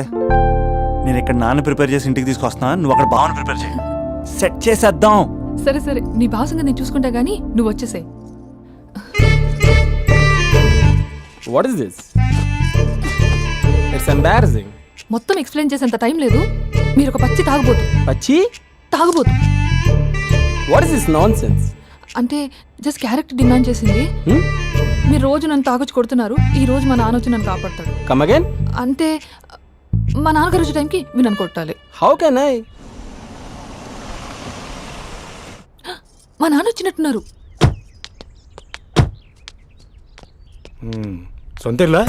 నేను ఇక్కడ నాన్న ప్రిపేర్ చేసి ఇంటికి తీసుకొస్తున్నా, నువ్వు అక్కడ బావని ప్రిపేర్ చేయి. సెట్ చేసేద్దాం. సరే సరే, నీ భాసంగా నేను చూసుకుంటా గానీ నువ్వు వచ్చేసే. What is this? It's embarrassing. మొత్తం ఎక్స్ప్లెయిన్ చేసేంత టైం లేదు. మీరు ఒక పచ్చి తాగుబోతు. పచ్చి తాగుబోతు. What is this nonsense? అంటే జస్ట్ క్యారెక్టర్ డిమాండ్ చేసింది. మీరు రోజు నన్ను తాగొచ్చి కొడుతున్నారు, ఈ రోజు మా నాన్న వచ్చి నన్ను కాపాడతాడు. Come again. అంటే మా నాన్నగారు వచ్చే టైంకి మీరు నన్ను కొట్టాలి. How can I? మా నాన్న వచ్చినట్టున్నారు. సొంత ఇల్లా?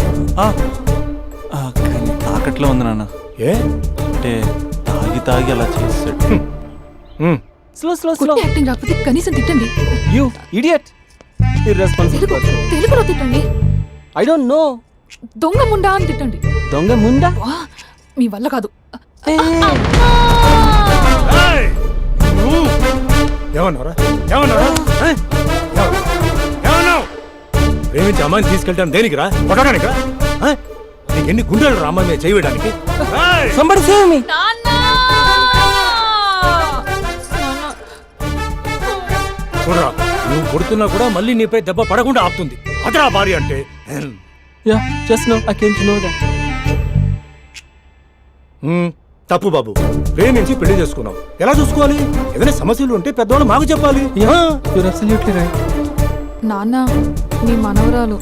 కానీ తాకట్లో ఉంది నాన్న. ఏ అంటే తాగి తాగి అలా చేస్తాడు. Slow slow slow. యాక్టింగ్ రాకపోతే కనీసం తిట్టండి. You idiot. ఇర్రెస్పాన్సిబుల్. తెలుగులో తిట్టండి. I don't know. దొంగ ముండా అని తిట్టండి. దొంగ ముండా? మీ వల్ల కాదు. ఏమన్నారా? ఏమన్నారా? ఏమన్నావు? ప్రేమించి అమ్మాయిని తీసుకెళ్తాను దేనికిరా? కొట్టడానికా? నీకు ఎన్ని గుండెలు రా అమ్మాయి మీద చేయడానికి? Somebody save me. చూడరా, నువ్వు కొడుతున్నా కూడా మళ్ళీ నీపై దెబ్బ పడకుండా ఆపుతుంది. అదరా భార్య అంటే. Yeah just no I came to know that. తప్పు బాబు. ప్రేమించి పెళ్లి చేసుకున్నావు, ఎలా చూసుకోవాలి? ఏదైనా సమస్యలు ఉంటే పెద్దవాళ్ళు మాకు చెప్పాలి. You're absolutely right. నాన్న మీ మనవరాలు.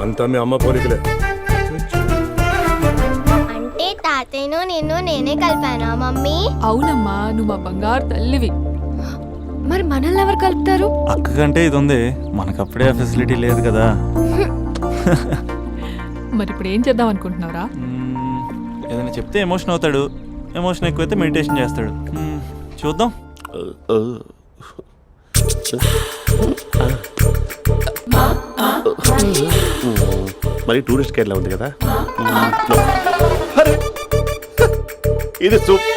అంతా మీ అమ్మ పోలికలే. అంటే తాతయ్యను నిన్ను నేనే కలిపానా మమ్మీ? అవునమ్మా, నువ్వు మా బంగారు తల్లివి. మరి మనల్ని ఎవరు కలుపుతారు? అక్క కంటే ఇది ఉంది, మనకప్పుడే ఆ ఫెసిలిటీ లేదు కదా. మరి ఇప్పుడు ఏం చేద్దాం అనుకుంటున్నారా? ఏదైనా చెప్తే ఎమోషన్ అవుతాడు, ఎమోషన్ ఎక్కువైతే మెడిటేషన్ చేస్తాడు. చూద్దాం. మరి టూరిస్ట్ కేరళ ఉంది కదా. ఇది సూప్.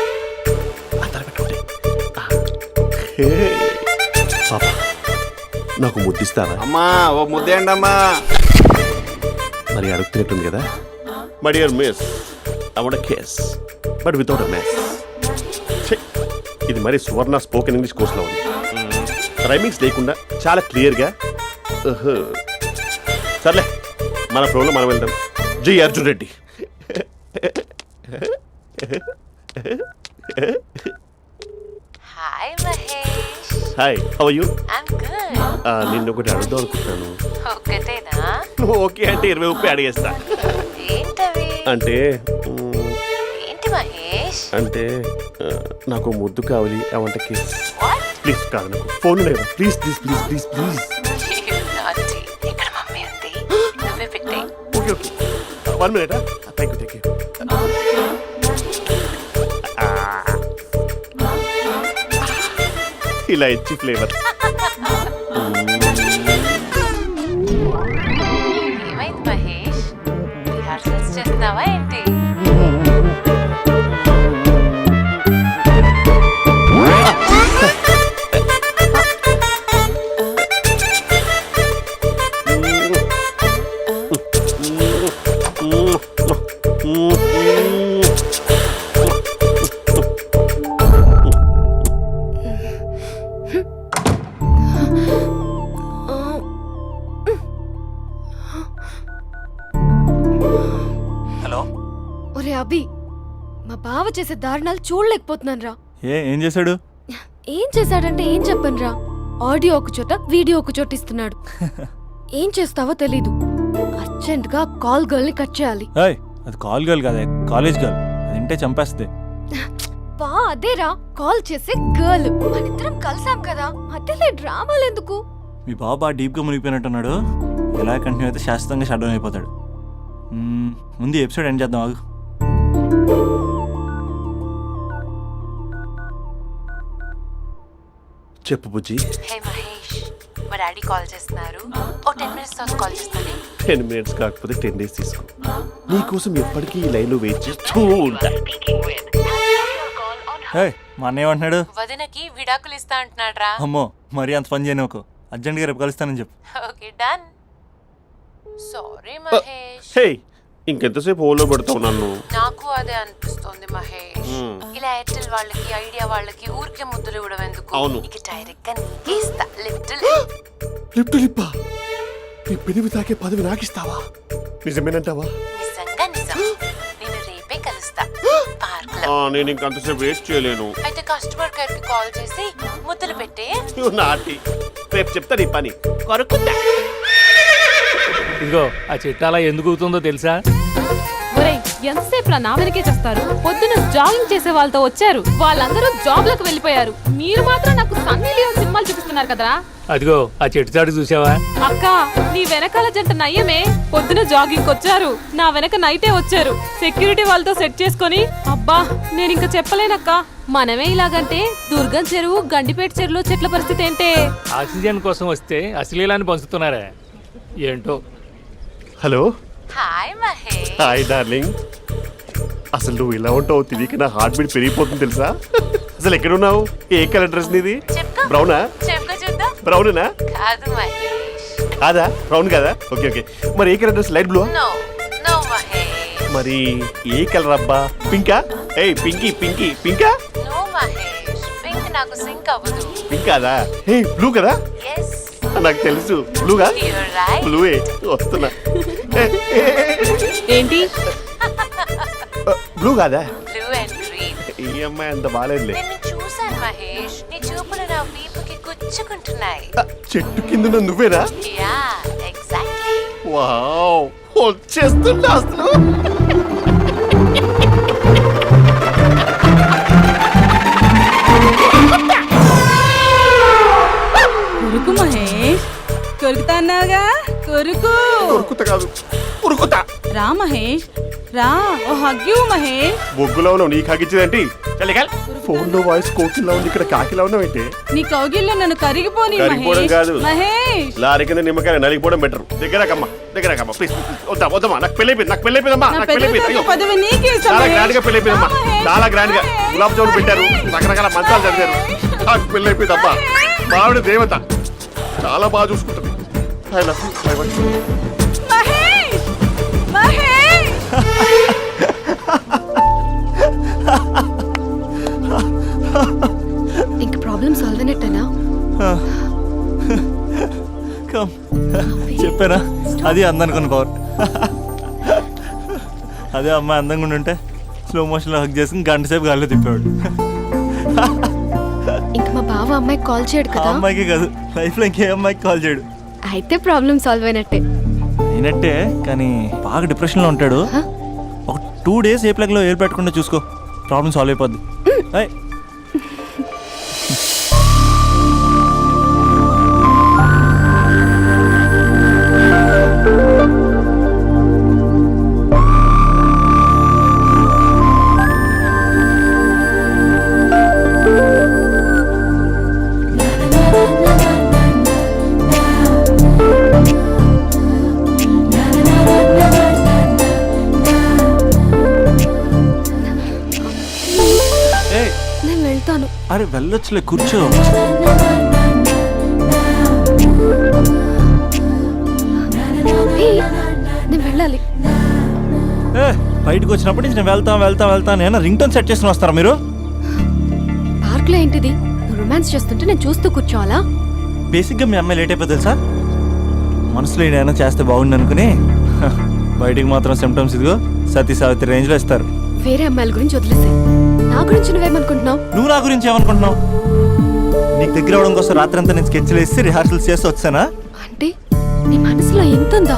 పాపా, నాకు ముద్దిస్తారా? అమ్మా ఓ ముద్దేయండి అమ్మా. మరి అడుగుతున్నట్టుంది కదా. My dear miss, I want a kiss but without a mess. ఇది మరి సువర్ణ స్పోకెన్ ఇంగ్లీష్ కోర్సులో ఉంది. రైమింగ్స్ లేకుండా చాలా క్లియర్గా. సర్లే, మన ప్రోలో మనం వెళ్దాం. జి Arjun Reddy. Hi Mahesh. Hi, how are you? I'm good. నిన్ను ఒకటి అడుగుదాం అనుకుంటున్నాను. ఒకటేనా? ఓకే అంటే 20 రూపాయలు అడిగేస్తా. ఏంటవి? అంటే ఏంటి మహేష్? అంటే నాకు ముద్దు కావాలి. I want a kiss. Please. కాదు, నాకు ఫోన్ లేదా? Please please please please please. ఇక్కడ మమ్మీ ఉంది, నువ్వే పెట్టే. Okay okay, 1 minute. Thank you. ఇలా ఇచ్చి ఫ్లేవర్. ఏమైంది మహేష్? రిహార్సల్స్ చేస్తున్నావా ఏంటి? హలో. ఒరే అభి, మా బావ చేసే దారుణాలు చూడలేకపోతున్నాను రా. ఏం చేశాడు? ఏం చేశాడంటే ఏం చెప్పను రా. ఆడియో ఒక చోట, వీడియో ఒక చోట ఇస్తున్నాడు. ఏం చేస్తావో తెలీదు. అర్జెంట్ గా కాల్ గర్ల్ ని కట్ చేయాలి. అది కాల్ గర్ల్ కాదే, కాలేజ్ గర్ల్. అది వింటే చంపేస్తే. బా అదేరా, కాల్ చేసే గర్ల్. మనిద్దరం కలిసాం కదా, మధ్యలో డ్రామాలు ఎందుకు? మీ బాబా డీప్గా మునిగిపోయినట్టున్నాడు. ఎలా కంటిన్యూ అయితే శాశ్వతంగా షట్ డౌన్ అయిపోతాడు. ముందు ఎపిసోడ్ ఎండ్ చేద్దాం, ఆగు. చెప్పు బుజ్జి. హే మహేష్, మా డాడీ కాల్ చేస్తున్నారు. ఓ 10 minutes తర్వాత కాల్ చేస్తాను. 10 minutes కాకపోతే 10 days తీసుకో. నీకోసం ఎప్పటికీ ఈ లైన్లో వెయిట్ చేస్తూ ఉంటా. మా అన్నయ్య ఏమంటున్నాడు? వదినకి విడాకులు ఇస్తా అంటున్నాడు రా. అమ్మో, మరి అంత పని చేయను. అర్జెంట్గా రేపు కలుస్తానని చెప్పు. Okay done. సారీ మహేష్. హే ఇంకెంతసేపు హోల్లో పెడతావు నన్ను? నాకు అదే అనిపిస్తోంది మహేష్. ఇలా ఎయిర్టెల్ వాళ్ళకి ఐడియా వాళ్ళకి ఊరికే ముద్దులు ఇవ్వడం ఎందుకు? అవును. ఇక డైరెక్ట్ గా నీకే ఇస్తా. లిప్టు లిప్పా నీ పెదవి తాకే పదవి నాకిస్తావా? నిజమేనంటావా? నిజంగా నిజం. నేను రేపే కలుస్తా పార్క్ లో. నేను ఇంకంతసేపు వేస్ట్ చేయలేను. అయితే కస్టమర్ కేర్ కి కాల్ చేసి ముద్దులు పెట్టే. నాటి రేపు చెప్తా నీ పని. కొరుకుందా ఇదిగో ఆ చెట్టు అలా ఎందుకు అవుతుందో తెలుసా? ఒరేయ్ ఎంతసేపు నా వెనకే చేస్తారు? పొద్దున జాగింగ్ చేసే వాళ్ళతో వచ్చారు, వాళ్ళందరూ జాబ్లకు వెళ్ళిపోయారు. మీరు మాత్రం నాకు సన్నీ లియోన్ సినిమాలు చూపిస్తున్నారు కదరా. అదిగో ఆ చెట్టు చాటు చూసావా? అక్క నీ వెనకాల జంట నయ్యమే. పొద్దున జాగింగ్ వచ్చారు, నా వెనక నైటే వచ్చారు. సెక్యూరిటీ వాళ్ళతో సెట్ చేసుకొని అబ్బా నేను ఇంకా చెప్పలేనక్క. మనమే ఇలాగంటే దుర్గం చెరువు గండిపేట చెరువులో చెట్ల పరిస్థితి ఏంటే? ఆక్సిజన్ కోసం వస్తే అశ్లీలాన్ని పంచుతున్నారా ఏంటో. Hello. Hi Mahesh. Hi darling. అసలు నువ్వు ఇలా ఉంటావు తిరిగి నా హార్ట్ బీట్ పెరిగిపోతుంది తెలుసా? అసలు ఎక్కడున్నావు? ఏ కలర్ డ్రెస్ నీది? బ్రౌనా? చెప్పుకో చూద్దాం. బ్రౌనేనా? కాదు మహేష్. కాదా? బ్రౌన్ కాదా? Okay okay. మరి ఏ colour dress? Light blue? No no Mahesh. మరి ఏ కలర్ అబ్బా? పింకా? ఏయ్ పింకీ పింకీ పింకా? నో మహేష్. పింక్ నాకు సింక్ అవ్వదు. పింక్ కాదా? ఏ బ్లూ కదా? yes. నాకు తెలుసు బ్లూగా. You're right. బ్లూవే వస్తున్నా. ఏంటి బ్లూ కాదా? Blue and green. ఈ అమ్మాయి అంత బాగాలేదులే. నిన్ను చూశాను మహేష్. నీ చూపులు నా వీపుకి గుచ్చుకుంటున్నాయి. చెట్టు కింద నువ్వేనా? Yeah exactly. వావ్ వచ్చేస్తున్నా అసలు. కొరుకు మహేష్, కొరుకుతా అన్నావుగా, కొరుకు. ఉరుకుతా కాదు ఉరుకుతా. రా మహేష్ రా, ఓ హగ్గు మహేష్. బొగ్గులో ఉన్నావు నీకు హగిచ్చేదేంటి? ఫోన్ లో వాయిస్ కోకిలా ఉంది, ఇక్కడ కాకిలా ఉన్నావు ఏంటి? నీ కౌగిల్లో నన్ను కరిగిపోని కరిగిపోవడం మహేష్. కాదు. మహేష్ లారీ కింద నిమ్మకాయ నలిగిపోవడం బెటర్. దగ్గరకమ్మా ప్లీజ్. వద్దా వద్దమ్మా, నాకు పెళ్ళైపోయిందమ్మా. నా నాకు పెళ్ళైపోయింది. అయ్యో పదవి నీకే ఇస్తా చాలా మహేష్. గ్రాండ్ గా పెళ్ళైపోయిందమ్మా. చాలా గ్రాండ్ గా గులాబ్ జామున్ పెట్టారు, రకరకాల మంచాలు చదివారు. నాకు పెళ్ళైపోయిందమ్మా. మావిడ దేవత, చాలా బాగా చూసుకుంటుంది. I love you. Mahesh Mahesh ఇంక ప్రాబ్లం సాల్వ్ అయినట్టేనా? కమ్ చెప్పారా, అది అందనుకున్న పవర్. అదే అమ్మాయి అందంగా ఉండుంటే స్లో మోషన్లో హక్ చేసుకుని గంట సేపు గాల్లో తిప్పేవాడు. ఇంక మా బావ అమ్మాయికి కాల్ చేయడు ఆ కదా? అమ్మాయికి కాదు, లైఫ్లో ఇంకే అమ్మాయికి కాల్ చేయడు. అయితే ప్రాబ్లం సాల్వ్ అయినట్టే. అయినట్టే, కానీ బాగా డిప్రెషన్లో ఉంటాడు. ఒక 2 days ఏ ప్లగ్లో ఏలు పెట్టకుండా చూసుకో, ప్రాబ్లం సాల్వ్ అయిపోద్ది. అయ్ నేను వెళ్తాను. అరే వెళ్ళొచ్చులే, కూర్చో. నేను వెళ్ళాలి. బయటకు వచ్చినప్పటి నుంచి నేను వెళ్తాను ఏమన్నా రింగ్ టోన్ సెట్ చేసుకుని వస్తారా మీరు? పార్క్లో ఏంటిది? నువ్వు రొమాన్స్ చేస్తుంటే నేను చూస్తూ కూర్చోవాలా? బేసిక్గా మీ అమ్మాయి లేట్ అయిపోతుంది సార్. మనసులో ఏదైనా చేస్తే బాగుంది అనుకుని బయటికి మాత్రం సిమ్టమ్స్ ఇదిగో సతీ సావిత్రి రేంజ్లో ఇస్తారు. వేరే అమ్మాయిల గురించి వదిలేసే, నా గురించి నువ్వేమనుకుంటున్నావు? నువ్వు నా గురించి ఏమనుకుంటున్నావు? నీకు దగ్గర అవడం కోసం రాత్రంతా నేను స్కెచ్లు వేసి రిహార్సల్స్ చేసి వచ్చానా? అంటే నీ మనసులో ఎంత ఉందా?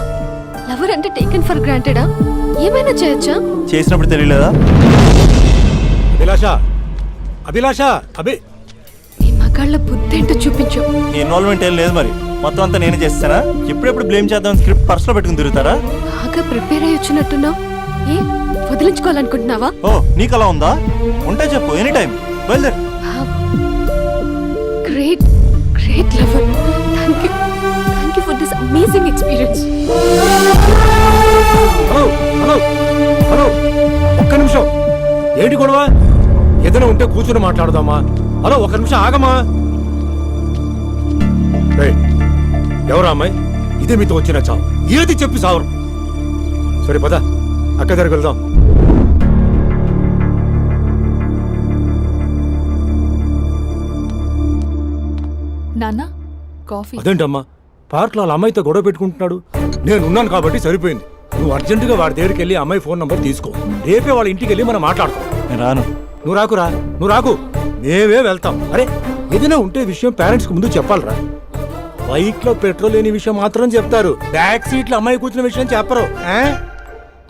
లవర్ అంటే టేకెన్ ఫర్ గ్రాంటెడా? ఏమైనా చేయొచ్చా? చేసినప్పుడు తెలియలేదా? అభిలాష నీ మగాళ్ళ బుద్ధి ఏంటో చూపించు. నీ ఇన్వాల్వ్మెంట్ ఏం లేదు మరి, మొత్తం అంతా నేనే చేస్తానా? ఎప్పుడెప్పుడు బ్లేమ్ చేద్దాం స్క్రిప్ట్ పర్సులో పెట్టుకుని తిరుగుతారా? బాగా ప్రిపేర్ అయ్యి వచ్చినట్టున్నావు. ఏ వదిలించుకోవాలనుకుంటున్నావా? ఓ నీకు అలా ఉందా? ఉంటే చెప్పు, ఎనీ టైం బయలుదేరు. Great great lover. Thank you for this amazing experience. Hello ఒక్క నిమిషం, ఏంటి గొడవ? ఏదైనా ఉంటే కూర్చొని మాట్లాడదామా? హలో ఒక్క నిమిషం ఆగమా. ఎవరా అమ్మాయి? ఇదే మీతో వచ్చిన చావు. ఏది చెప్పి సావరు. సరే పద, అక్క దగ్గరికి వెళ్దాం. నాన్న కాఫీ. అదేంటమ్మా, పార్క్లో వాళ్ళ అమ్మాయితో గొడవ పెట్టుకుంటున్నాడు. నేను ఉన్నాను కాబట్టి సరిపోయింది. నువ్వు అర్జెంటుగా వాడి దగ్గరికి వెళ్ళి అమ్మాయి ఫోన్ నంబర్ తీసుకో. రేపే వాళ్ళ ఇంటికి వెళ్ళి మనం మాట్లాడతాం. నేను రాను. నువ్వు రాకురా, నువ్వు రాకు, మేమే వెళ్తాం. అరే ఏదైనా ఉంటే విషయం పేరెంట్స్కి ముందు చెప్పాలరా. బైక్ లో పెట్రోల్ లేని విషయం మాత్రం చెప్తారు, బ్యాక్ సీట్ లో అమ్మాయి కూర్చున్న విషయం చెప్పరు.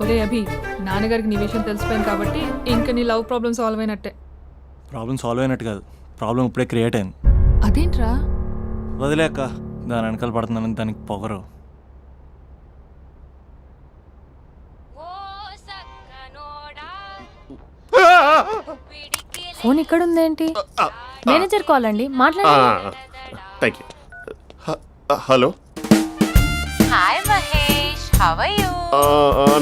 ఒరే అభి, నాన్నగారికి నీ విషయం తెలిసిపోయింది కాబట్టి ఇంకా నీ లవ్ ప్రాబ్లం సాల్వ్ అయినట్టే. ప్రాబ్లం సాల్వ్ అయినట్టు కాదు, ప్రాబ్లం ఇప్పుడే క్రియేట్ అయింది. అదేంట్రా? వదిలేక దాని వెనకాల పడుతున్నానని దానికి పొగరు. ఫోన్ ఇక్కడ ఉందేంటి? మేనేజర్ కాల్ అండి, మాట్లాడండి. Thank you. Hello, hi Mahesh, how are you?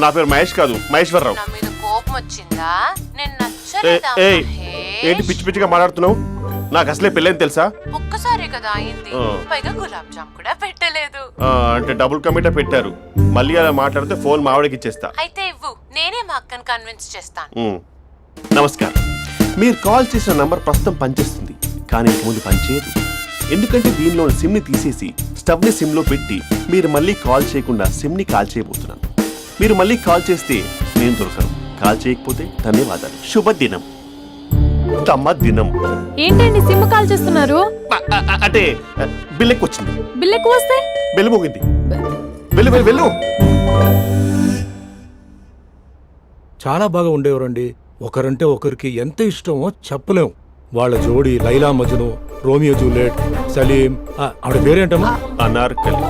నా పేరు మహేష్ కాదు, మహేశ్వరరావు. నా మీద కోపం వచ్చిందా? నేను నచ్చలేదా మహేష్? ఏంటి పిచ్చి పిచ్చిగా మాట్లాడుతున్నావు? నాకు అసలే పెళ్ళని తెలుసా? ఒక్కసారి కదా అయింది, పైగా గులాబ్ జామ్ కూడా పెట్టలేదు. అంటే డబుల్ కమిటా పెట్టారు. మళ్ళీ అలా మాట్లాడితే ఫోన్ మావిడకి ఇచ్చేస్తా. అయితే ఇవ్వు, నేనే మా అక్కని కన్విన్స్ చేస్తాను. నమస్కారం. మీరు కాల్ చేసిన నంబర్ ప్రస్తుతం పనిచేస్తుంది, కానీ ఇంక ముందు పనిచేయదు. ఎందుకంటే దీనిలో సిమ్ని తీసేసి స్టవ్ని సిమ్లో పెట్టి మీరు మళ్ళీ కాల్ చేయకుండా సిమ్ని కాల్ చేయబోతున్నాను. మీరు మళ్ళీ కాల్ చేస్తే నేను దొరకను, కాల్ చేయకపోతే ధన్యవాదాలు. శుభదినం. తమ దినం. ఏంటండి సిమ్ కాల్ చేస్తున్నారు? అంటే బిల్ ఎక్కువ వచ్చింది. బిల్ ఎక్కువ వస్తే? బెల్లు మోగింది. వెళ్ళు వెళ్ళు వెళ్ళు. చాలా బాగా ఉండేవారండి. ఒకరంటే ఒకరికి ఎంత ఇష్టమో చెప్పలేం. వాళ్ళ జోడి లైలా మజ్ను, రోమియో జూలియట్, సలీం, ఆవిడ పేరేంటమ్మా? అనార్కలి.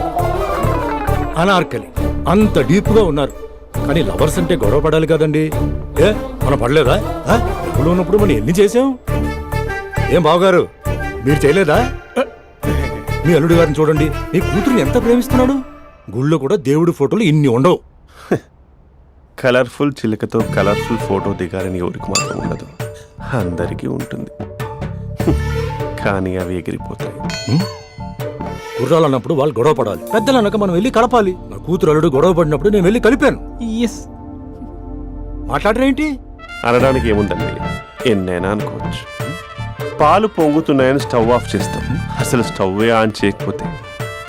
అనార్కలి. అంత డీప్ గా ఉన్నారు. కానీ లవర్స్ అంటే గొడవ పడాలి కదండి. ఏ మనం పడలేదా? ఎప్పుడు ఉన్నప్పుడు మనం ఎన్ని చేసాం? ఏం బావగారు, మీరు చేయలేదా? మీ అల్లుడి గారిని చూడండి, మీ కూతురుని ఎంత ప్రేమిస్తున్నాడు. గుళ్ళో కూడా దేవుడి ఫోటోలు ఇన్ని ఉండవు. కలర్ఫుల్ చిలుకతో కలర్ఫుల్ ఫోటో దిగాలని ఎవరికి మాత్రం ఉండదు, అందరికీ ఉంటుంది. కానీ అవి ఎగిరిపోతాయి. గుర్రాలు అన్నప్పుడు వాళ్ళు గొడవ పడాలి, పెద్దలు అన్నాక మనం వెళ్ళి కలపాలి. నా కూతురు అల్లుడు గొడవ పడినప్పుడు నేను వెళ్ళి కలిపాను. మాట్లాడరేంటి? అనడానికి ఏముందండి, ఎన్నైనా అనుకోవచ్చు. పాలు పొంగుతున్నాయని స్టవ్ ఆఫ్ చేస్తాం, అసలు స్టవ్వే ఆన్ చేయకపోతే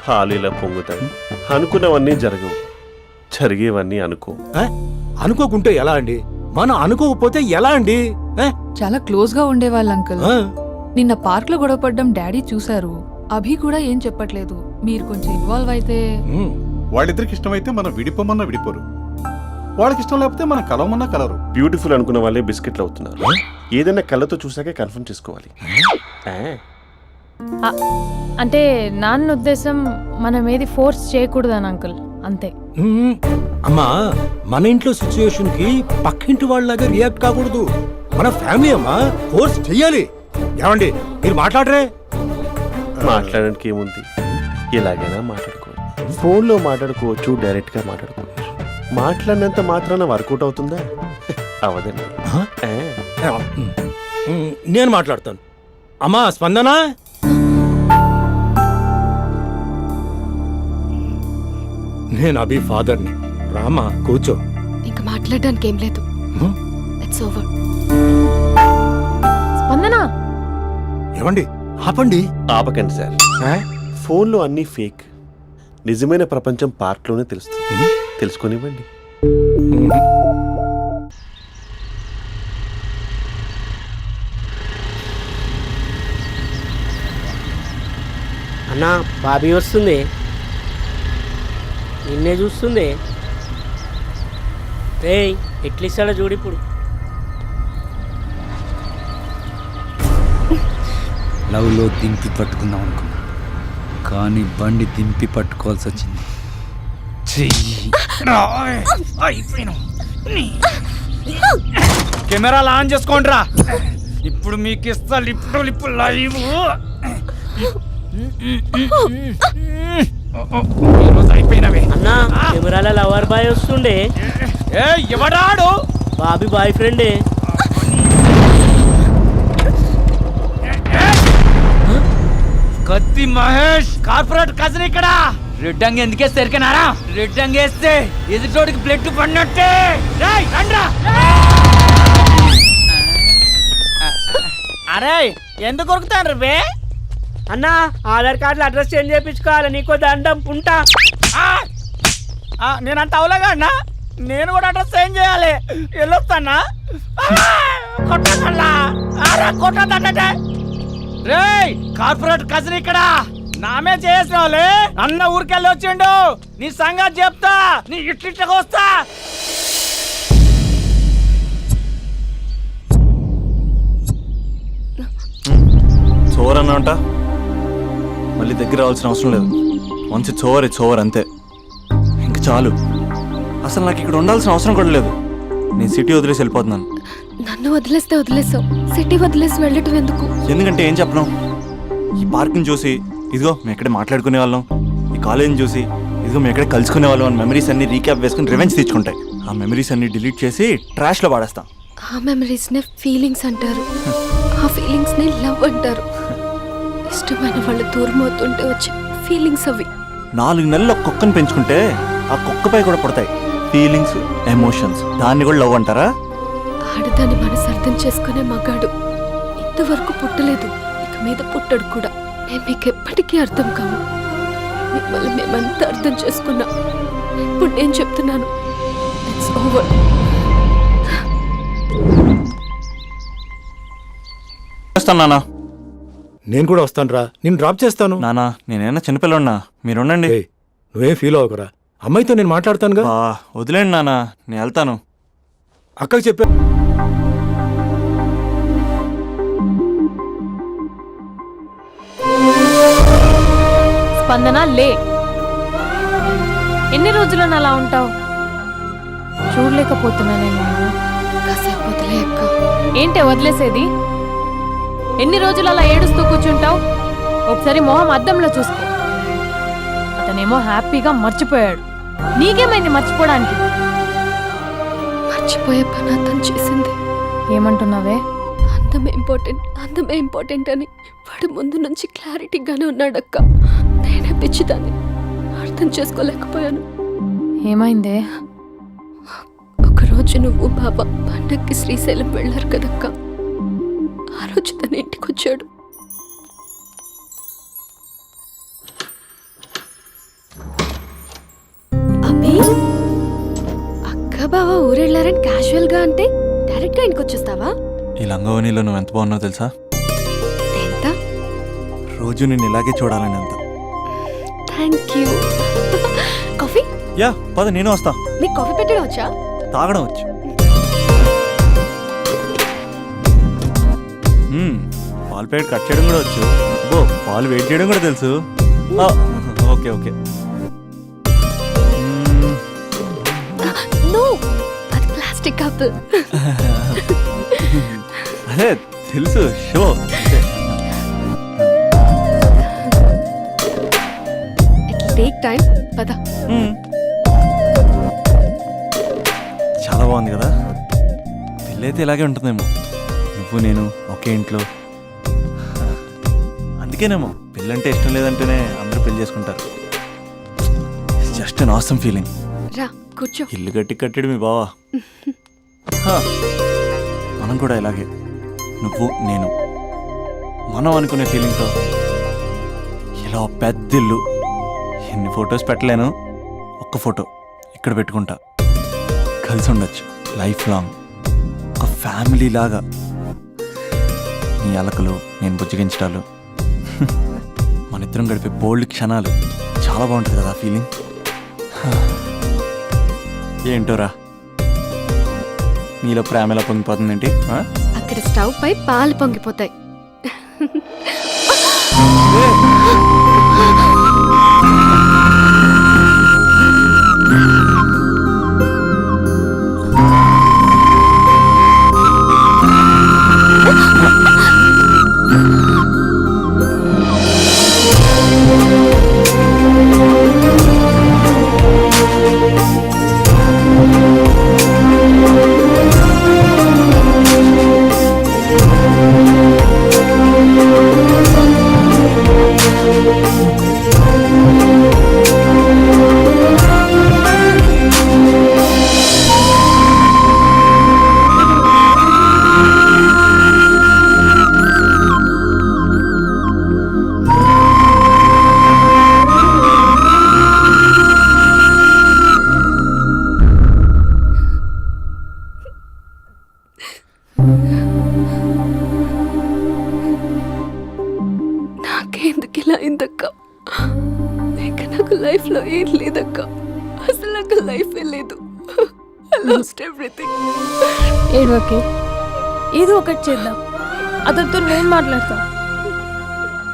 పాలు ఇలా పొంగుతాయి. అనుకున్నవన్నీ జరగవు, జరిగేవన్నీ అనుకోకుంటే ఎలా అండి? మనం అనుకోకపోతే ఎలా అండి? చాలా క్లోజ్ గా ఉండేవాళ్ళు అంకుల్. నిన్న పార్క్ లో గొడవ పడ్డం డాడీ చూశారు. అభి కూడా ఏం చెప్పట్లేదు. మీరు కొంచెం ఇన్వాల్వ్ అయితే. వాళ్ళిద్దరికి ఇష్టమైతే మనం విడిపోమన్నా విడిపోరు, వాళ్ళకి ఇష్టం లేకపోతే మనం కలవమన్నా కలరు. బ్యూటిఫుల్ అనుకున్న వాళ్ళే బిస్కెట్లు అవుతున్నారు. ఏదైనా కళ్ళతో చూసాకే కన్ఫర్మ్ చేసుకోవాలి. అంటే నాన్న ఉద్దేశం మనం ఏది ఫోర్స్ చేయకూడదని అంకుల్, అంతే. అమ్మా, మన ఇంట్లో సిచ్యుయేషన్ కి పక్కింటి వాళ్ళలాగా రియాక్ట్ కాకూడదు. మన ఫ్యామిలీ అమ్మా, ఫోర్స్ చెయ్యాలి. ఏమండి మీరు మాట్లాడరే? మాట్లాడడానికి ఏముంది, ఎలాగైనా మాట్లాడుకోవచ్చు. ఫోన్లో మాట్లాడుకోవచ్చు, డైరెక్ట్గా మాట్లాడుకోవచ్చు. మాట్లాడినంత మాత్రాన వర్కౌట్ అవుతుందా? అవదండి. నేను మాట్లాడతాను. అమ్మా స్పందన, నేను అభి ఫాదర్ని. రామా కూర్చో. ఇంకా మాట్లాడడానికి ఏం లేదు. It's over. స్పందన. ఏమండి ఆపండి. ఆపకండి సార్, ఫోన్లో అన్నీ ఫేక్. నిజమైన ప్రపంచం పార్ట్లోనే తెలుస్తుంది, తెలుసుకొనివ్వండి. అన్నా బాబీ వస్తుంది, నిన్నే చూస్తుంది. రేయ్ ఎట్లిస్తాడో చూడు ఇప్పుడు. లవ్లో దింపి పట్టుకుందాం అనుకున్నా, కానీ బండి దింపి పట్టుకోవాల్సి వచ్చింది. కెమెరాలు ఆన్ చేసుకోండి రా. ఇప్పుడు మీకు ఇస్తా లిప్పు లైవ్. అయిపోయినవే అన్నా. కెమెరాల లవర్ బాయ్ వస్తుండే. ఎవడాడు? బాబీ బాయ్ ఫ్రెండే. కత్తి మహేష్ కార్పొరేట్ కజిన్ ఇక్కడ. రెడ్ రంగు ఎందుకేస్తే ఎరికనారా? రెడ్ రంగు వేస్తే ఎదుటోడికి బ్లడ్ పడినట్టే. రేయ్, రండ్రా. అరే ఎందుకు కొరుకుతాను రే అన్నా? ఆధార్ కార్డులో అడ్రస్ చేంజ్ చేయించుకోవాలి. నీకో దండం పుంటా. నేనంత అవలేగా అన్నా, నేను కూడా అడ్రస్ చేంజ్ చేయాలి. వెళ్ళొస్తానా? కొట్టా కొట్టదంటే రేయ్, కార్పొరేట్ కజిన్ ఇక్కడ నామే చేసిన వాళ్ళే. అన్న ఊరికెళ్ళి వచ్చిండు, నీ సంగతి చెప్తా. నీ ఇట్లిట్లకి వస్తా. చోర్ అన్నమాట, మళ్ళీ దగ్గర రావాల్సిన అవసరం లేదు. వన్స్ ఇట్స్ ఓవర్ అంతే. ఇంక చాలు. అసలు నాకు ఇక్కడ ఉండాల్సిన అవసరం కూడా లేదు. నేను సిటీ వదిలేసి వెళ్ళిపోతున్నాను. నన్ను వదిలేస్తే వదిలేసావు, సిటీ వదిలేసి వెళ్ళటం ఎందుకు? ఎందుకంటే ఏం చెప్పను, ఈ పార్క్ని చూసి ఇదిగో మేము ఎక్కడే మాట్లాడుకునే వాళ్ళం, ఈ కాలేజీని చూసి ఇదిగో మేము ఎక్కడే కలుసుకునే వాళ్ళం అని మెమరీస్ అన్ని రీక్యాప్ వేసుకుని రివెంజ్ తెచ్చుకుంటాయి. ఆ మెమరీస్ అన్ని డిలీట్ చేసి ట్రాష్లో పడేస్తాం. ఆ మెమరీస్నే ఫీలింగ్స్ అంటారు, ఆ ఫీలింగ్స్నే లవ్ అంటారు. ఇష్టమైన వాళ్ళు దూరం అవుతుంటే వచ్చే ఫీలింగ్స్ అవి. 4 నెలలు ఒక కుక్కను పెంచుకుంటే ఆ కుక్కపై కూడా పడతాయి ఫీలింగ్స్, ఎమోషన్స్. దాన్ని కూడా లవ్ అంటారా? ఆడదాన్ని మనసు అర్థం చేసుకునే మగాడు ఇంతవరకు పుట్టలేదు, ఇక మీద పుట్టడు కూడా. మేము మీకు ఎప్పటికీ అర్థం కాము. మిమ్మల్ని మేమంతా అర్థం చేసుకున్నా. ఇప్పుడు నేను చెప్తున్నాను, ఇట్స్ ఓవర్. నానా, నేను కూడా వస్తాను రా, నేను డ్రాప్ చేస్తాను. నానా, నేనైనా చిన్నపిల్లన్నా, మీరు ఉండండి. నువ్వేం ఫీల్ అవ్వకరా, అమ్మాయితో నేను మాట్లాడతానుగా. వదిలేండి నానా, నేను వెళ్తాను. అక్కకి చెప్పా. స్పందన లే. ఎన్ని రోజులను అలా ఉంటావు? చూడలేకపోతున్నా నేను. కాసేపు వదిలే అక్క. ఏంటే వదిలేసేది? ఎన్ని రోజులు అలా ఏడుస్తూ కూర్చుంటావు? ఒకసారి మొహం అద్దంలో చూసుకో. అతనేమో హ్యాపీగా మర్చిపోయాడు. నీకేమైంది మర్చిపోవడానికి? మర్చిపోయే పని అతను చేసింది. ఏమంటున్నావే? అందమే ఇంపార్టెంట్ అని వాడు ముందు నుంచి క్లారిటీగానే ఉన్నాడక్క. నేనే పిచ్చిదాన్ని, అర్థం చేసుకోలేకపోయాను. ఏమైందే? ఒకరోజు నువ్వు బాబా పండక్కి శ్రీశైలం వెళ్ళారు కదక్క. ఆ రోజు తన ఇంటికి వచ్చాడు. అబ్బి, అక్క బావ ఊరెళ్ళారని క్యాజువల్ గా అంటే డైరెక్ట్ గా ఇంటికి వచ్చేస్తావా? ఈ లంగవనిలో నువ్వు ఎంత బాగున్నావు తెలుసా? ఎంత? రోజు నిన్ను ఇలాగే చూడాలని అంత. Thank you. కాఫీ? యా, పద నేను వస్తా. నీకు కాఫీ పెట్టడం వచ్చా? తాగడం వచ్చు. పాలు ప్యాకెట్ కట్ చేయడం కూడా వచ్చు. పాలు వెయిట్ చేయడం కూడా తెలుసు. Okay okay. నో, అది ప్లాస్టిక్ కప్. అదే తెలుసు, షో. It take time. పద. చాలా బాగుంది కదా. పెళ్ళైతే ఇలాగే ఉంటుందేమో, నువ్వు నేను ఒకే ఇంట్లో. అందుకేనేమో పెళ్ళంటే ఇష్టం లేదంటేనే అందరూ పెళ్లి చేసుకుంటారు. Just an awesome feeling. రా కూర్చో. ఇల్లు కట్టాడు మీ బావా. మనం కూడా ఇలాగే, నువ్వు నేను, మనం అనుకునే ఫీలింగ్తో ఇలా పెద్ద ఇల్లు. ఎన్ని ఫొటోస్ పెట్టలేను, ఒక్క ఫోటో ఇక్కడ పెట్టుకుంటా. కలిసి ఉండొచ్చు లైఫ్ లాంగ్, ఒక ఫ్యామిలీ లాగా. నీ అలకలు, నేను బుజ్జగించడాలు, మన ఇద్దరం గడిపే బోల్డ్ క్షణాలు. చాలా బాగుంటుంది కదా ఫీలింగ్. ఏంటోరా, నీలో ప్రేమ ఎలా పొంగిపోతుందేంటి? అక్కడ స్టవ్ పై పాలు పొంగిపోతాయి. అక్క. అసలు నాకు లైఫ్ లేదు. I lost everything. ఓకే ఏదో ఒకటి చేద్దాం, అతనితో నేను మాట్లాడతా.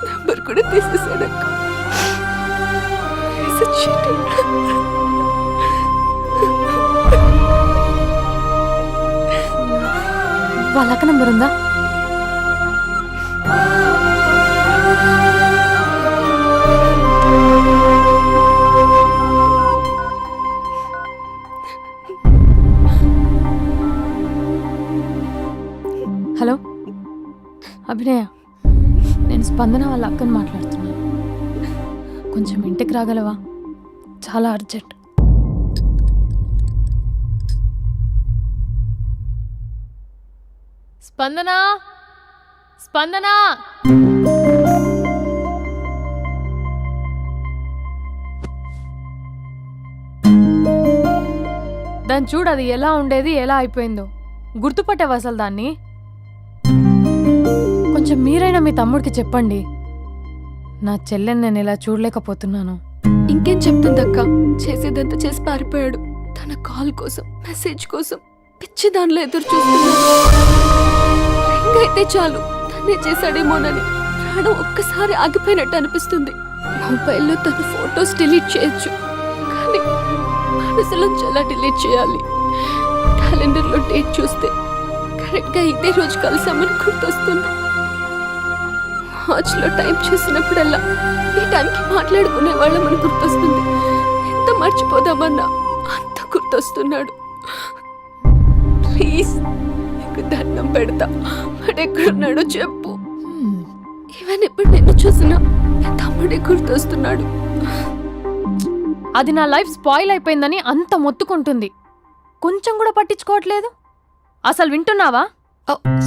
నెంబర్ కూడా తీసేసాడు అక్క. He's a cheater. వాళ్ళ అక్క నంబర్ ఉందా? హలో అభినయ, నేను స్పందన వాళ్ళ అక్కని మాట్లాడుతున్నాను. కొంచెం ఇంటికి రాగలవా? చాలా అర్జెంట్. స్పందన, స్పందన. దాన్ని చూడు, అది ఎలా ఉండేది ఎలా అయిపోయిందో. గుర్తుపట్టావు అసలు దాన్ని? కొంచెం మీరైనా మీ తమ్ముడికి చెప్పండి. నా చెల్లెని నేను ఇలా చూడలేకపోతున్నాను. ఇంకేం చెప్తుందక్క? చేసేదంతా చేసి పారిపోయాడు. తన కాల్ కోసం, మెసేజ్ కోసం పిచ్చి దానిలో ఎదురు చూస్తున్నాడు. రింగ్ అయితే చాలు తనే చేశాడేమోనని ప్రాణం ఒక్కసారి ఆగిపోయినట్టు అనిపిస్తుంది. మొబైల్లో తన ఫొటోస్ డిలీట్ చేయొచ్చు, కానీ మనసులోంచి ఎలా డిలీట్ చేయాలి? క్యాలెండర్లో డేట్ చూస్తే కరెక్ట్గా ఇదే రోజు కలిసామని గుర్తొస్తుంది. వాచ్లో టైం చూసినప్పుడల్లా ఈ టైంకి మాట్లాడుకునే వాళ్ళమని గుర్తొస్తుంది. ఎంత మర్చిపోదామన్నా అంత గుర్తొస్తున్నాడు. ప్లీజ్ నీకు దండం పెడతా, వాడెక్కడున్నాడో చెప్పు. ఈవెన్ ఇప్పుడు నిన్ను చూసినా తమ్ముడే గుర్తొస్తున్నాడు. అది నా లైఫ్ స్పాయిల్ అయిపోయిందని అంత మొత్తుకుంటుంది. కొంచెం కూడా పట్టించుకోవట్లేదు. అసలు వింటున్నావా?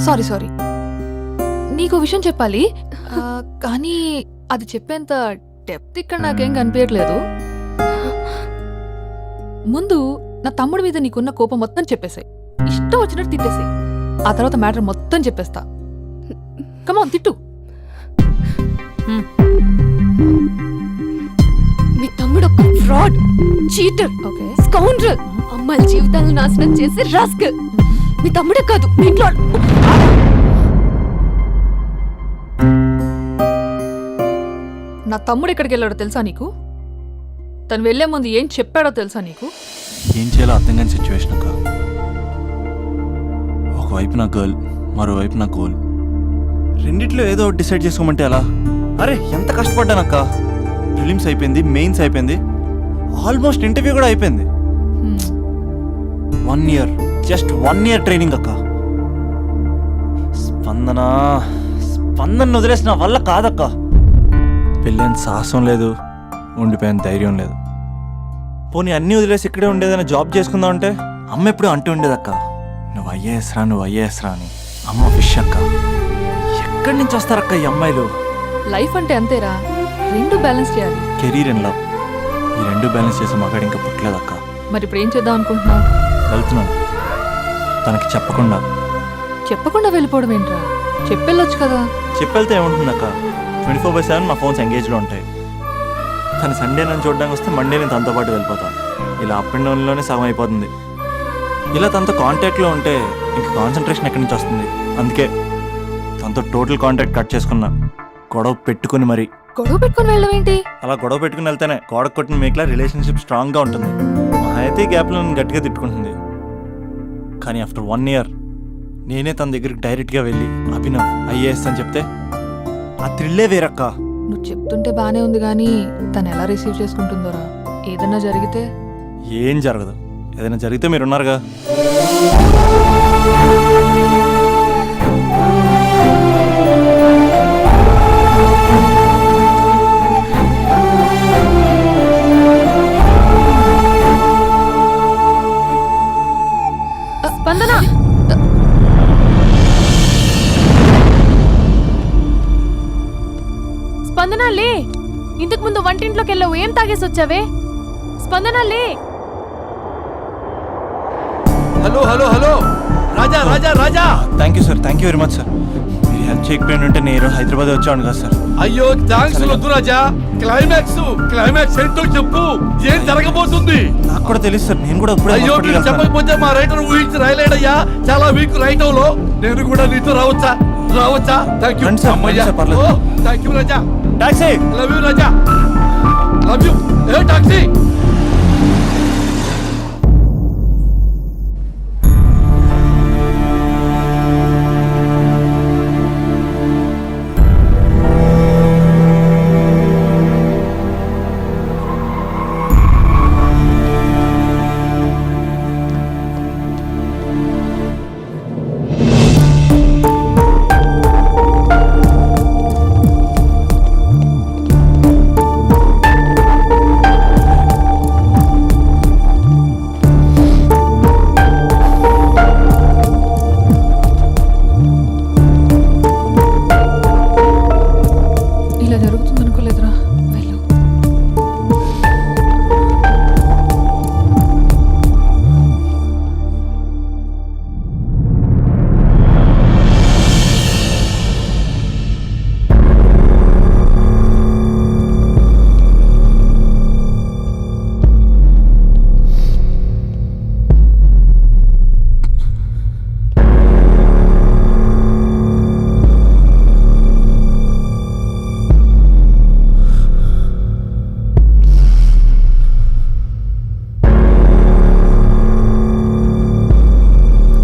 సారీ, నీకు విషయం చెప్పాలి, కానీ అది చెప్పేంత డెప్త్ ఇక్కడ నాకేం కనిపించట్లేదు. ముందు నా తమ్ముడి మీద నీకున్న కోపం మొత్తం చెప్పేసాయి, ఇష్టం వచ్చినట్టు తిట్టేసాయి. ఆ తర్వాత మ్యాటర్ మొత్తం చెప్పేస్తా. కమాన్ తిట్టు. మీ తమ్ముడు ఒక ఫ్రాడ్, చీటర్, స్కౌండ్రల్, అమ్మాయిల జీవితాలను నాశనం చేసి రాస్కల్. మీ తమ్ముడే కాదు, మీ ఇంట్లో నా తమ్ముడు ఎక్కడికి వెళ్ళాడో తెలుసా నీకు? తను వెళ్లే ముందు ఏం చెప్పాడో తెలుసా నీకు? ఏం చేయాలో అర్థం కాని సిచ్యువేషన్ అక్క. ఒకవైపు నా గర్ల్, మరోవైపు నా గోల్. రెండిట్లో ఏదో ఒకటి డిసైడ్ చేసుకోమంటే ఎలా? అరే ఎంత కష్టపడ్డానక్క. ఫిలిమ్స్ అయిపోయింది, మెయిన్స్ అయిపోయింది, ఆల్మోస్ట్ ఇంటర్వ్యూ కూడా అయిపోయింది. 1 year, జస్ట్ 1 year ట్రైనింగ్ అక్క. స్పందన వదిలేసిన వల్ల కాదక్క. పెళ్ళైన సాహసం లేదు, ఉండిపోయిన ధైర్యం లేదు. పోనీ అన్నీ వదిలేసి ఇక్కడే ఉండేదైనా జాబ్ చేసుకుందాం అంటే అమ్మ ఎప్పుడు అంటూ ఉండేదక్క, నువ్వు ఐఏఎస్ రా అని. అమ్మ ఫిష్ అక్క. ఎక్కడి నుంచి వస్తారక్క ఈ అమ్మాయిలు? లైఫ్ అంటే అంతేరా, రెండు బ్యాలెన్స్ చేయాలి. కెరీర్ అండ్ లవ్, ఈ రెండు బ్యాలెన్స్ చేసే మగాడు ఇంకా పుట్టలేదక్క. మరి ఇప్పుడు ఏం చేద్దాం అనుకుంటున్నావు? వెళ్తున్నాను, తనకి చెప్పకుండా వెళ్ళిపోవడం ఏంట్రా? చెప్పెళ్ళొచ్చు కదా. చెప్పెళ్తే ఏముంటుందక్క, 24/7 నా ఫోన్స్ ఎంగేజ్లో ఉంటాయి. తను సండే నన్ను చూడడానికి వస్తే మండే నేను తనతో పాటు వెళ్ళిపోతాను. ఇలా అప్ అండ్ డౌన్లోనే సగం అయిపోతుంది. ఇలా తనతో కాంటాక్ట్లో ఉంటే ఇంక కాన్సన్ట్రేషన్ ఎక్కడి నుంచి వస్తుంది? అందుకే తనతో టోటల్ కాంటాక్ట్ కట్ చేసుకున్నా. గొడవ పెట్టుకుని వెళ్ళడం ఏంటి? అలా గొడవ పెట్టుకుని వెళ్తేనే గోడ కొట్టిన మేకలా రిలేషన్షిప్ స్ట్రాంగ్గా ఉంటుంది. మా అయితే ఈ గ్యాప్లో నన్ను గట్టిగా తిట్టుకుంటుంది. కానీ ఆఫ్టర్ 1 year నేనే తన దగ్గరికి డైరెక్ట్గా వెళ్ళి అభినవ్ ఐఏఎస్ అని చెప్తే ఆ థ్రిల్లే వేరక్క. నువ్వు చెప్తుంటే బానే ఉంది, కానీ తను ఎలా రిసీవ్ చేసుకుంటుందోరా? ఏదన్నా జరిగితే? ఏం జరగదు. ఏదైనా జరిగితే మీరున్నారుగా. స్పందన, స్పందన లే. ఇంతకు ముందు వంటింట్లోకి వెళ్ళావు, ఏం తాగేసి వచ్చావే? స్పందన లే. Hello hello hello Raja Raja Raja thank you sir, thank you very much sir. మీరు హెల్ప్ చేయకపోయిన ఉంటే నేను హైదరాబాద్ వచ్చాను కదా సార్. అయ్యో థ్యాంక్స్ వద్దు రాజా. క్లైమాక్స్ ఏంటో చెప్పు. ఏం జరగబోతుంది? నాకు కూడా తెలుసు సార్, నేను కూడా ఇప్పుడే అయ్యో hospital మీరు వెళ్తున్నాను. చెప్పకపోతే మా రైటర్ ఊహించి రాయలేడయ్యా. చాలా వీక్ రైటంలో నేను కూడా నీతో రావచ్చా? థ్యాంక్ యూ రండి సార్, రండి సార్, పర్లేదు. Thank you Raja. Taxi. Love you Raja. Love you. A taxi. ఇలా జరుగుతుంది అనుకోలేదురా. వెళ్ళు.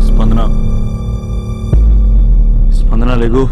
స్పందన, స్పందన లేగు.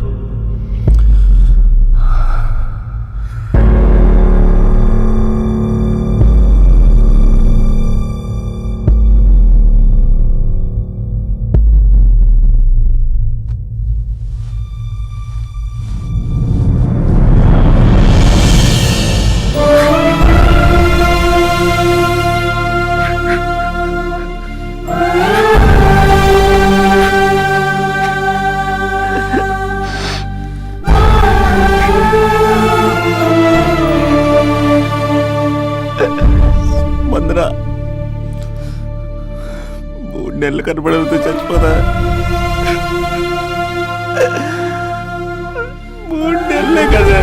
స్పందన 3 నెలలు కనపడవుతూ చచ్చిపోదా? 3 నెలలే కదా.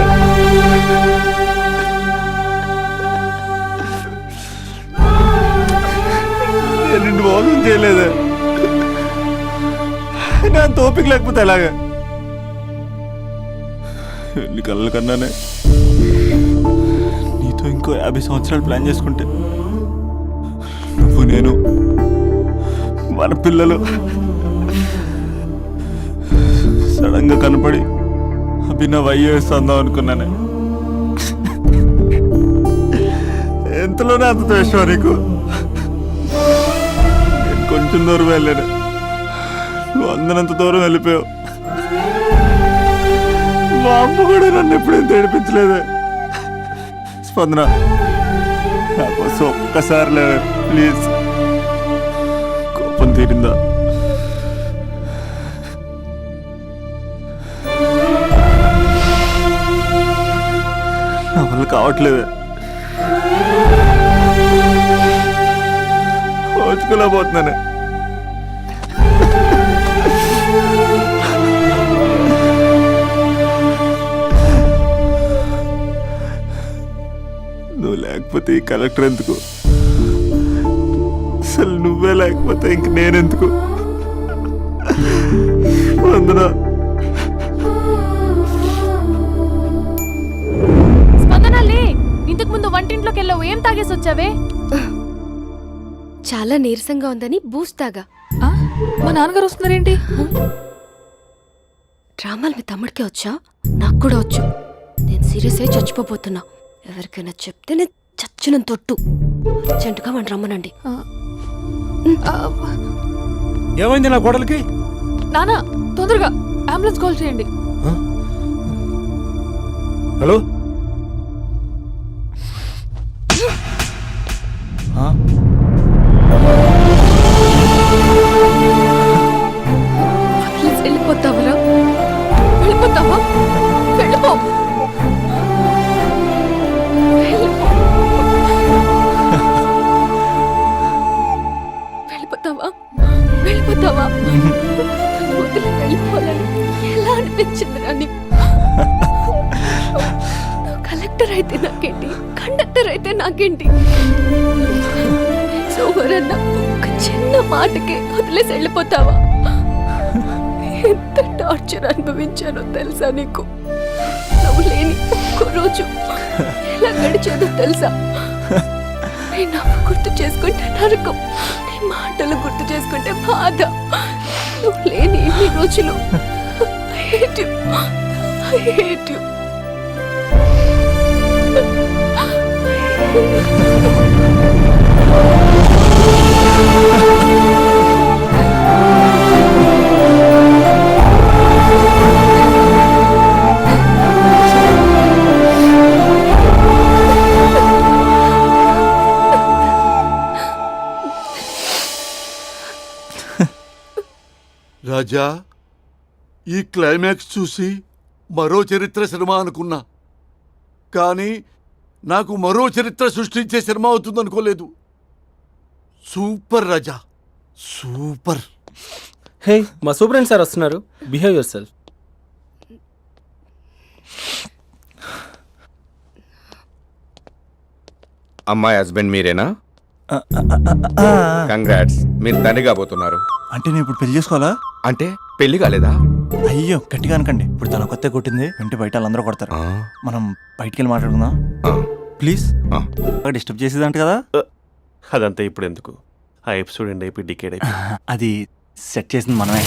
నేను నిన్ను మోసం చేయలేదా? నా తోపిక లేకపోతే ఎలాగా? ఎన్ని కళ్ళ కన్నానే నీతో ఇంకో 50 సంవత్సరాలు ప్లాన్ చేసుకుంటే నువ్వు, నేను, మన పిల్లలు సడన్ గా కనపడి అభినవ్ ఐఏఎస్ అందాం అనుకున్నానే. ఎంతలోనే అంత ద్వేషం నీకు. నేను కొంచెం దూరం వెళ్ళాను, నువ్వు అందనంత దూరం వెళ్ళిపోయావు. మా అమ్మ కూడా నన్ను ఎప్పుడేం తేడిపించలేదే. స్పందన, నా కోసం ఒక్కసారి లేవే ప్లీజ్. కోపం తీరిందా? నా వల్ల కావట్లేదే. ఓచుకోలేకపోతున్నానే. నువ్వు లేకపోతే ఈ కలెక్టర్ ఎందుకు? అసలు నువ్వే లేకపోతే ఇంక నేనెందుకు? వందనా. స్పందన లే. ఇంతకు ముందు వంటింట్లోకి వెళ్ళావు, ఏం తాగేసి వచ్చావే? చాలా నీరసంగా ఉందని బూస్ట్ తాగా. మా నాన్నగారు వస్తున్నారేంటి? డ్రామాలు మీ తమ్ముడికే వచ్చా? నాకు కూడా వచ్చు. నేను సీరియస్ అయి చచ్చిపోతున్నా. ఎవరికైనా చెప్తే నేను చచ్చిన తొట్టు. అర్జెంటుగా మన రమ్మనండి. ఏమైంది నా కోడలికి? నానా, తొందరగా అంబులెన్స్ కాల్ చేయండి. హలో, వెళ్ళిపోతావరా? వెళ్ళిపోతావా? వెళ్ళిపో. వెళ్ళిపోతావా? వెళ్ళిపోతావా? నాకేంటి? ఎవరన్నా ఒక చిన్న మాటకే వదిలేసి వెళ్ళిపోతావా? ఎంత టార్చర్ అనుభవించానో తెలుసా నీకు? నువ్వు లేని ఒక్క రోజు ఎలా గడిచేదో తెలుసా? నీ నవ్వు గుర్తు చేసుకుంటే నరకం, నీ మాటలు గుర్తు చేసుకుంటే బాధ. నువ్వు లేని ఇన్ని రోజులు I hate you. I hate you. రాజా, ఈ క్లైమాక్స్ చూసి మరో చరిత్ర సినిమా అనుకున్నా, కానీ నాకు మరో చరిత్ర సృష్టించే సినిమా అవుతుంది అనుకోలేదు. సూపర్ రాజా, సూపర్. హే, మా సూపరెంట్ సార్ వస్తున్నారు. Behave your self. అమ్మాయి హస్బెండ్ మీరేనా? కంగ్రాట్స్, మీరు తండ్రి కాబోతున్నారు. అంటే నేను ఇప్పుడు పెళ్లి చేసుకోవాలా? అంటే పెళ్లి కాలేదా? అయ్యో గట్టిగా అనకండి. ఇప్పుడు తన కొత్త కొట్టింది వింటే బయట వాళ్ళందరూ కొడతారు. మనం బయటికి వెళ్ళి మాట్లాడుకుందాం ప్లీజ్. డిస్టర్బ్ చేసేదంట కదా. అదంతా ఇప్పుడు ఎందుకు? ఆ ఎపిసోడ్ ఎండ్ అయిపోయి డికేడ్ అయిపోయి అది సెట్ చేసింది మనమే.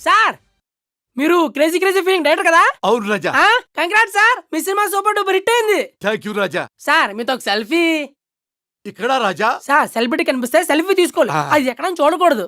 సార్, మీరు క్రేజీ క్రేజీ ఫీలింగ్ డైరెక్టర్ కదా? అవును రాజా. కంగ్రాట్స్ సార్, మీ సినిమా సూపర్ డూపర్ హిట్ అయింది. Thank you Raja. సార్, మీతో ఒక సెల్ఫీ. ఇక్కడ రాజా. సార్, సెలబ్రిటీ కనిపిస్తే సెల్ఫీ తీసుకోవాలి. అది ఎక్కడ చూడకూడదు.